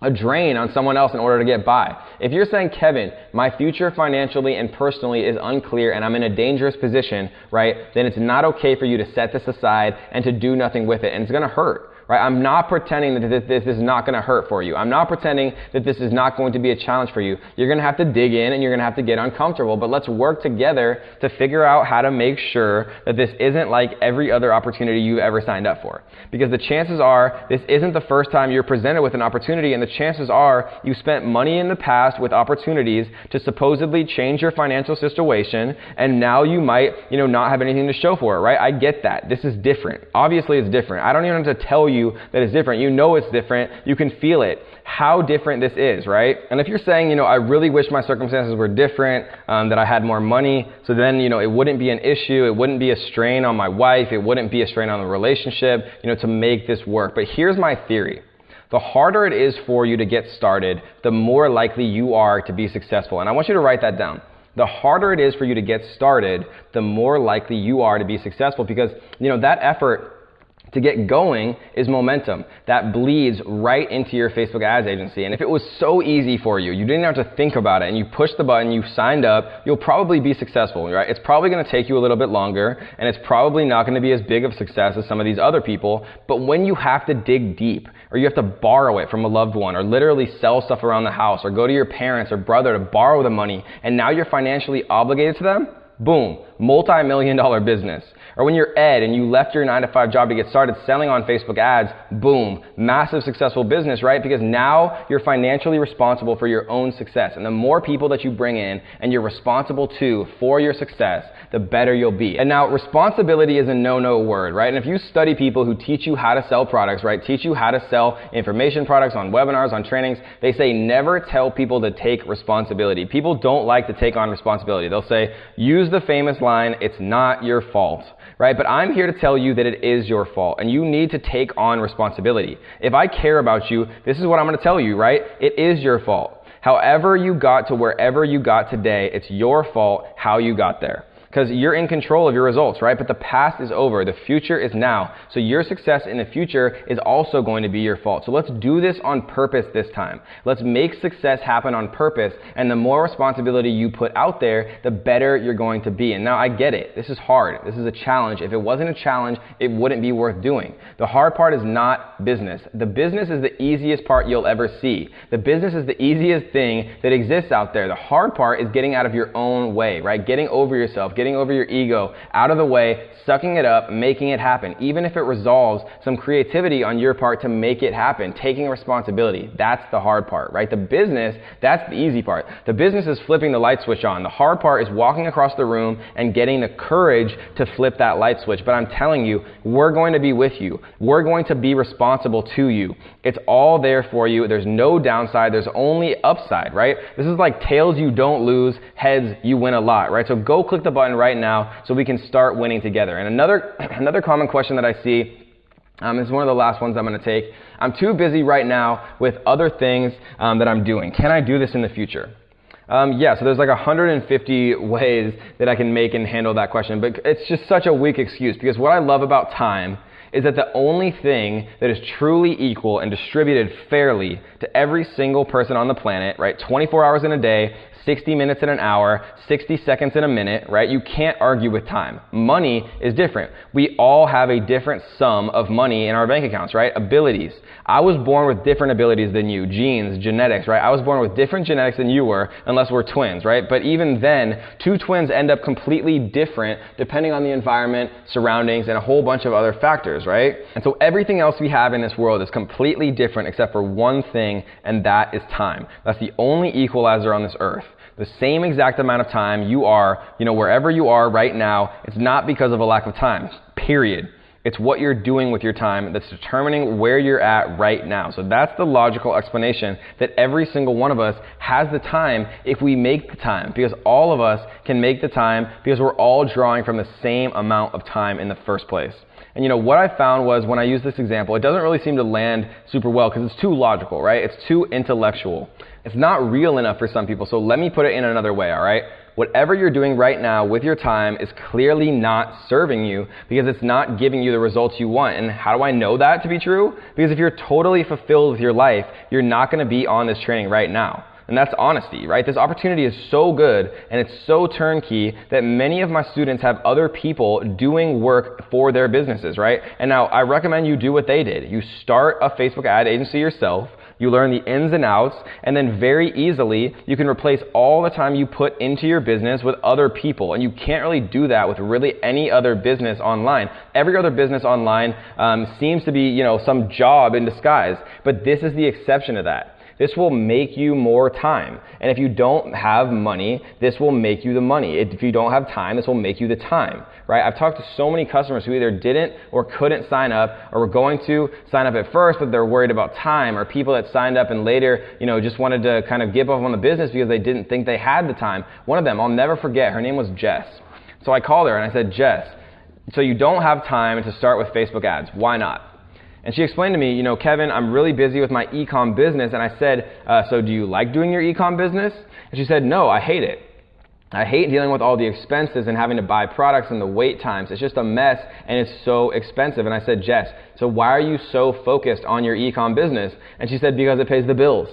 A drain on someone else in order to get by. If you're saying, Kevin, my future financially and personally is unclear and I'm in a dangerous position, right, then it's not okay for you to set this aside and to do nothing with it, and it's going to hurt. Right? I'm not pretending that this is not going to hurt for you. I'm not pretending that this is not going to be a challenge for you. You're going to have to dig in and you're going to have to get uncomfortable, but let's work together to figure out how to make sure that this isn't like every other opportunity you've ever signed up for. Because the chances are this isn't the first time you're presented with an opportunity, and the chances are you spent money in the past with opportunities to supposedly change your financial situation, and now you might, not have anything to show for it, right? I get that. This is different. Obviously it's different. I don't even have to tell you you that it's different. You know it's different. You can feel it. How different this is, right? And if you're saying, you know, I really wish my circumstances were different, that I had more money, so then, you know, it wouldn't be an issue, it wouldn't be a strain on my wife, it wouldn't be a strain on the relationship, you know, to make this work. But here's my theory. The harder it is for you to get started, the more likely you are to be successful. And I want you to write that down. The harder it is for you to get started, the more likely you are to be successful, because, you know, that effort to get going is momentum that bleeds right into your Facebook ads agency. And if it was so easy for you, you didn't have to think about it, and you pushed the button, you signed up, you'll probably be successful, right? It's probably going to take you a little bit longer, and it's probably not going to be as big of a success as some of these other people. But when you have to dig deep, or you have to borrow it from a loved one, or literally sell stuff around the house, or go to your parents or brother to borrow the money, and now you're financially obligated to them, boom, multi-million-dollar business. Or when you're Ed and you left your 9-to-5 job to get started selling on Facebook ads, boom, massive successful business, right? Because now you're financially responsible for your own success. And the more people that you bring in and you're responsible to for your success, the better you'll be. And now responsibility is a no-no word, right? And if you study people who teach you how to sell products, right, teach you how to sell information products on webinars, on trainings, they say never tell people to take responsibility. People don't like to take on responsibility. They'll say, use the famous line, it's not your fault. Right? But I'm here to tell you that it is your fault, and you need to take on responsibility. If I care about you, this is what I'm going to tell you, right? It is your fault. However you got to wherever you got today, it's your fault how you got there. Because you're in control of your results, right? But the past is over. The future is now. So your success in the future is also going to be your fault. So let's do this on purpose this time. Let's make success happen on purpose. And the more responsibility you put out there, the better you're going to be. And now I get it. This is hard. This is a challenge. If it wasn't a challenge, it wouldn't be worth doing. The hard part is not business. The business is the easiest part you'll ever see. The business is the easiest thing that exists out there. The hard part is getting out of your own way, right? Getting over yourself, getting over your ego, out of the way, sucking it up, making it happen. Even if it resolves some creativity on your part to make it happen, taking responsibility. That's the hard part, right? The business, that's the easy part. The business is flipping the light switch on. The hard part is walking across the room and getting the courage to flip that light switch. But I'm telling you, we're going to be with you. We're going to be responsible to you. It's all there for you. There's no downside. There's only upside, right? This is like tails you don't lose, heads you win a lot, right? So go click the button right now so we can start winning together. And another common question that I see, is one of the last ones I'm going to take. I'm too busy right now with other things that I'm doing. Can I do this in the future? Yeah, so there's like 150 ways that I can make and handle that question, but it's just such a weak excuse, because what I love about time is that the only thing that is truly equal and distributed fairly to every single person on the planet, right, 24 hours in a day, 60 minutes in an hour, 60 seconds in a minute, right? You can't argue with time. Money is different. We all have a different sum of money in our bank accounts, right? Abilities. I was born with different abilities than you. Genes, genetics, right? I was born with different genetics than you were, unless we're twins, right? But even then, two twins end up completely different depending on the environment, surroundings, and a whole bunch of other factors, right? And so everything else we have in this world is completely different except for one thing, and that is time. That's the only equalizer on this earth. The same exact amount of time you are, wherever you are right now, it's not because of a lack of time, period. It's what you're doing with your time that's determining where you're at right now. So that's the logical explanation, that every single one of us has the time if we make the time, because all of us can make the time because we're all drawing from the same amount of time in the first place. And what I found was when I use this example, it doesn't really seem to land super well because it's too logical, right? It's too intellectual. It's not real enough for some people, so let me put it in another way, all right? Whatever you're doing right now with your time is clearly not serving you because it's not giving you the results you want. And how do I know that to be true? Because if you're totally fulfilled with your life, you're not going to be on this training right now. And that's honesty, right? This opportunity is so good and it's so turnkey that many of my students have other people doing work for their businesses, right? And now I recommend you do what they did. You start a Facebook ad agency yourself, you learn the ins and outs, and then very easily you can replace all the time you put into your business with other people. And you can't really do that with really any other business online. Every other business online seems to be, some job in disguise, but this is the exception to that. This will make you more time. And if you don't have money, this will make you the money. If you don't have time, this will make you the time, right? I've talked to so many customers who either didn't or couldn't sign up, or were going to sign up at first, but they're worried about time, or people that signed up and later, just wanted to kind of give up on the business because they didn't think they had the time. One of them, I'll never forget, her name was Jess. So I called her and I said, Jess, so you don't have time to start with Facebook ads. Why not? And she explained to me, Kevin, I'm really busy with my e-com business. And I said, so do you like doing your e-com business? And she said, no, I hate it. I hate dealing with all the expenses and having to buy products and the wait times. It's just a mess and it's so expensive. And I said, Jess, so why are you so focused on your e-com business? And she said, because it pays the bills.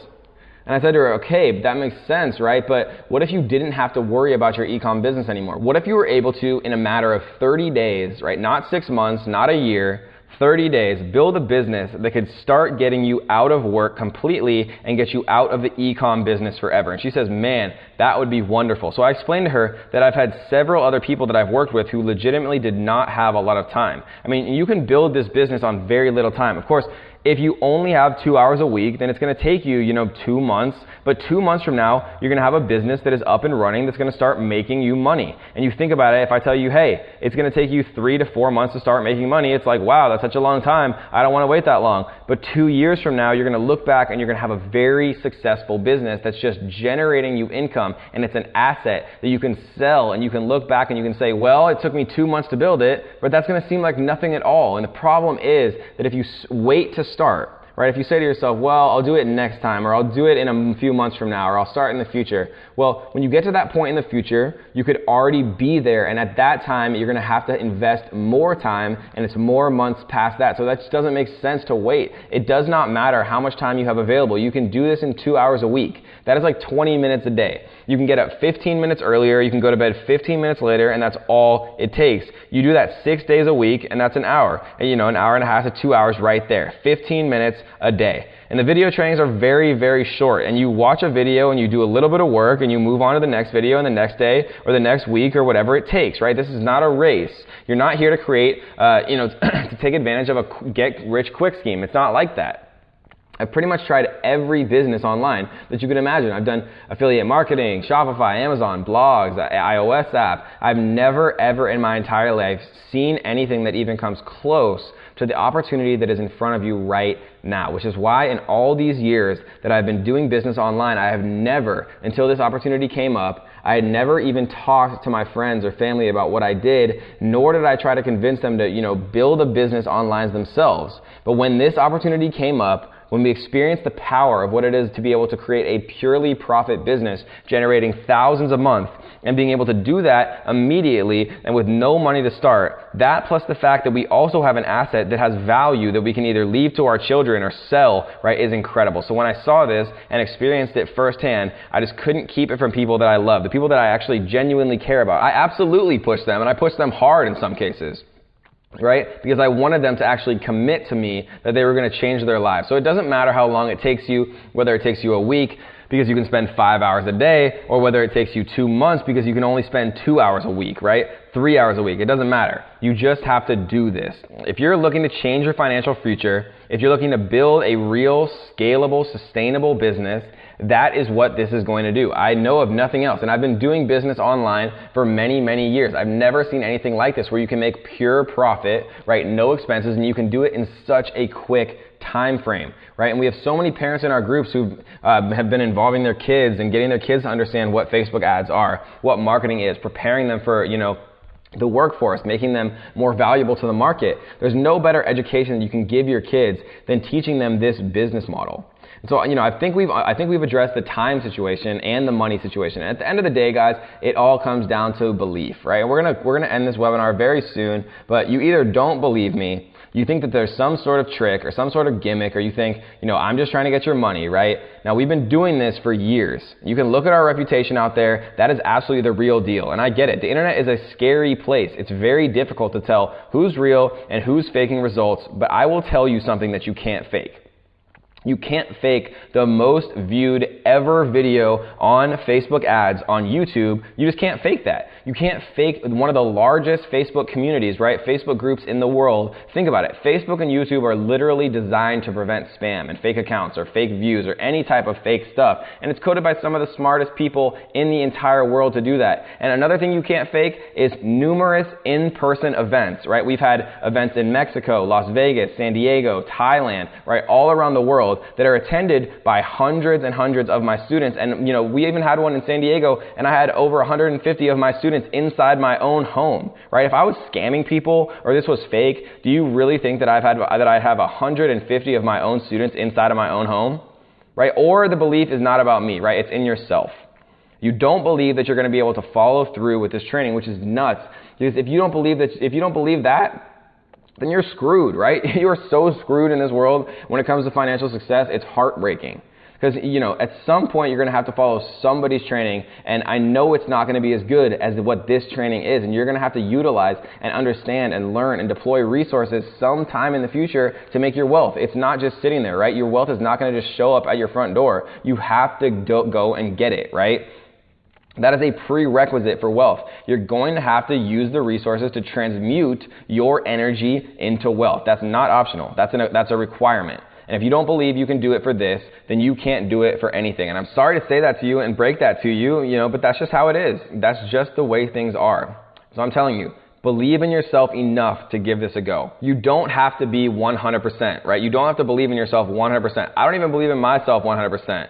And I said to her, okay, that makes sense, right? But what if you didn't have to worry about your e-com business anymore? What if you were able to, in a matter of 30 days, right? Not 6 months, not a year, 30 days, build a business that could start getting you out of work completely and get you out of the e-com business forever. And she says, man, that would be wonderful. So I explained to her that I've had several other people that I've worked with who legitimately did not have a lot of time. I mean, you can build this business on very little time. Of course, if you only have 2 hours a week, then it's going to take you, 2 months. But 2 months from now, you're going to have a business that is up and running that's going to start making you money. And you think about it, if I tell you, hey, it's going to take you 3 to 4 months to start making money, it's like, wow, that's such a long time. I don't want to wait that long. But 2 years from now, you're going to look back and you're going to have a very successful business that's just generating you income. And it's an asset that you can sell, and you can look back and you can say, well, it took me 2 months to build it, but that's going to seem like nothing at all. And the problem is that if you wait to start, right? If you say to yourself, well, I'll do it next time, or I'll do it in a few months from now, or I'll start in the future. Well, when you get to that point in the future, you could already be there. And at that time, you're going to have to invest more time, and it's more months past that. So that just doesn't make sense to wait. It does not matter how much time you have available. You can do this in 2 hours a week. That is like 20 minutes a day. You can get up 15 minutes earlier, you can go to bed 15 minutes later, and that's all it takes. You do that 6 days a week, and that's an hour. And, an hour and a half to 2 hours right there. 15 minutes a day. And the video trainings are very, very short. And you watch a video and you do a little bit of work and you move on to the next video and the next day or the next week or whatever it takes, right? This is not a race. You're not here to create, to take advantage of a get-rich-quick scheme. It's not like that. I've pretty much tried every business online that you can imagine. I've done affiliate marketing, Shopify, Amazon, blogs, iOS app. I've never, ever in my entire life seen anything that even comes close to the opportunity that is in front of you right now, which is why in all these years that I've been doing business online, I have never, until this opportunity came up, I had never even talked to my friends or family about what I did, nor did I try to convince them to, build a business online themselves. But when this opportunity came up, when we experienced the power of what it is to be able to create a purely profit business, generating thousands a month, and being able to do that immediately and with no money to start, that plus the fact that we also have an asset that has value that we can either leave to our children or sell, right, is incredible. So when I saw this and experienced it firsthand, I just couldn't keep it from people that I love, the people that I actually genuinely care about. I absolutely pushed them, and I pushed them hard in some cases. Right? Because I wanted them to actually commit to me that they were going to change their lives. So it doesn't matter how long it takes you, whether it takes you a week because you can spend 5 hours a day, or whether it takes you 2 months because you can only spend 2 hours a week, right? 3 hours a week. It doesn't matter. You just have to do this. If you're looking to change your financial future, if you're looking to build a real, scalable, sustainable business, that is what this is going to do. I know of nothing else. And I've been doing business online for many, many years. I've never seen anything like this where you can make pure profit, right? No expenses, and you can do it in such a quick time frame, right? And we have so many parents in our groups who have been involving their kids and getting their kids to understand what Facebook ads are, what marketing is, preparing them for, the workforce, making them more valuable to the market. There's no better education that you can give your kids than teaching them this business model. So, I think we've addressed the time situation and the money situation. And at the end of the day, guys, it all comes down to belief, right? We're gonna end this webinar very soon, but you either don't believe me, you think that there's some sort of trick or some sort of gimmick, or you think, I'm just trying to get your money, right? Now, we've been doing this for years. You can look at our reputation out there. That is absolutely the real deal. And I get it. The internet is a scary place. It's very difficult to tell who's real and who's faking results, but I will tell you something that you can't fake. You can't fake the most viewed ever video on Facebook ads on YouTube, you just can't fake that. You can't fake one of the largest Facebook communities, right? Facebook groups in the world. Think about it. Facebook and YouTube are literally designed to prevent spam and fake accounts or fake views or any type of fake stuff. And it's coded by some of the smartest people in the entire world to do that. And another thing you can't fake is numerous in-person events, right? We've had events in Mexico, Las Vegas, San Diego, Thailand, right? All around the world that are attended by hundreds and hundreds of my students. And you know, we even had one in San Diego, and I had over 150 of my students inside my own home, right? If I was scamming people or this was fake, do you really think that I'd have 150 of my own students inside of my own home, right? Or the belief is not about me, right? It's in yourself. You don't believe that you're going to be able to follow through with this training, which is nuts. Because if you don't believe that, then you're screwed, right? You are so screwed in this world when it comes to financial success. It's heartbreaking. Because, you know, at some point you're going to have to follow somebody's training, and I know it's not going to be as good as what this training is, and you're going to have to utilize and understand and learn and deploy resources sometime in the future to make your wealth. It's not just sitting there, right? Your wealth is not going to just show up at your front door. You have to go and get it, right? That is a prerequisite for wealth. You're going to have to use the resources to transmute your energy into wealth. That's not optional. That's a requirement. And if you don't believe you can do it for this, then you can't do it for anything. And I'm sorry to say that to you and break that to you, but that's just how it is. That's just the way things are. So I'm telling you, believe in yourself enough to give this a go. You don't have to be 100%, right? You don't have to believe in yourself 100%. I don't even believe in myself 100%.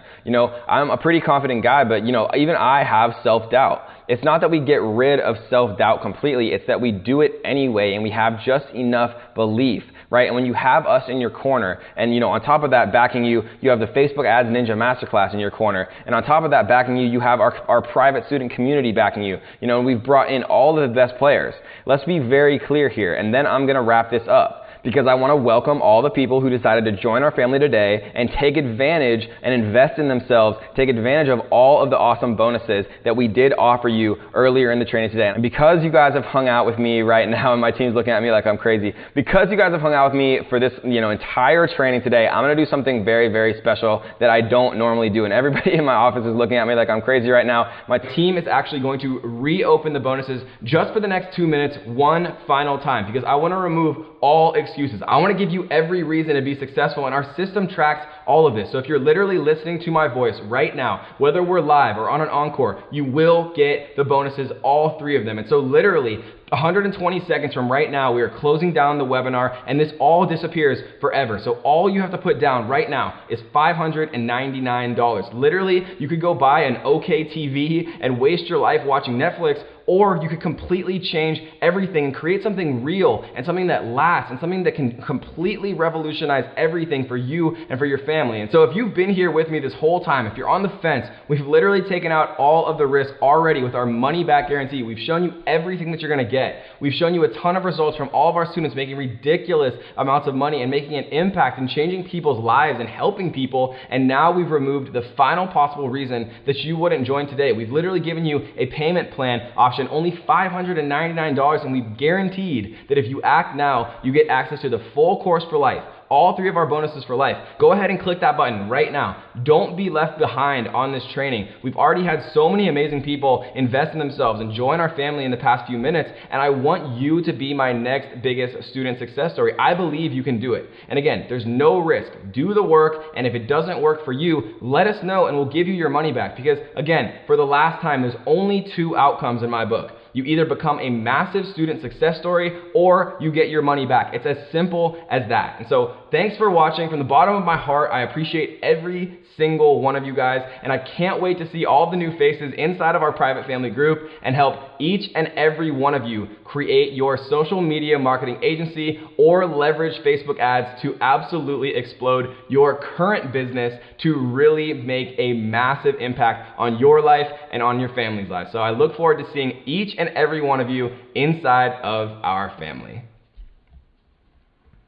I'm a pretty confident guy, but even I have self-doubt. It's not that we get rid of self-doubt completely. It's that we do it anyway, and we have just enough belief, right? And when you have us in your corner, and on top of that backing you, you have the Facebook Ads Ninja Masterclass in your corner, and on top of that backing you, you have our private student community backing you. And we've brought in all of the best players. Let's be very clear here, and then I'm going to wrap this up, because I want to welcome all the people who decided to join our family today and take advantage and invest in themselves, take advantage of all of the awesome bonuses that we did offer you earlier in the training today. And because you guys have hung out with me right now, and my team's looking at me like I'm crazy, because you guys have hung out with me for this entire training today, I'm going to do something very, very special that I don't normally do. And everybody in my office is looking at me like I'm crazy right now. My team is actually going to reopen the bonuses just for the next 2 minutes, one final time, because I want to remove all excuses. I want to give you every reason to be successful, and our system tracks all of this. So if you're literally listening to my voice right now, whether we're live or on an encore, you will get the bonuses, all 3 of them. And so literally 120 seconds from right now, we are closing down the webinar, and this all disappears forever. So all you have to put down right now is $599. Literally, you could go buy an OK TV and waste your life watching Netflix, or you could completely change everything and create something real and something that lasts and something that can completely revolutionize everything for you and for your family. And so if you've been here with me this whole time, if you're on the fence, we've literally taken out all of the risk already with our money back guarantee. We've shown you everything that you're going to get. We've shown you a ton of results from all of our students making ridiculous amounts of money and making an impact and changing people's lives and helping people. And now we've removed the final possible reason that you wouldn't join today. We've literally given you a payment plan option, only $599, and we've guaranteed that if you act now, you get access to the full course for life. All 3 of our bonuses for life. Go ahead and click that button right now. Don't be left behind on this training. We've already had so many amazing people invest in themselves and join our family in the past few minutes, and I want you to be my next biggest student success story. I believe you can do it. And again, there's no risk. Do the work, and if it doesn't work for you, let us know and we'll give you your money back. Because again, for the last time, there's only 2 outcomes in my book. You either become a massive student success story or you get your money back. It's as simple as that. And so thanks for watching. From the bottom of my heart, I appreciate every single one of you guys, and I can't wait to see all the new faces inside of our private family group and help each and every one of you create your social media marketing agency or leverage Facebook ads to absolutely explode your current business to really make a massive impact on your life and on your family's life. So I look forward to seeing each and every one of you inside of our family.